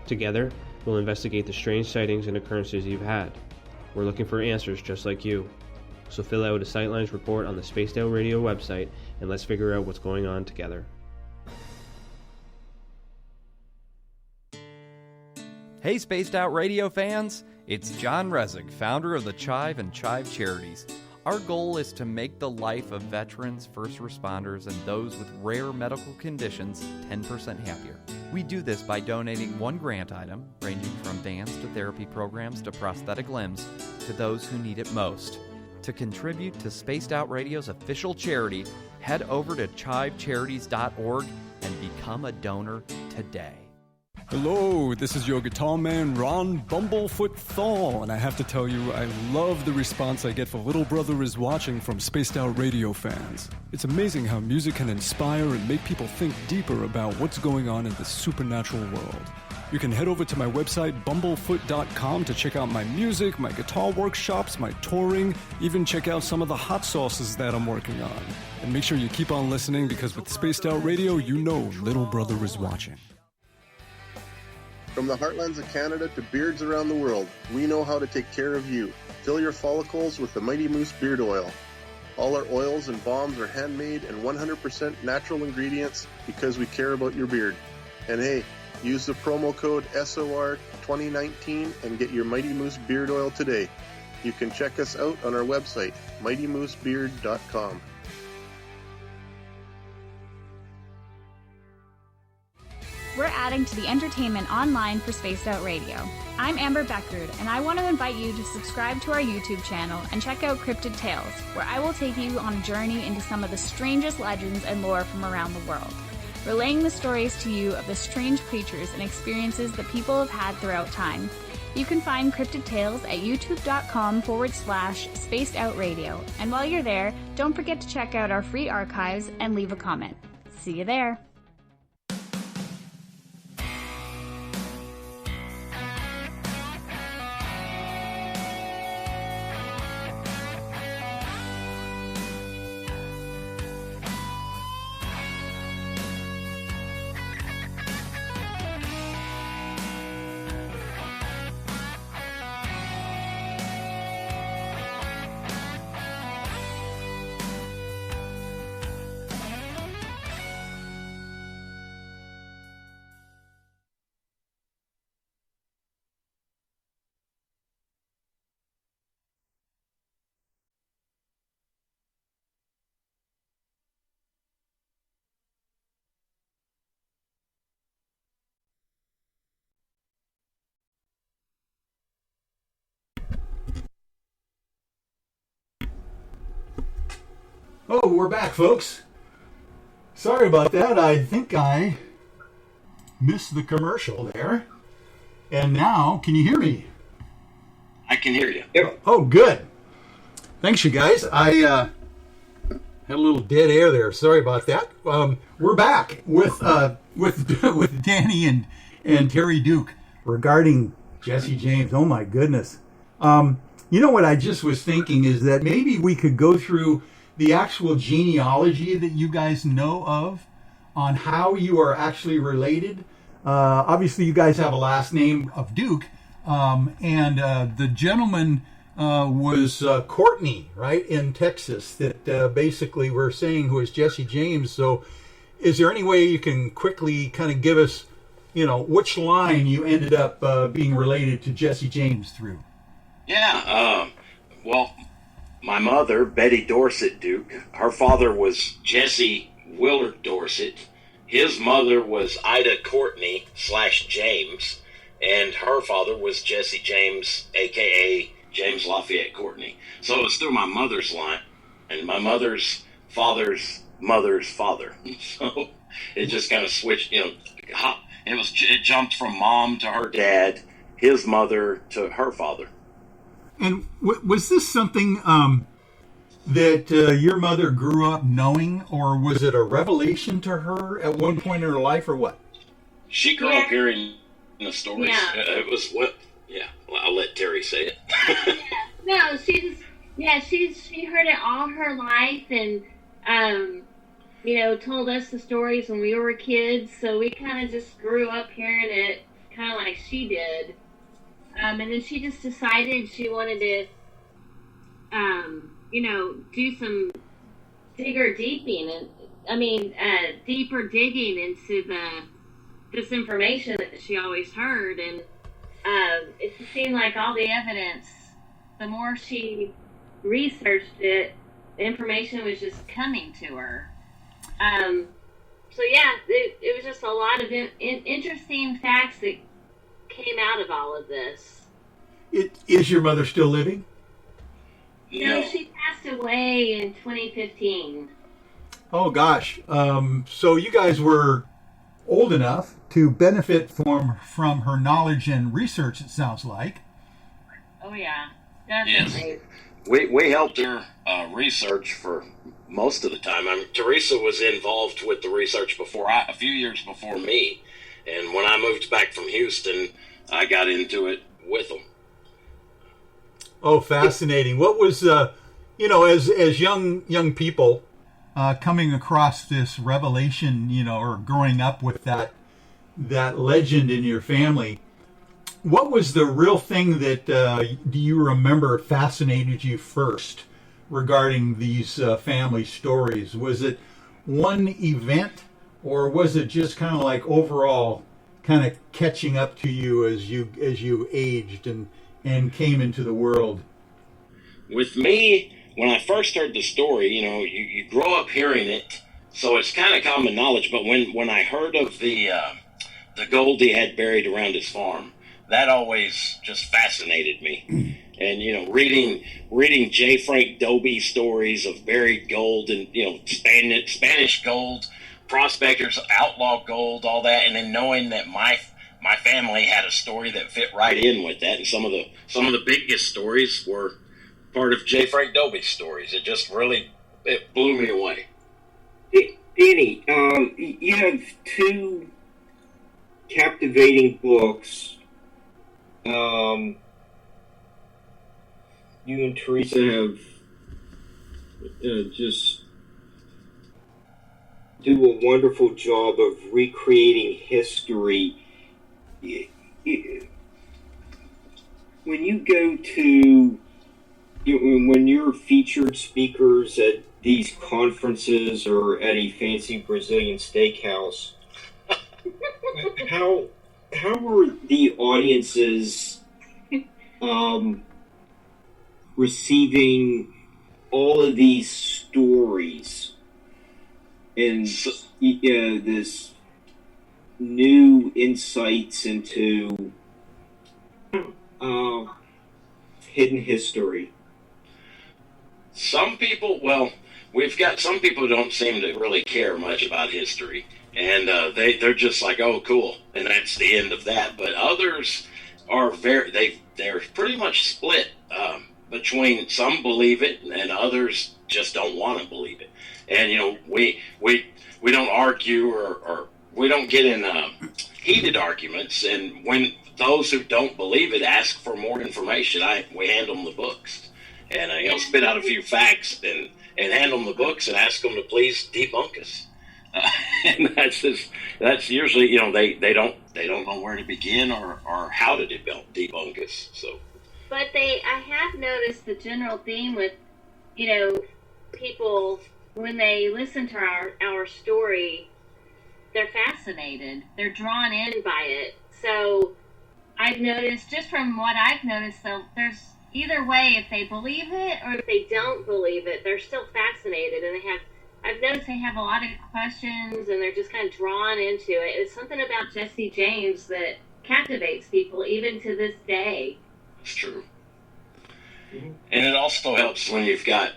[SPEAKER 17] Together, we'll investigate the strange sightings and occurrences you've had. We're looking for answers just like you. So fill out a Sightlines Report on the Spaced Out Radio website and let's figure out what's going on together.
[SPEAKER 5] Hey Spaced Out Radio fans, it's John Resig, founder of the Chive and Chive Charities. Our goal is to make the life of veterans, first responders, and those with rare medical conditions 10% happier. We do this by donating one grant item, ranging from dance to therapy programs to prosthetic limbs, to those who need it most. To contribute to Spaced Out Radio's official charity, head over to chivecharities.org and become a donor today.
[SPEAKER 19] Hello, this is your guitar man, Ron Bumblefoot Thal, and I have to tell you, I love the response I get for Little Brother is Watching from Spaced Out Radio fans. It's amazing how music can inspire and make people think deeper about what's going on in the supernatural world. You can head over to my website, bumblefoot.com, to check out my music, my guitar workshops, my touring, even check out some of the hot sauces that I'm working on. And make sure you keep on listening, because with Spaced Out Radio, you know Little Brother is watching.
[SPEAKER 15] From the heartlands of Canada to beards around the world, we know how to take care of you. Fill your follicles with the Mighty Moose Beard Oil. All our oils and balms are handmade and 100% natural ingredients because we care about your beard. And hey, use the promo code SOR2019 and get your Mighty Moose Beard Oil today. You can check us out on our website, mightymoosebeard.com.
[SPEAKER 12] We're adding to the entertainment online for Spaced Out Radio. I'm Amber Beckrud, and I want to invite you to subscribe to our YouTube channel and check out Cryptid Tales, where I will take you on a journey into some of the strangest legends and lore from around the world, relaying the stories to you of the strange creatures and experiences that people have had throughout time. You can find Cryptid Tales at youtube.com/Spaced Out Radio, and while you're there, don't forget to check out our free archives and leave a comment. See you there.
[SPEAKER 1] Oh, we're back, folks. Sorry about that. I think I missed the commercial there. And now, can you hear me?
[SPEAKER 2] I can hear you.
[SPEAKER 1] Oh, good. Thanks, you guys. I had a little dead air there. Sorry about that. We're back with Danny and Terry Duke regarding Jesse James. Oh my goodness. You know what I just was thinking is that maybe we could go through the actual genealogy that you guys know of on how you are actually related. Obviously, you guys have a last name of Duke, and the gentleman was Courtney, right, in Texas, that basically we're saying who is Jesse James. So is there any way you can quickly kind of give us, which line you ended up being related to Jesse James through?
[SPEAKER 2] Yeah, well, my mother, Betty Dorset Duke, her father was Jesse Willard Dorset. His mother was Ida Courtney / James, and her father was Jesse James, a.k.a. James Lafayette Courtney. So it was through my mother's line, and my mother's father's mother's father. So it just kind of switched, it jumped from mom to her dad, his mother to her father.
[SPEAKER 1] And was this something that your mother grew up knowing, or was it a revelation to her at one point in her life, or what?
[SPEAKER 2] She grew up hearing the stories.
[SPEAKER 4] Yeah.
[SPEAKER 2] It was what? Yeah, well, I'll let Terry say it.
[SPEAKER 4] No, she heard it all her life, and told us the stories when we were kids. So we kind of just grew up hearing it, kind of like she did. And then she just decided she wanted to, do some deeper digging into this information that she always heard. And it seemed like all the evidence, the more she researched it, the information was just coming to her. It was just a lot of interesting facts that came out of all of this.
[SPEAKER 1] Is your mother still living?
[SPEAKER 4] No, she passed away in 2015.
[SPEAKER 1] Oh gosh. So you guys were old enough to benefit from her knowledge and research, it sounds like.
[SPEAKER 4] Oh yeah, definitely.
[SPEAKER 2] Yes. We helped her research for most of the time. Teresa was involved with the research a few years before me, and when I moved back from Houston, I got into it with them.
[SPEAKER 1] Oh, fascinating! What was as young people coming across this revelation, or growing up with that legend in your family? What was the real thing that do you remember fascinated you first regarding these family stories? Was it one event, or was it just kind of like overall kind of catching up to you as you aged and came into the world?
[SPEAKER 2] With me, when I first heard the story, you grow up hearing it, so it's kind of common knowledge. But when I heard of the gold he had buried around his farm, that always just fascinated me. And reading J. Frank Dobie stories of buried gold and Spanish gold, prospectors, outlaw gold, all that, and then knowing that my family had a story that fit right in with that, and some of the biggest stories were part of J. Frank Dobie's stories. It just it blew me away.
[SPEAKER 3] Danny, you have two captivating books. You and Teresa have just do a wonderful job of recreating history. When you go to, when you're featured speakers at these conferences or at a fancy Brazilian steakhouse, how are the audiences receiving all of these stories and this new insights into hidden history?
[SPEAKER 2] Some people don't seem to really care much about history, and they're just like, oh, cool, and that's the end of that. But others they're pretty much split between some believe it and others just don't want to believe it. And we don't argue or we don't get in heated arguments. And when those who don't believe it ask for more information, we hand them the books and spit out a few facts and hand them the books and ask them to please debunk us. And that's usually they don't know where to begin or how to debunk us. So,
[SPEAKER 4] but I have noticed the general theme with people when they listen to our story, they're fascinated, they're drawn in by it. So I've noticed, just from what I've noticed, though, there's either way, if they believe it or if they don't believe it, they're still fascinated, and I've noticed they have a lot of questions, and they're just kind of drawn into it. It's something about Jesse James that captivates people, even to this day.
[SPEAKER 2] It's true. And it also helps when you've got,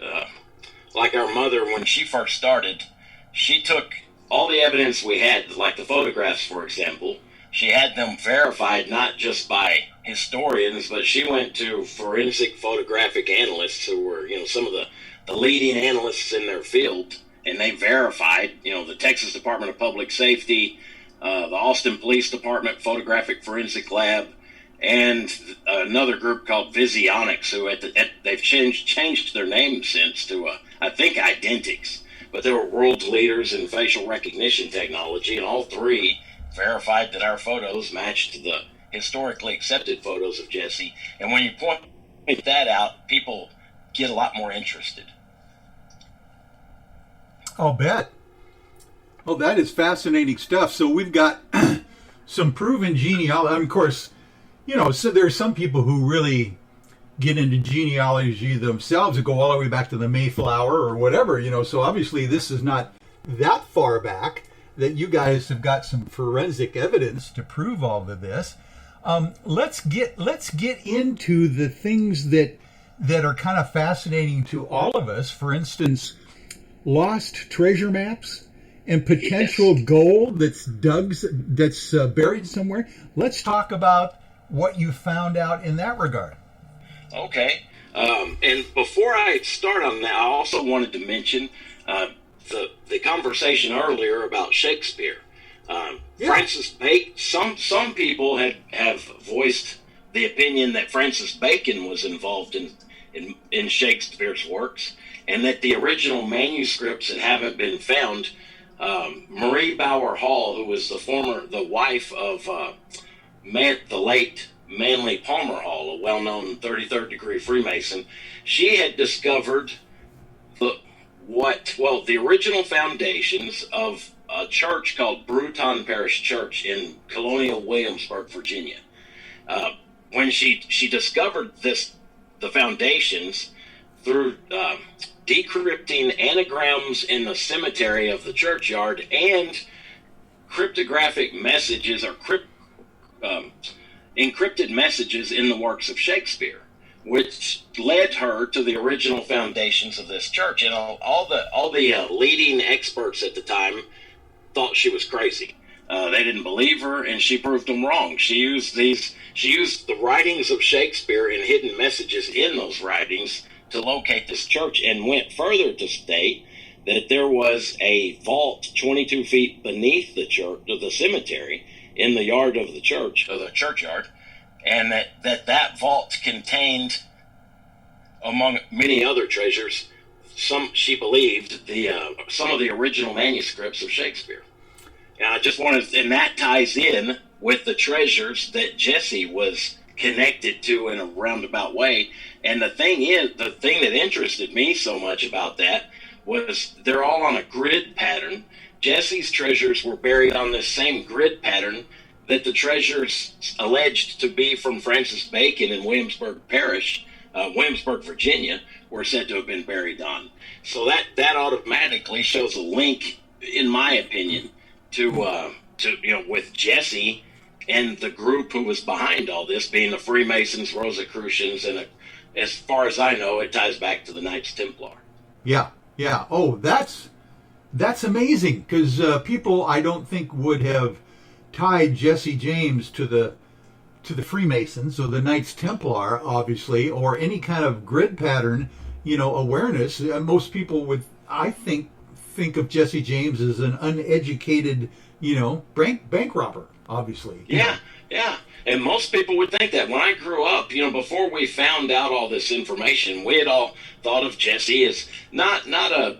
[SPEAKER 2] like our mother, when she first started, she took all the evidence we had, like the photographs, for example. She had them verified not just by historians, but she went to forensic photographic analysts who were, some of the leading analysts in their field. And they verified, the Texas Department of Public Safety, the Austin Police Department Photographic Forensic Lab, and another group called Visionics, who they've changed their name since to, I think, Identics. But they were world leaders in facial recognition technology, and all three verified that our photos matched the historically accepted photos of Jesse. And when you point that out, people get a lot more interested.
[SPEAKER 1] I'll bet. Oh, that is fascinating stuff. So we've got some proven genealogy. Of course, so there are some people who really get into genealogy themselves and go all the way back to the Mayflower or whatever, So obviously this is not that far back, that you guys have got some forensic evidence to prove all of this. Let's get into the things that are kind of fascinating to all of us. For instance, lost treasure maps and potential gold that's buried somewhere. Let's talk about what you found out in that regard.
[SPEAKER 2] Okay. And before I start on that, I also wanted to mention the conversation earlier about Shakespeare. Francis Bacon. Some people have voiced the opinion that Francis Bacon was involved in Shakespeare's works, and that the original manuscripts that haven't been found. Marie Bauer Hall, who was the wife of the late Manly Palmer Hall, a well-known 33rd degree Freemason, she had discovered the original foundations of a church called Bruton Parish Church in colonial Williamsburg, Virginia. When she discovered the foundations through decrypting anagrams in the cemetery of the churchyard and cryptographic messages or encrypted messages in the works of Shakespeare, which led her to the original foundations of this church. And all the leading experts at the time thought she was crazy. They didn't believe her, and she proved them wrong. She used the writings of Shakespeare and hidden messages in those writings to locate this church, and went further to state that there was a vault 22 feet beneath the church, the cemetery, in the yard of the church, of the churchyard, and that vault contained, among many other treasures, she believed some of the original manuscripts of Shakespeare. And I just wanted, and that ties in with the treasures that Jesse was connected to in a roundabout way. And the thing that interested me so much about that was they're all on a grid pattern. Jesse's treasures were buried on this same grid pattern that the treasures alleged to be from Francis Bacon in Williamsburg Parish, Williamsburg, Virginia, were said to have been buried on. So that automatically shows a link, in my opinion, to with Jesse and the group who was behind all this, being the Freemasons, Rosicrucians, and as far as I know, it ties back to the Knights Templar.
[SPEAKER 1] Yeah. Oh, that's amazing, because people, I don't think, would have tied Jesse James to to the Freemasons or the Knights Templar, obviously, or any kind of grid pattern, awareness. Most people would, I think of Jesse James as an uneducated, bank robber, obviously.
[SPEAKER 2] Yeah. And most people would think that. When I grew up, before we found out all this information, we had all thought of Jesse as not a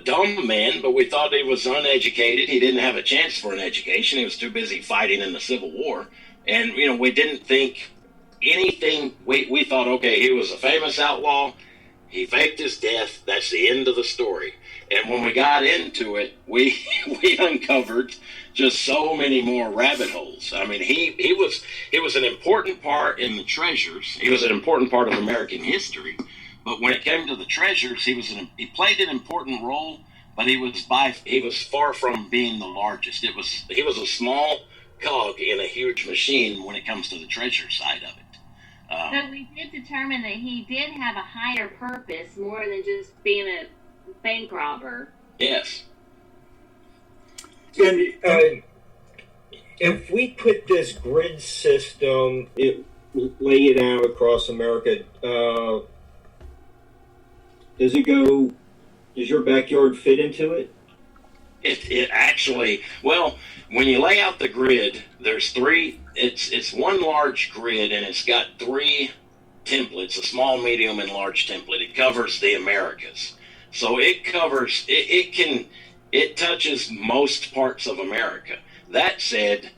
[SPEAKER 2] dumb man, but we thought he was uneducated. He didn't have a chance for an education. He was too busy fighting in the Civil War. And, we didn't think anything. We thought, okay, he was a famous outlaw. He faked his death. That's the end of the story. And when we got into it, we uncovered just so many more rabbit holes. I mean, he was an important part in the treasures. He was an important part of American history. But when it came to the treasures, he played an important role, but he was far from being the largest. He was a small cog in a huge machine when it comes to the treasure side of it.
[SPEAKER 4] But we did determine that he did have a higher purpose more than just being a bank robber.
[SPEAKER 2] Yes.
[SPEAKER 3] And if we put this grid system, lay it out across America, does your backyard fit into it?
[SPEAKER 2] It actually, well, when you lay out the grid, there's three, it's one large grid, and it's got three templates, a small, medium, and large template. It covers the Americas. So it covers, it touches most parts of America. That said,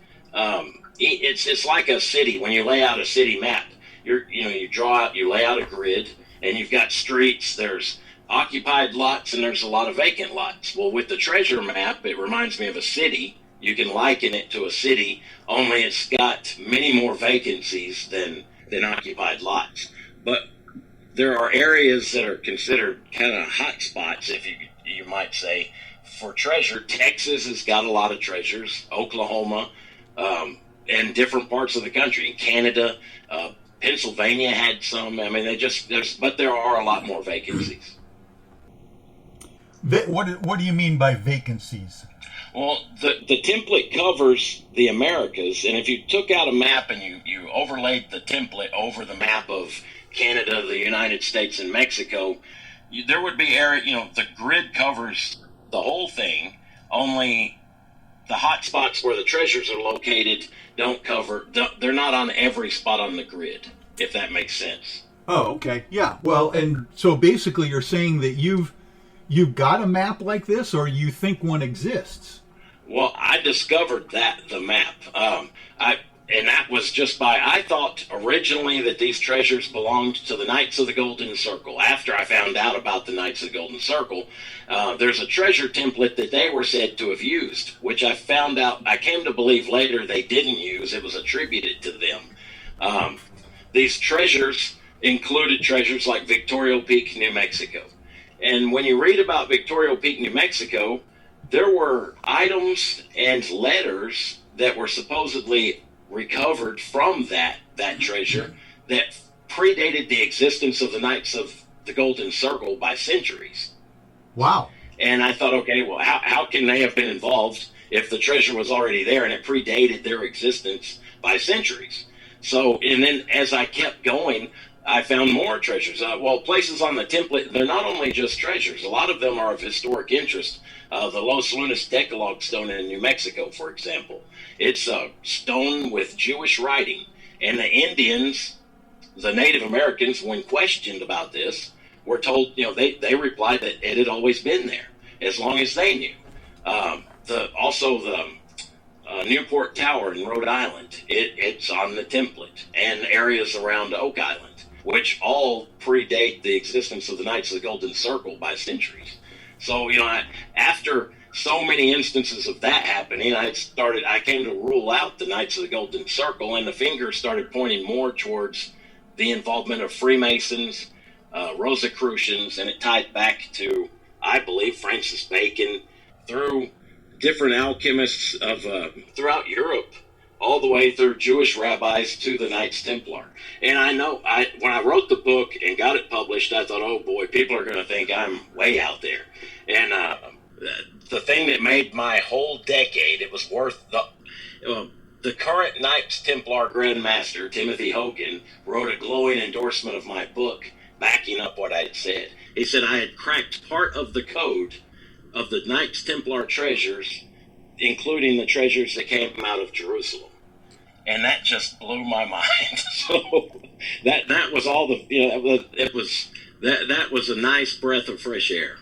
[SPEAKER 2] it's like a city. When you lay out a city map, you lay out a grid, and you've got streets, there's occupied lots, and there's a lot of vacant lots. Well, with the treasure map, it reminds me of a city. You can liken it to a city, only it's got many more vacancies than occupied lots. But there are areas that are considered kind of hot spots, if you might say, for treasure. Texas has got a lot of treasures, Oklahoma, and different parts of the country. Canada, Pennsylvania had some. I mean, but there are a lot more vacancies.
[SPEAKER 1] What do you mean by vacancies?
[SPEAKER 2] Well, the template covers the Americas, and if you took out a map and you overlaid the template over the map of Canada, the United States, and Mexico, there would be area. The grid covers the whole thing. Only the hot spots where the treasures are located don't cover. They're not on every spot on the grid, if that makes sense.
[SPEAKER 1] Oh, okay, yeah. Well, and so basically, you're saying that you've got a map like this, or you think one exists?
[SPEAKER 2] Well, I discovered the map. And that was just I thought originally that these treasures belonged to the Knights of the Golden Circle. After I found out about the Knights of the Golden Circle, there's a treasure template that they were said to have used, which I came to believe later they didn't use. It was attributed to them. These treasures included treasures like Victoria Peak, New Mexico. And when you read about Victoria Peak, New Mexico, there were items and letters that were supposedly recovered from that treasure that predated the existence of the Knights of the Golden Circle by centuries.
[SPEAKER 1] Wow.
[SPEAKER 2] And I thought, okay, well, how can they have been involved if the treasure was already there and it predated their existence by centuries? So, and then as I kept going, I found more treasures. Places on the template, they're not only just treasures. A lot of them are of historic interest. The Los Lunas Decalogue stone in New Mexico, for example. It's a stone with Jewish writing. And the Indians, the Native Americans, when questioned about this, were told, they replied that it had always been there, as long as they knew. The Newport Tower in Rhode Island, it's on the template, and areas around Oak Island, which all predate the existence of the Knights of the Golden Circle by centuries. So, after so many instances of that happening, I came to rule out the Knights of the Golden Circle, and the finger started pointing more towards the involvement of Freemasons, Rosicrucians, and it tied back to, I believe, Francis Bacon, through different alchemists of throughout Europe, all the way through Jewish rabbis to the Knights Templar. And I know, when I wrote the book and got it published, I thought, oh boy, people are going to think I'm way out there. And the thing that made my whole decade, it was worth the current Knights Templar Grand Master, Timothy Hogan, wrote a glowing endorsement of my book backing up what I had said. He said I had cracked part of the code of the Knights Templar treasures, including the treasures that came out of Jerusalem. And that just blew my mind. So that was all the, that was a nice breath of fresh air.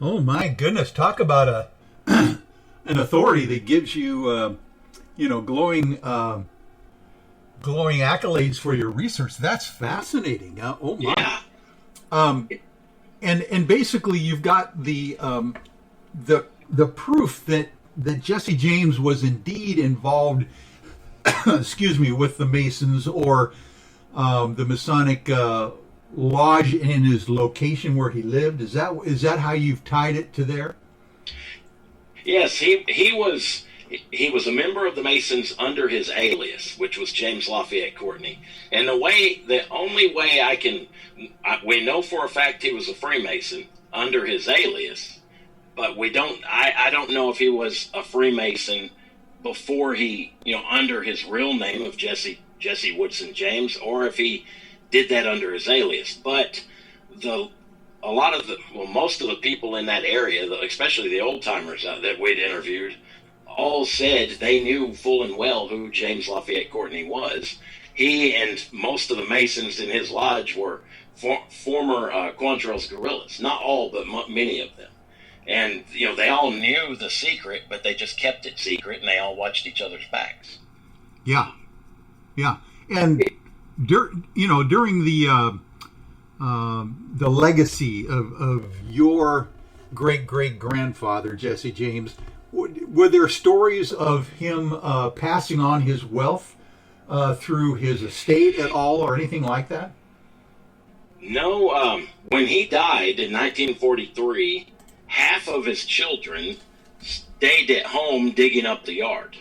[SPEAKER 1] Oh my goodness! Talk about an authority that gives you, glowing accolades for your research. That's fascinating. Oh my! Yeah. And basically, you've got the proof that Jesse James was indeed involved. Excuse me, with the Masons or the Masonic lodge in his location where he lived. Is that how you've tied it to there?
[SPEAKER 2] Yes, he was a member of the Masons under his alias, which was James Lafayette Courtney. And the only way we know for a fact he was a Freemason under his alias, but I don't know if he was a Freemason before he, under his real name of Jesse Woodson James, or if he did that under his alias. But most of the people in that area, especially the old timers that we'd interviewed, all said they knew full and well who James Lafayette Courtney was. He and most of the Masons in his lodge were former Quantrill's guerrillas. Not all, but many of them. And, they all knew the secret, but they just kept it secret, and they all watched each other's backs.
[SPEAKER 1] Yeah. Yeah. And, during the legacy of your great-great-grandfather, Jesse James, were there stories of him passing on his wealth through his estate at all or anything like that?
[SPEAKER 2] No. When he died in 1943... half of his children stayed at home digging up the yard.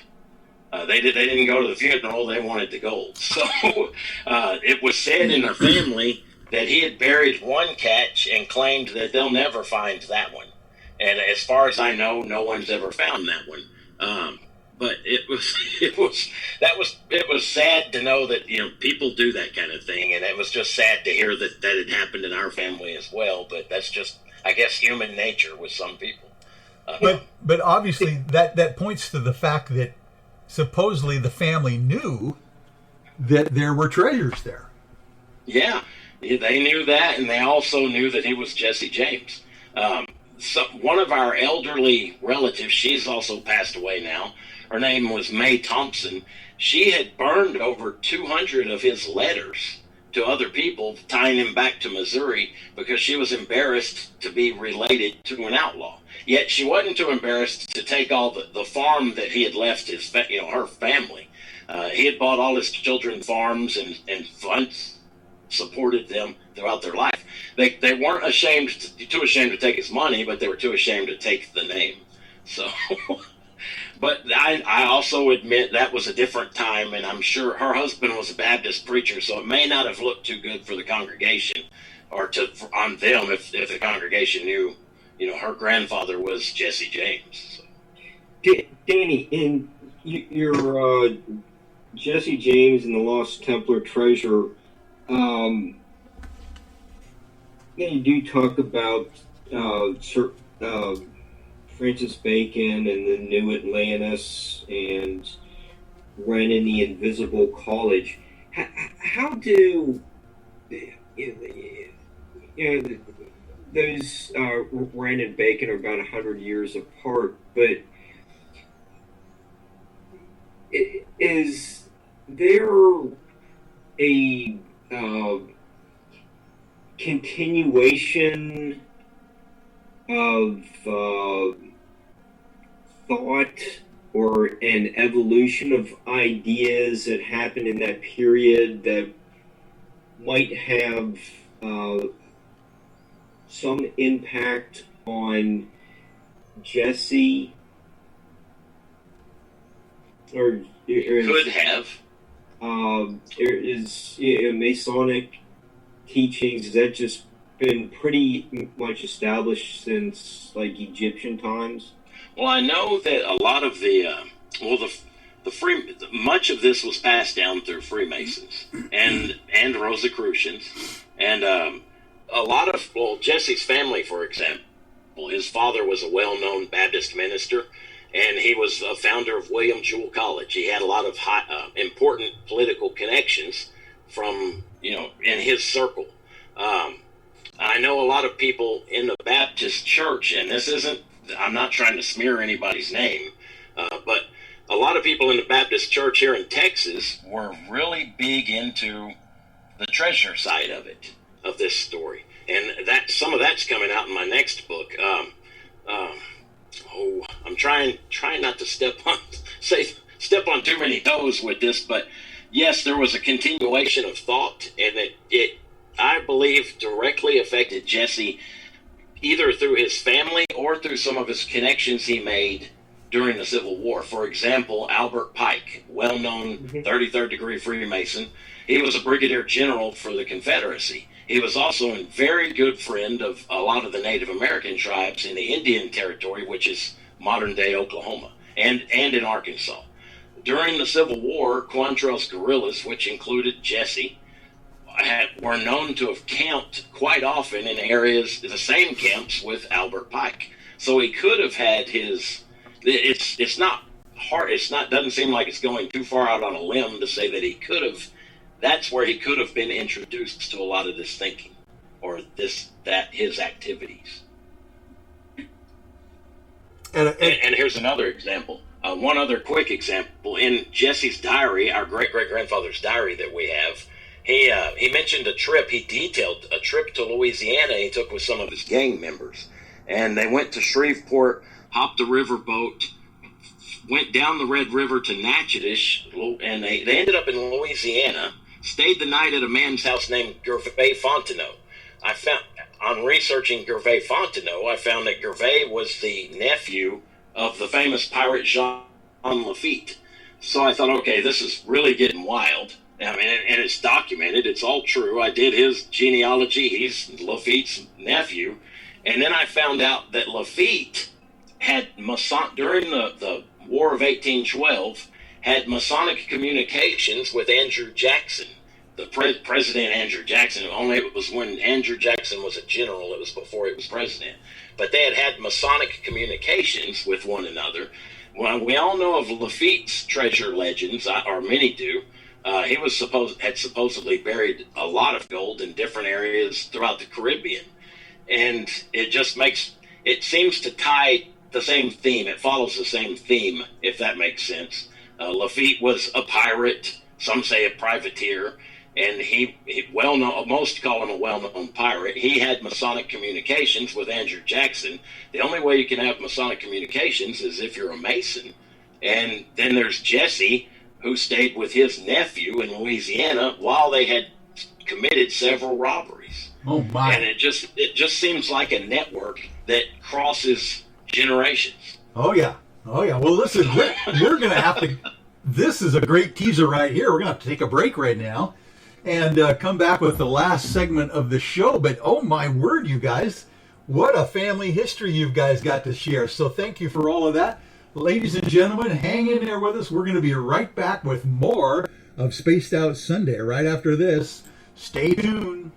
[SPEAKER 2] They didn't go to the funeral. They wanted the gold. So it was said in the family that he had buried one catch and claimed that they'll never find that one. And as far as I know, no one's ever found that one. But it was sad to know that people do that kind of thing, and it was just sad to hear that it happened in our family as well. But that's just, I guess, human nature with some people.
[SPEAKER 1] But obviously that points to the fact that supposedly the family knew that there were treasures there.
[SPEAKER 2] Yeah, they knew that, and they also knew that he was Jesse James. So one of our elderly relatives, she's also passed away now. Her name was Mae Thompson. She had burned over 200 of his letters to other people, tying him back to Missouri because she was embarrassed to be related to an outlaw. Yet she wasn't too embarrassed to take all the farm that he had left her family. He had bought all his children farms and funds, supported them throughout their life. They weren't too ashamed to take his money, but they were too ashamed to take the name. So, but I also admit that was a different time, and I'm sure her husband was a Baptist preacher, so it may not have looked too good for the congregation or on them if the congregation knew, her grandfather was Jesse James.
[SPEAKER 3] So. Danny, in your Jesse James and the Lost Templar Treasure, you do talk about Francis Bacon and the New Atlantis and Wren and the Invisible College. How do those Wren and Bacon are about 100 years apart, but is there a continuation of thought or an evolution of ideas that happened in that period that might have some impact on Jesse? Or
[SPEAKER 2] could have.
[SPEAKER 3] Is Masonic teachings, has that just been pretty much established since like Egyptian times?
[SPEAKER 2] Well, I know that a lot of the much of this was passed down through Freemasons and Rosicrucians, and a lot of Jesse's family, for example, his father was a well-known Baptist minister, and he was a founder of William Jewell College. He had a lot of important political connections from in his circle. I know a lot of people in the Baptist church, and I'm not trying to smear anybody's name, but a lot of people in the Baptist church here in Texas were really big into the treasure side of this story. And some of that's coming out in my next book. I'm trying not to step on too many toes with this, but yes, there was a continuation of thought, and it I believe directly affected Jesse, either through his family or through some of his connections he made during the Civil War. For example, Albert Pike, well-known 33rd degree Freemason. He was a brigadier general for the Confederacy. He was also a very good friend of a lot of the Native American tribes in the Indian Territory, which is modern-day Oklahoma, and in Arkansas. During the Civil War, Quantrell's guerrillas, which included Jesse, were known to have camped quite often in areas, the same camps with Albert Pike. So he could have had his... It's not hard. Doesn't seem like it's going too far out on a limb to say that he could have. That's where he could have been introduced to a lot of this thinking, or his activities. And here's another example. One other quick example in Jesse's diary, our great-great-grandfather's diary that we have. He mentioned a trip. He detailed a trip to Louisiana he took with some of his gang members, and they went to Shreveport, hopped the river boat, went down the Red River to Natchitoches, and they ended up in Louisiana, stayed the night at a man's house named Gervais Fontenot. I found, on researching Gervais Fontenot, I found that Gervais was the nephew of the famous pirate Jean Lafitte. So I thought, okay, this is really getting wild. I mean, and it's documented. It's all true. I did his genealogy. He's Lafitte's nephew. And then I found out that Lafitte had during the War of 1812, had Masonic communications with Andrew Jackson, the President Andrew Jackson. Only it was when Andrew Jackson was a general. It was before he was president. But they had Masonic communications with one another. Well, we all know of Lafitte's treasure legends, or many do. He had supposedly buried a lot of gold in different areas throughout the Caribbean. And it seems to tie the same theme. It follows the same theme, if that makes sense. Lafitte was a pirate, some say a privateer, and he well-known, most call him a well-known pirate. He had Masonic communications with Andrew Jackson. The only way you can have Masonic communications is if you're a Mason. And then there's Jesse, who stayed with his nephew in Louisiana while they had committed several robberies.
[SPEAKER 1] Oh my!
[SPEAKER 2] And it just seems like a network that crosses generations.
[SPEAKER 1] Oh yeah. Well, listen, we're going to have to. This is a great teaser right here. We're going to have to take a break right now and come back with the last segment of the show. But oh my word, you guys, what a family history you guys got to share. So thank you for all of that. Ladies and gentlemen, hang in there with us. We're going to be right back with more of Spaced Out Sunday right after this. Stay tuned.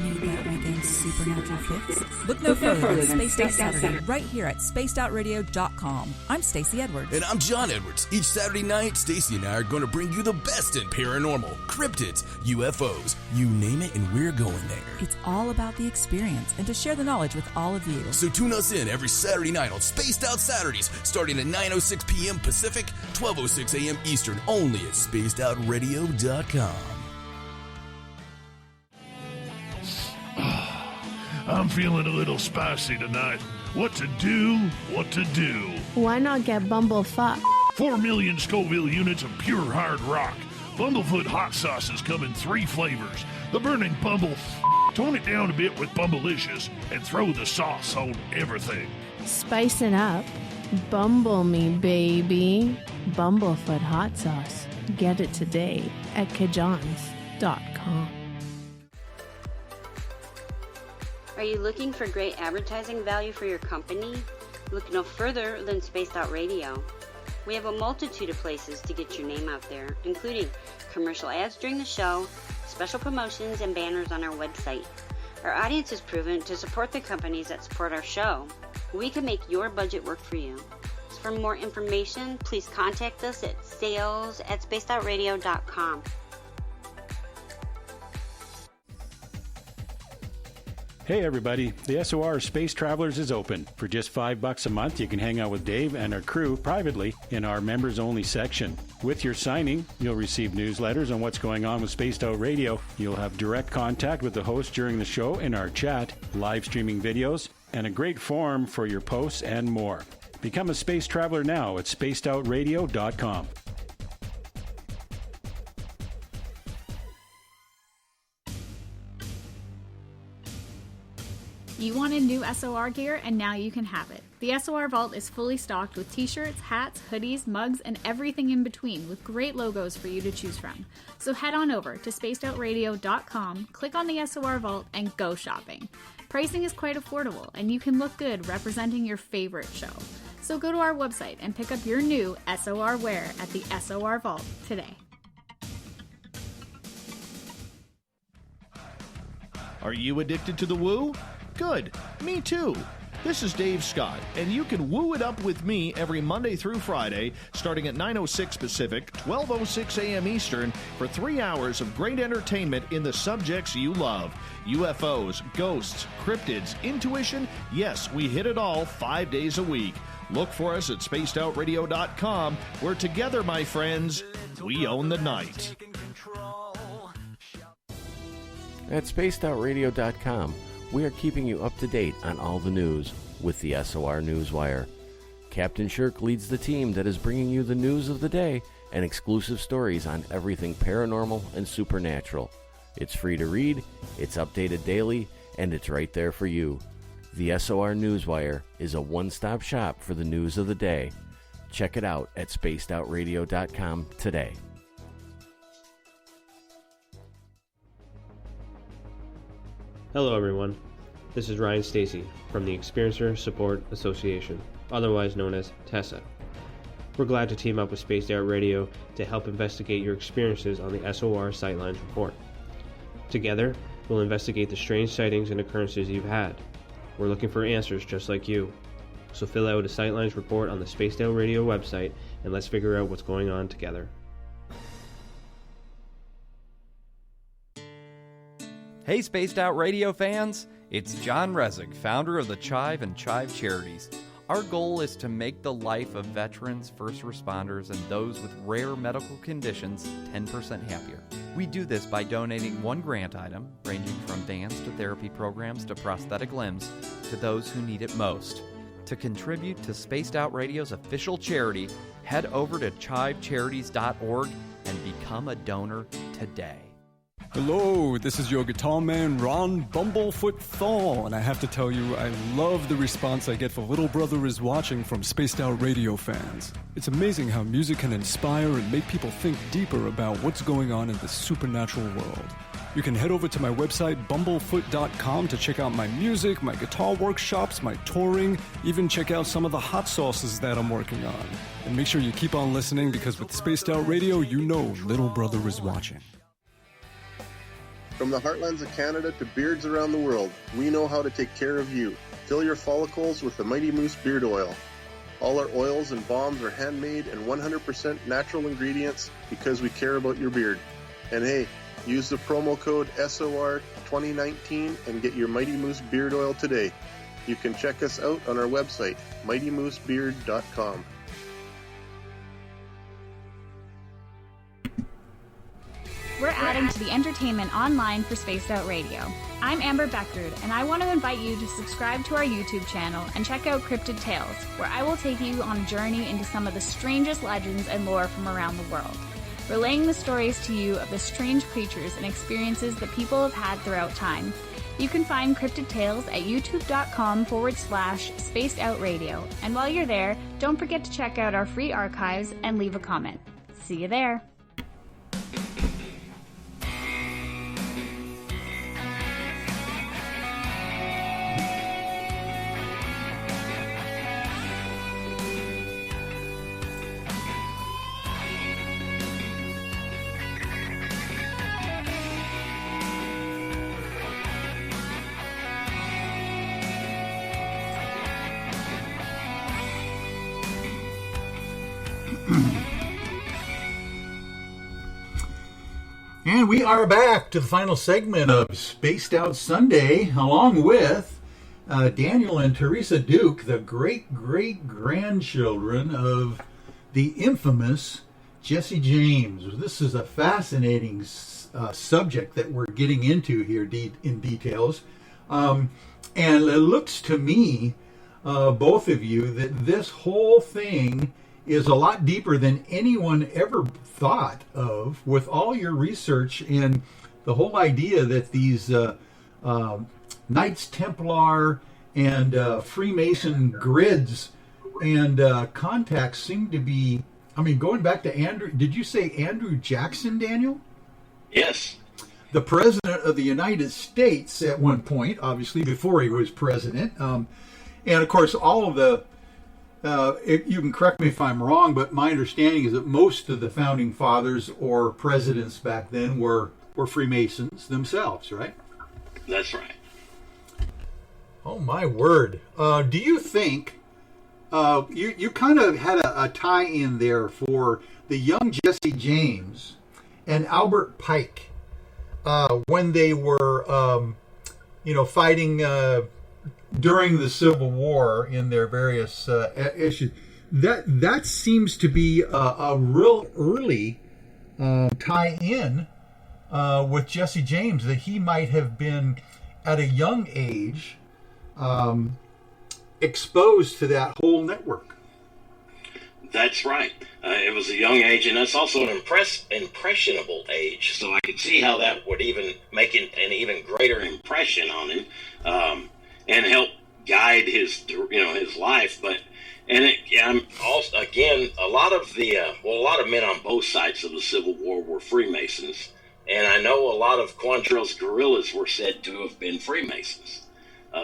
[SPEAKER 13] Need that weekend's supernatural fix? Look no further than Spaced Out Saturday right here at spacedoutradio.com. I'm Stacey Edwards.
[SPEAKER 14] And I'm John Edwards. Each Saturday night, Stacey and I are going to bring you the best in paranormal, cryptids, UFOs, you name it, and we're going there.
[SPEAKER 13] It's all about the experience and to share the knowledge with all of you.
[SPEAKER 14] So tune us in every Saturday night on Spaced Out Saturdays, starting at 9:06 p.m. Pacific, 12:06 a.m. Eastern, only at spacedoutradio.com.
[SPEAKER 6] I'm feeling a little spicy tonight. What to do?
[SPEAKER 7] Why not get Bumblefuck?
[SPEAKER 6] 4 million Scoville units of pure hard rock. Bumblefoot hot sauces come in 3 flavors. The burning Bumble. Tone it down a bit with Bumblicious and throw the sauce on everything.
[SPEAKER 7] Spice it up. Bumble me, baby. Bumblefoot hot sauce. Get it today at kajans.com.
[SPEAKER 9] Are you looking for great advertising value for your company? Look no further than Spaced Out Radio. We have a multitude of places to get your name out there, including commercial ads during the show, special promotions, and banners on our website. Our audience is proven to support the companies that support our show. We can make your budget work for you. So for more information, please contact us at sales@spacedoutradio.com.
[SPEAKER 10] Hey everybody, the SOR Space Travelers is open. For just $5 a month, you can hang out with Dave and our crew privately in our members-only section. With your signing, you'll receive newsletters on what's going on with Spaced Out Radio. You'll have direct contact with the host during the show in our chat, live streaming videos, and a great forum for your posts and more. Become a space traveler now at spacedoutradio.com.
[SPEAKER 12] You wanted new SOR gear, and now you can have it. The SOR Vault is fully stocked with t-shirts, hats, hoodies, mugs, and everything in between, with great logos for you to choose from. So head on over to spacedoutradio.com, click on the SOR Vault, and go shopping. Pricing is quite affordable, and you can look good representing your favorite show. So go to our website and pick up your new SOR wear at the SOR Vault today.
[SPEAKER 11] Are you addicted to the woo? Good. Me too. This is Dave Scott, and you can woo it up with me every Monday through Friday, starting at 9:06 Pacific, 12:06 a.m. Eastern, for 3 hours of great entertainment in the subjects you love. UFOs, ghosts, cryptids, intuition. Yes, we hit it all 5 days a week. Look for us at spacedoutradio.com, where together, my friends, we own the night.
[SPEAKER 8] At spacedoutradio.com, we are keeping you up to date on all the news with the SOR Newswire. Captain Shirk leads the team that is bringing you the news of the day and exclusive stories on everything paranormal and supernatural. It's free to read, it's updated daily, and it's right there for you. The SOR Newswire is a one-stop shop for the news of the day. Check it out at spacedoutradio.com today.
[SPEAKER 17] Hello everyone, this is Ryan Stacy from the Experiencer Support Association, otherwise known as TESSA. We're glad to team up with Spaced Out Radio to help investigate your experiences on the SOR Sightlines Report. Together, we'll investigate the strange sightings and occurrences you've had. We're looking for answers just like you. So fill out a Sightlines report on the Spaced Out Radio website and let's figure out what's going on together.
[SPEAKER 5] Hey Spaced Out Radio fans, it's John Resig, founder of the Chive and Chive Charities. Our goal is to make the life of veterans, first responders, and those with rare medical conditions 10% happier. We do this by donating one grant item, ranging from vans to therapy programs to prosthetic limbs, to those who need it most. To contribute to Spaced Out Radio's official charity, head over to chivecharities.org and become a donor today.
[SPEAKER 19] Hello, this is your guitar man, Ron Bumblefoot Thal, and I have to tell you, I love the response I get for Little Brother is Watching from Spaced Out Radio fans. It's amazing how music can inspire and make people think deeper about what's going on in the supernatural world. You can head over to my website, bumblefoot.com, to check out my music, my guitar workshops, my touring, even check out some of the hot sauces that I'm working on. And make sure you keep on listening, because with Spaced Out Radio, you know Little Brother is watching.
[SPEAKER 15] From the heartlands of Canada to beards around the world, we know how to take care of you. Fill your follicles with the Mighty Moose Beard Oil. All our oils and balms are handmade and 100% natural ingredients because we care about your beard. And hey, use the promo code SOR2019 and get your Mighty Moose Beard Oil today. You can check us out on our website, mightymoosebeard.com.
[SPEAKER 12] We're adding to the entertainment online for Spaced Out Radio. I'm Amber Beckard, and I want to invite you to subscribe to our YouTube channel and check out Cryptid Tales, where I will take you on a journey into some of the strangest legends and lore from around the world, relaying the stories to you of the strange creatures and experiences that people have had throughout time. You can find Cryptid Tales at youtube.com/Spaced Out Radio, and while you're there, don't forget to check out our free archives and leave a comment. See you there.
[SPEAKER 1] And we are back to the final segment of Spaced Out Sunday, along with Daniel and Teresa Duke, the great-great-grandchildren of the infamous Jesse James. This is a fascinating subject that we're getting into here in details. And it looks to me, both of you, that this whole thing is a lot deeper than anyone ever thought of, with all your research and the whole idea that these Knights Templar and Freemason grids and contacts seem to be, I mean, going back to Andrew, did you say Andrew Jackson, Daniel?
[SPEAKER 2] Yes.
[SPEAKER 1] The President of the United States at one point, obviously, before he was president. And, of course, all of the you can correct me if I'm wrong, but my understanding is that most of the founding fathers or presidents back then were Freemasons themselves, right?
[SPEAKER 2] That's right.
[SPEAKER 1] Oh, my word. Do you think you kind of had a tie-in there for the young Jesse James and Albert Pike when they were, fighting during the Civil War in their various issues? That seems to be a real early tie-in with Jesse James, that he might have been at a young age exposed to that whole network.
[SPEAKER 2] That's right. It was a young age, and that's also an impressionable age. So I could see how that would even make an even greater impression on him, and help guide his life. But also, again, a lot of men on both sides of the Civil War were Freemasons, and I know a lot of Quantrill's guerrillas were said to have been Freemasons.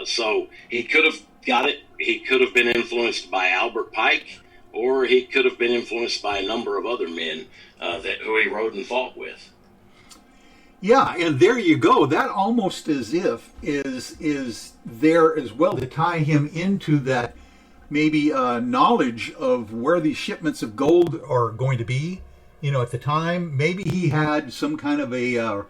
[SPEAKER 2] So he could have got it. He could have been influenced by Albert Pike, or he could have been influenced by a number of other men who he rode and fought with.
[SPEAKER 1] Yeah, and there you go. That almost as if is there as well to tie him into that maybe knowledge of where these shipments of gold are going to be. At the time, maybe he had some kind of a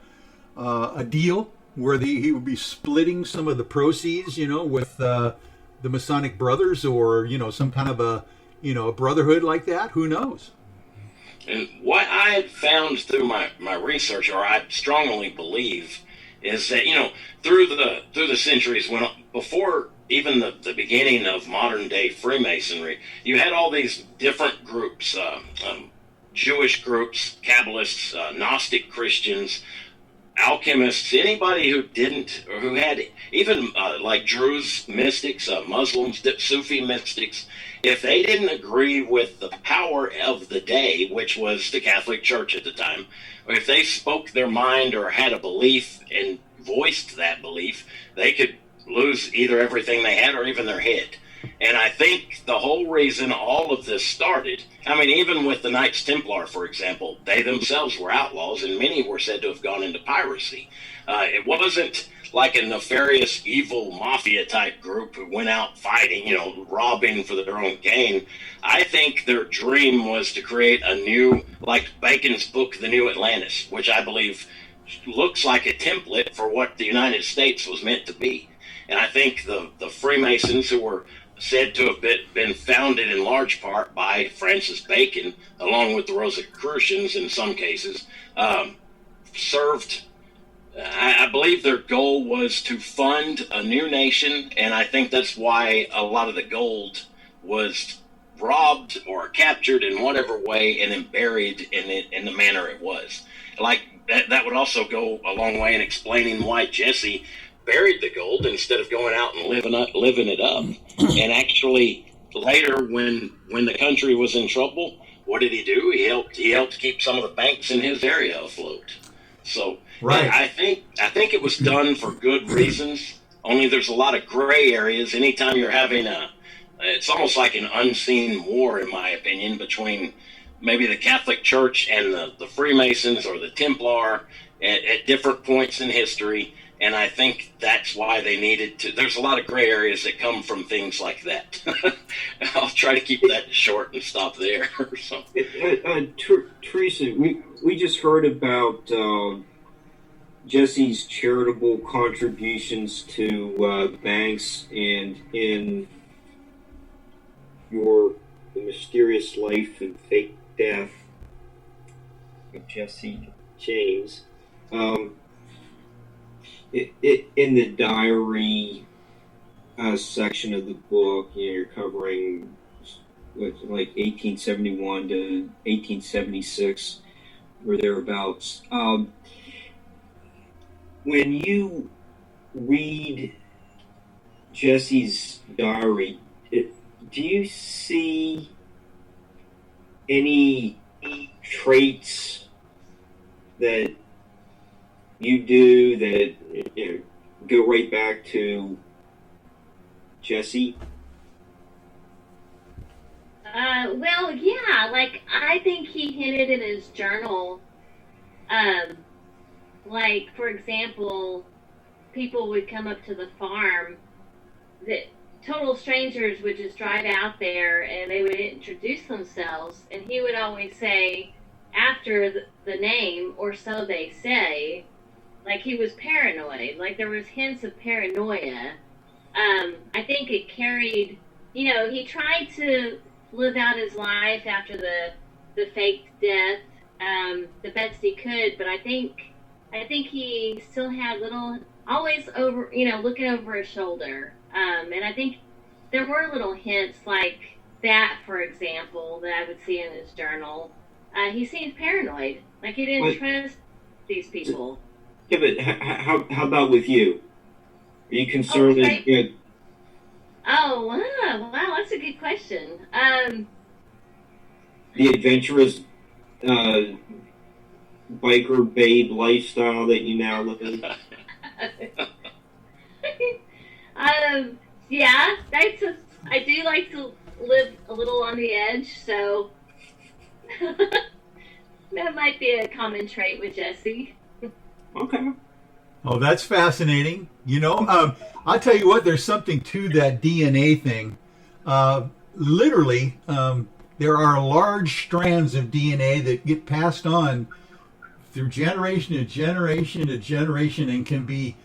[SPEAKER 1] deal where he would be splitting some of the proceeds, with the Masonic brothers, or some kind of a brotherhood like that. Who knows?
[SPEAKER 2] And what I had found through my research, or I strongly believe, is that through the centuries, before even the beginning of modern day Freemasonry, you had all these different groups, Jewish groups, Kabbalists, Gnostic Christians, alchemists, anybody who didn't, or who had even like Druze mystics, Muslims, Sufi mystics. If they didn't agree with the power of the day, which was the Catholic Church at the time, or if they spoke their mind or had a belief and voiced that belief, they could lose either everything they had or even their head. And I think the whole reason all of this started, even with the Knights Templar, for example, they themselves were outlaws, and many were said to have gone into piracy. It wasn't like a nefarious, evil mafia-type group who went out fighting, robbing for their own gain. I think their dream was to create a new, like Bacon's book, The New Atlantis, which I believe looks like a template for what the United States was meant to be. And I think the Freemasons, who were said to have been founded in large part by Francis Bacon, along with the Rosicrucians in some cases, served... I believe their goal was to fund a new nation, and I think that's why a lot of the gold was robbed or captured in whatever way and then buried in the manner it was. Like, that would also go a long way in explaining why Jesse buried the gold instead of going out and living it up. And actually, later, when the country was in trouble, what did he do? He helped keep some of the banks in his area afloat. So... Right. I think it was done for good reasons, only there's a lot of gray areas. Anytime you're having it's almost like an unseen war, in my opinion, between maybe the Catholic Church and the Freemasons or the Templar at different points in history. And I think that's why they needed to. There's a lot of gray areas that come from things like that. I'll try to keep that short and stop there.
[SPEAKER 3] Teresa, we just heard about Jesse's charitable contributions to banks, and in The Mysterious Life and Fake Death of Jesse James. In the diary section of the book, you're covering like 1871 to 1876 or thereabouts. When you read Jesse's diary, do you see any traits that you do that go right back to Jesse?
[SPEAKER 4] Well, yeah, like, I think he hinted in his journal, like, for example, people would come up to the farm, that total strangers would just drive out there and they would introduce themselves, and he would always say, after the name, or so they say, like he was paranoid, like there was hints of paranoia. I think it carried, he tried to live out his life after the fake death the best he could, but I think he still had always over, looking over his shoulder. And I think there were little hints like that, for example, that I would see in his journal. He seemed paranoid, like he didn't trust these people.
[SPEAKER 3] Yeah, but how about with you? Are you concerned that?
[SPEAKER 4] Oh, wow, that's a good question.
[SPEAKER 3] The adventurous biker babe lifestyle that you now live.
[SPEAKER 4] Yeah, I do like to live a little on the edge, so that might be a common trait with Jesse.
[SPEAKER 3] Okay.
[SPEAKER 1] Oh, that's fascinating. I'll tell you what, there's something to that DNA thing. Literally, there are large strands of DNA that get passed on through generation to generation to generation and can be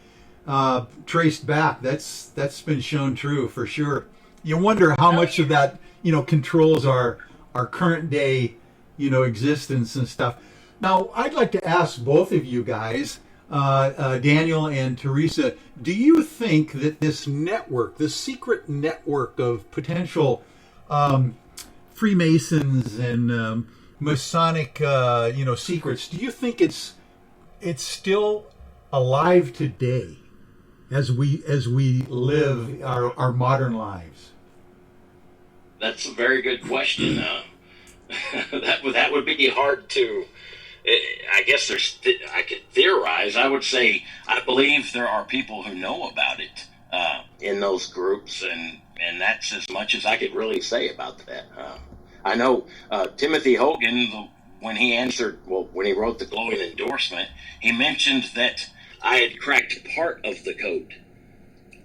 [SPEAKER 1] traced back. That's been shown true for sure. You wonder how much of that, controls our current day, existence and stuff. Now, I'd like to ask both of you guys, Daniel and Teresa, do you think that this network, this secret network of potential Freemasons and Masonic, secrets, do you think it's still alive today as we live our modern lives?
[SPEAKER 2] That's a very good question. That would be hard to. I guess I could theorize. I would say I believe there are people who know about it in those groups, and that's as much as I could really say about that. I know Timothy Hogan, when he wrote the glowing endorsement, he mentioned that I had cracked part of the code,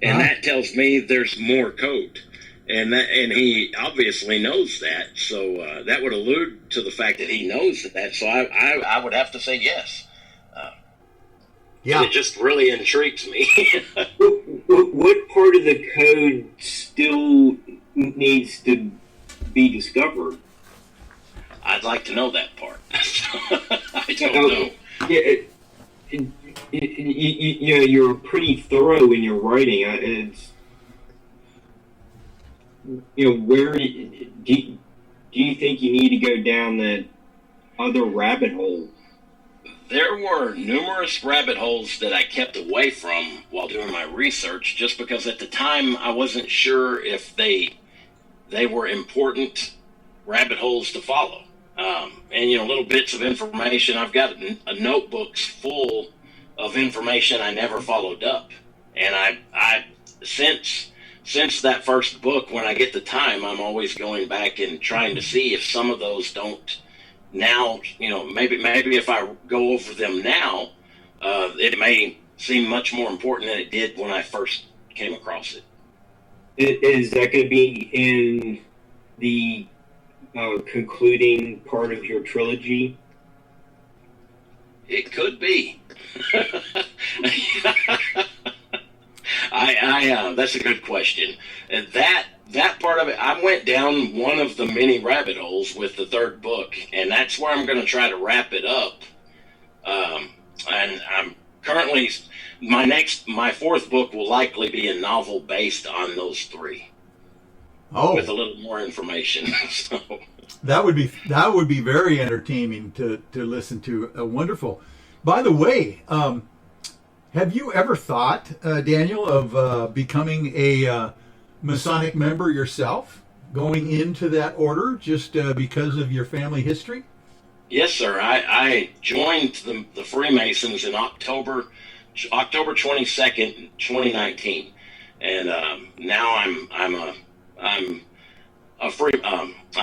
[SPEAKER 2] and that tells me there's more code. And he obviously knows that, so that would allude to the fact that he knows that. So I would have to say yes. Yeah, it just really intrigues me.
[SPEAKER 3] What part of the code still needs to be discovered?
[SPEAKER 2] I'd like to know that part. I don't know.
[SPEAKER 3] Yeah, you're pretty thorough in your writing. Where do you think you need to go down that other rabbit hole?
[SPEAKER 2] There were numerous rabbit holes that I kept away from while doing my research, just because at the time I wasn't sure if they were important rabbit holes to follow. And little bits of information. I've got notebooks full of information I never followed up, and I since that first book, when I get the time, I'm always going back and trying to see if some of those don't now, maybe if I go over them now, it may seem much more important than it did when I first came across it.
[SPEAKER 3] Is that going to be in the concluding part of your trilogy?
[SPEAKER 2] It could be. That's a good question. And that part of it, I went down one of the many rabbit holes with the third book, and that's where I'm going to try to wrap it up. And I'm currently, my fourth book will likely be a novel based on those three.
[SPEAKER 1] Oh,
[SPEAKER 2] with a little more information. So
[SPEAKER 1] that would be very entertaining to listen to. Wonderful. By the way, have you ever thought, Daniel, of becoming a Masonic member yourself, going into that order just because of your family history?
[SPEAKER 2] Yes, sir. I joined the Freemasons in October 22nd, 2019, and now I'm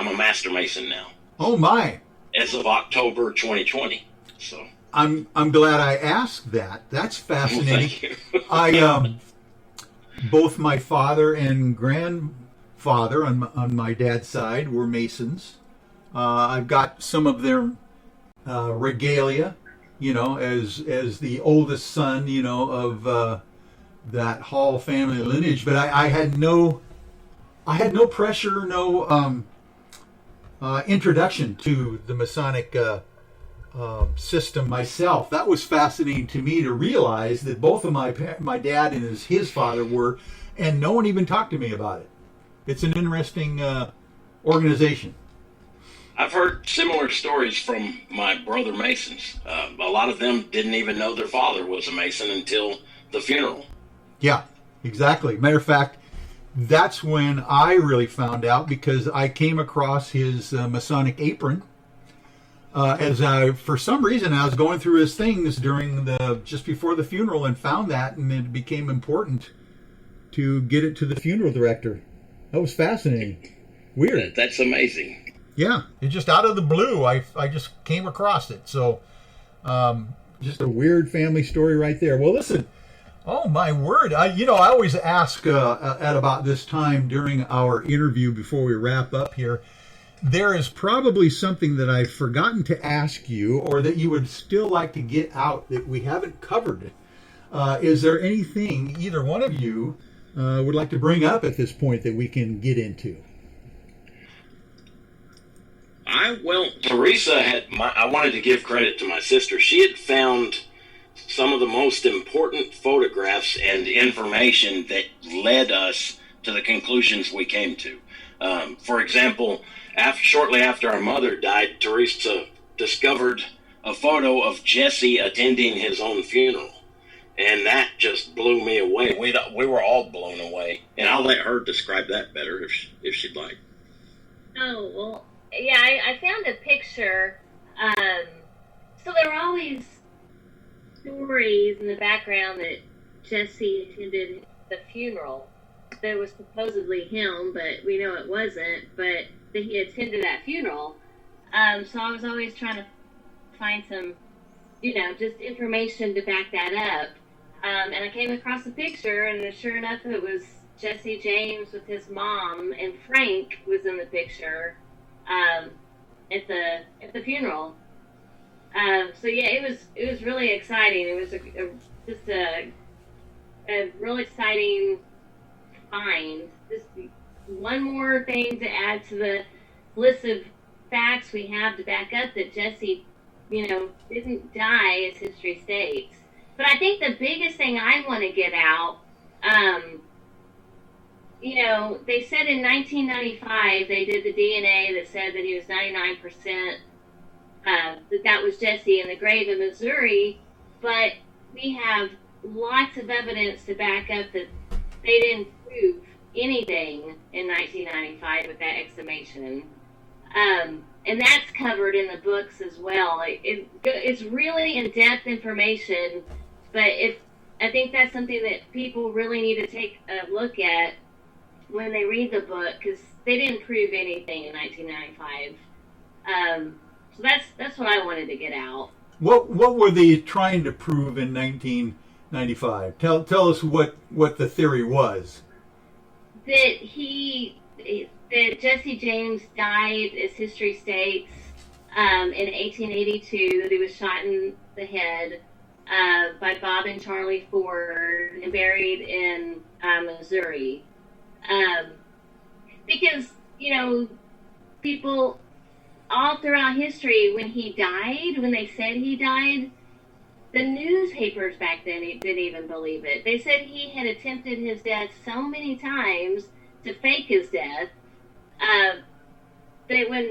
[SPEAKER 2] a Master Mason now.
[SPEAKER 1] Oh my!
[SPEAKER 2] As of October 2020. So
[SPEAKER 1] I'm glad I asked that. That's fascinating. I both my father and grandfather on my dad's side were Masons. I've got some of their regalia, as the oldest son, of that Hall family lineage. But I had no pressure, no introduction to the Masonic system myself. That was fascinating to me to realize that both of my dad and his father were, and no one even talked to me about it. It's an interesting organization.
[SPEAKER 2] I've heard similar stories from my brother Masons. A lot of them didn't even know their father was a Mason until the funeral.
[SPEAKER 1] Yeah, exactly. Matter of fact, that's when I really found out, because I came across his Masonic apron. For some reason, I was going through his things just before the funeral and found that, and it became important to get it to the funeral director. That was fascinating. Weird.
[SPEAKER 2] That's amazing.
[SPEAKER 1] Yeah, it just out of the blue, I just came across it. So, just a weird family story right there. Well, listen, oh my word! I always ask at about this time during our interview before we wrap up here. There is probably something that I've forgotten to ask you, or that you would still like to get out that we haven't covered. Is there anything either one of you would like to bring up at this point that we can get into?
[SPEAKER 2] Teresa I wanted to give credit to my sister. She had found some of the most important photographs and information that led us to the conclusions we came to. For example, shortly after our mother died, Teresa discovered a photo of Jesse attending his own funeral. And that just blew me away. We were all blown away. And I'll let her describe that better if she'd like.
[SPEAKER 4] Oh, well, yeah, I found a picture. So there were always stories in the background that Jesse attended the funeral. That was supposedly him, but we know it wasn't. But that he attended that funeral. So I was always trying to find some, just information to back that up. And I came across a picture, and sure enough, it was Jesse James with his mom, and Frank was in the picture at the funeral. So yeah, it was really exciting. It was just a real exciting find. Just one more thing to add to the list of facts we have to back up that Jesse, didn't die, as history states. But I think the biggest thing I want to get out, they said in 1995 they did the DNA that said that he was 99%, that was Jesse in the grave in Missouri, but we have lots of evidence to back up that they didn't prove anything in 1995 with that exhumation. And that's covered in the books as well. It's really in-depth information, but I think that's something that people really need to take a look at when they read the book, because they didn't prove anything in 1995. So that's what I wanted to get out.
[SPEAKER 1] What were they trying to prove in 1995? 95. Tell us what the theory was.
[SPEAKER 4] That Jesse James died, as history states, in 1882. That he was shot in the head by Bob and Charlie Ford and buried in Missouri. Because, people all throughout history, when they said he died, the newspapers back then didn't even believe it. They said he had attempted his death so many times to fake his death that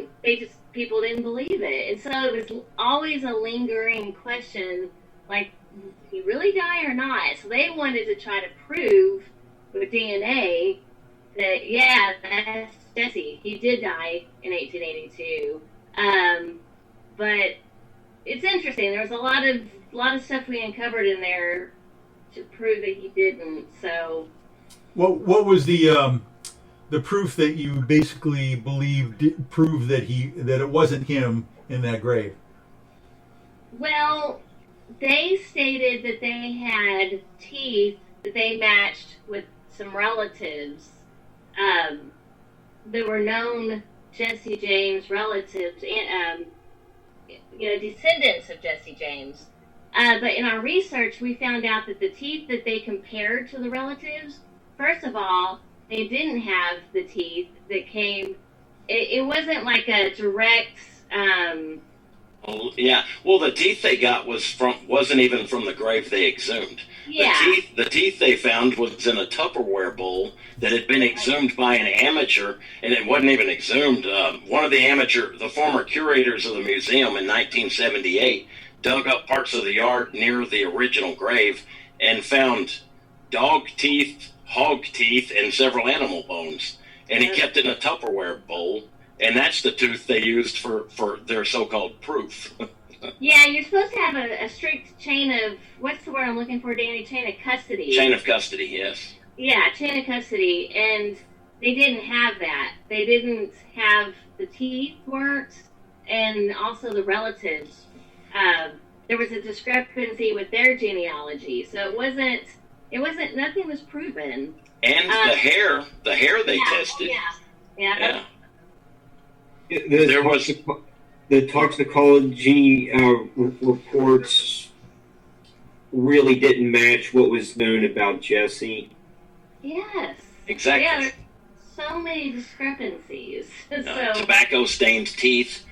[SPEAKER 4] people didn't believe it. And so it was always a lingering question, like, did he really die or not? So they wanted to try to prove with DNA that, yeah, that's Jesse. He did die in 1882. But it's interesting. There was a lot of stuff we uncovered in there to prove that he didn't. So,
[SPEAKER 1] what was the proof that you basically proved that it wasn't him in that grave?
[SPEAKER 4] Well, they stated that they had teeth that they matched with some relatives. There were known Jesse James relatives and descendants of Jesse James. But in our research, we found out that the teeth that they compared to the relatives, first of all, they didn't have the teeth that came. It wasn't like a direct.
[SPEAKER 2] Well, the teeth they got wasn't even from the grave they exhumed.
[SPEAKER 4] Yeah.
[SPEAKER 2] The teeth they found was in a Tupperware bowl that had been exhumed by an amateur, and it wasn't even exhumed. One of the former curators of the museum in 1978 dug up parts of the yard near the original grave and found dog teeth, hog teeth, and several animal bones. And he kept it in a Tupperware bowl, and that's the tooth they used for their so-called proof.
[SPEAKER 4] Yeah, you're supposed to have a strict chain of, what's the word I'm looking for, Danny? Chain of custody.
[SPEAKER 2] Chain of custody, yes.
[SPEAKER 4] Yeah, chain of custody, and they didn't have that. They didn't have the teeth weren't, and also the relatives. There was a discrepancy with their genealogy, so it wasn't, nothing was proven.
[SPEAKER 2] And the hair they tested.
[SPEAKER 4] Yeah.
[SPEAKER 2] There was
[SPEAKER 3] the toxicology reports really didn't match what was known about Jesse.
[SPEAKER 4] Yes.
[SPEAKER 2] Exactly.
[SPEAKER 4] Yeah, there's so many discrepancies.
[SPEAKER 2] Tobacco-stained teeth.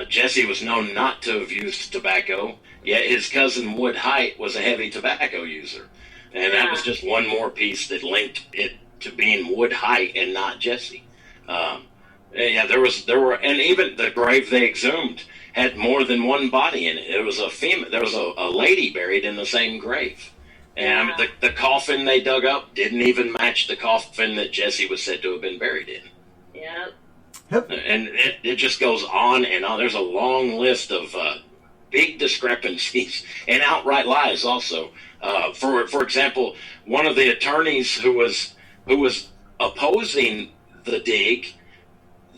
[SPEAKER 2] Jesse was known not to have used tobacco, yet his cousin Wood Height was a heavy tobacco user. And that was just one more piece that linked it to being Wood Height and not Jesse. There were, and even the grave they exhumed had more than one body in it. There was a lady buried in the same grave. And the coffin they dug up didn't even match the coffin that Jesse was said to have been buried in.
[SPEAKER 4] Yep.
[SPEAKER 2] And it just goes on and on. There's a long list of big discrepancies and outright lies also. For example, one of the attorneys who was opposing the dig,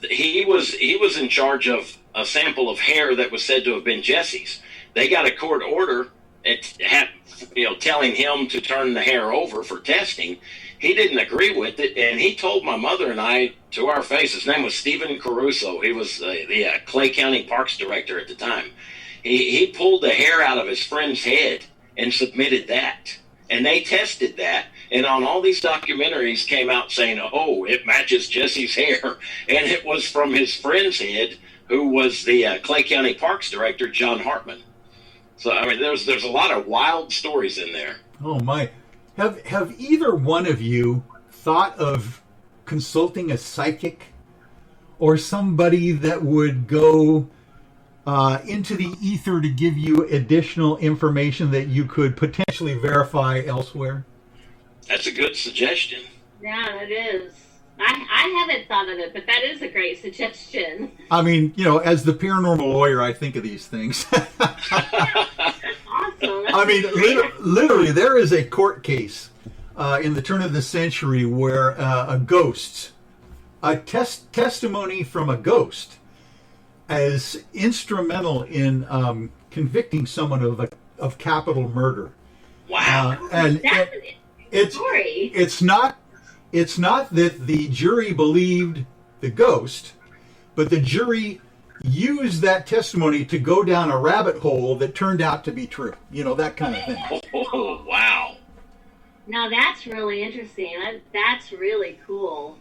[SPEAKER 2] he was in charge of a sample of hair that was said to have been Jesse's. They got a court order telling him to turn the hair over for testing. He didn't agree with it, and he told my mother and I to our face. His name was Stephen Caruso. He was the Clay County Parks Director at the time. He pulled the hair out of his friend's head and submitted that. And they tested that, and on all these documentaries came out saying, oh, it matches Jesse's hair. And it was from his friend's head, who was the Clay County Parks Director, John Hartman. So, I mean, there's a lot of wild stories in there.
[SPEAKER 1] Oh, my. Have either one of you thought of consulting a psychic or somebody that would go into the ether to give you additional information that you could potentially verify elsewhere?
[SPEAKER 2] That's a good suggestion.
[SPEAKER 4] Yeah, it is. I haven't thought of it, but that is a great suggestion.
[SPEAKER 1] I mean, as the paranormal lawyer, I think of these things.
[SPEAKER 4] Awesome.
[SPEAKER 1] I mean, literally, there is a court case in the turn of the century where a testimony from a ghost as instrumental in convicting someone of capital murder.
[SPEAKER 2] Wow.
[SPEAKER 1] And
[SPEAKER 4] That's an interesting story.
[SPEAKER 1] it's not that the jury believed the ghost, but the jury used that testimony to go down a rabbit hole that turned out to be true. You know, that kind of thing.
[SPEAKER 2] Oh, wow.
[SPEAKER 4] Now that's really interesting. That's really cool.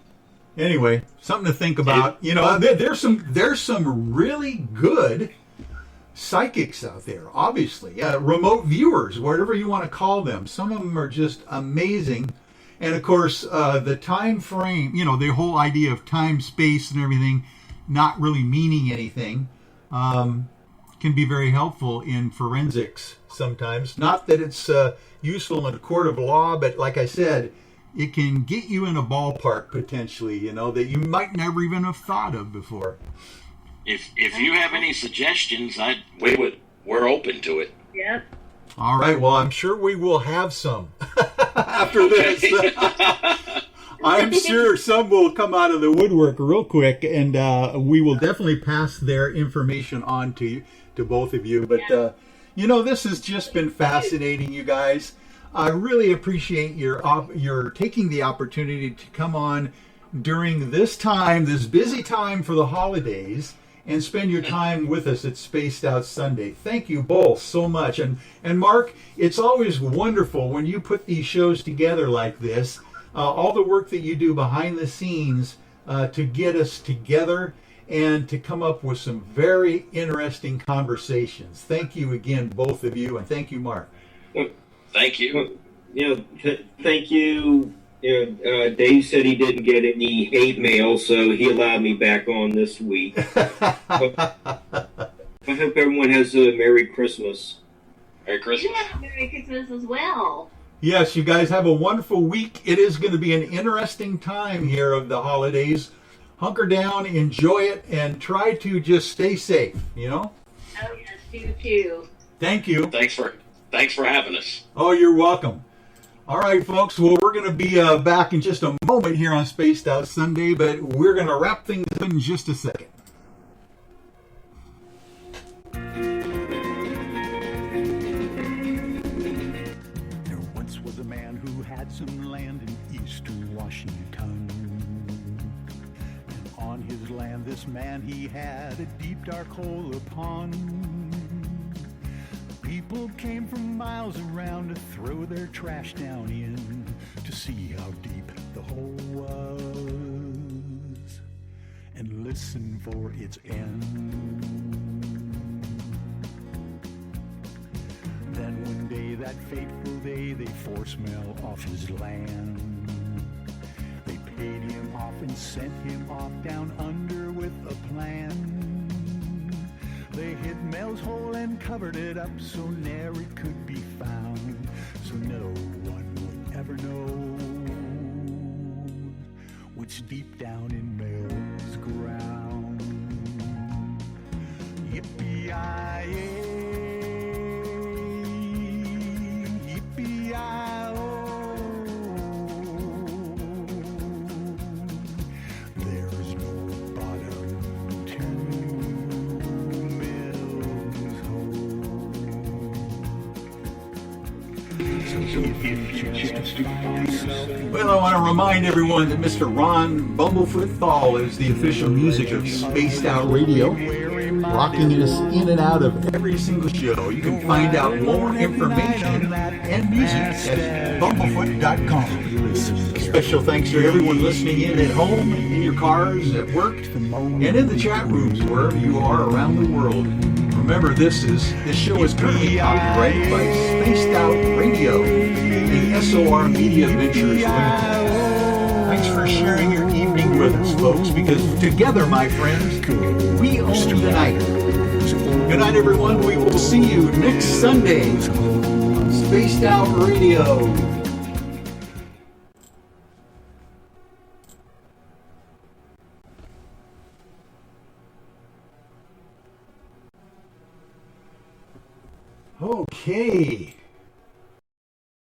[SPEAKER 1] Anyway, something to think about. You know, there's some really good psychics out there, obviously. Remote viewers, whatever you want to call them. Some of them are just amazing. And of course, the time frame, you know, the whole idea of time, space, and everything not really meaning anything can be very helpful in forensics sometimes. Not that it's useful in a court of law, but like I said, it can get you in a ballpark potentially, you know, that you might never even have thought of before.
[SPEAKER 2] If you have any suggestions, we're open to it.
[SPEAKER 4] Yep.
[SPEAKER 1] All right. Well, I'm sure we will have some after this. I'm sure some will come out of the woodwork real quick, and we will definitely pass their information on to both of you. But you know, this has just been fascinating, you guys. I really appreciate your taking the opportunity to come on during this time, this busy time for the holidays, and spend your time with us at Spaced Out Sunday. Thank you both so much. And Mark, it's always wonderful when you put these shows together like this, all the work that you do behind the scenes to get us together and to come up with some very interesting conversations. Thank you again, both of you, and thank you, Mark.
[SPEAKER 2] Thank you.
[SPEAKER 3] Thank you. Dave said he didn't get any hate mail, so he allowed me back on this week. I hope everyone has a Merry Christmas.
[SPEAKER 2] Merry Christmas.
[SPEAKER 4] Yeah, Merry Christmas as well.
[SPEAKER 1] Yes, you guys have a wonderful week. It is going to be an interesting time here of the holidays. Hunker down, enjoy it, and try to just stay safe, you know?
[SPEAKER 4] Oh, yes, you too.
[SPEAKER 1] Thank you.
[SPEAKER 2] Thanks for having us.
[SPEAKER 1] Oh, you're welcome. All right, folks. Well, we're going to be back in just a moment here on Spaced Out Sunday, but we're going to wrap things up in just a second.
[SPEAKER 18] There once was a man who had some land in eastern Washington. And on his land, this man, he had a deep, dark hole upon. People came from miles around to throw their trash down in to see how deep the hole was and listen for its end. Then one day, that fateful day, they forced Mel off his land. They paid him off and sent him off down under with a plan. They hid Mel's hole and covered it up so ne'er it could be found, so no one would ever know what's deep down in Mel's ground. Yippee-yi-yay, yippee-yi-oh. There's no bottom to
[SPEAKER 1] Well, I want to remind everyone that Mr. Ron Bumblefoot Thal is the official music of Spaced Out Radio, rocking us in and out of every single show. You can find out more information and music at bumblefoot.com. Special thanks to everyone listening in at home, in your cars, at work, and in the chat rooms wherever you are around the world. Remember, this show is currently copyrighted by Spaced Out Radio, the SOR Media Ventures Limited. Thanks for sharing your evening with us, folks, because together, my friends, we own the night. Good night, everyone. We will see you next Sunday on Spaced Out Radio. Okay.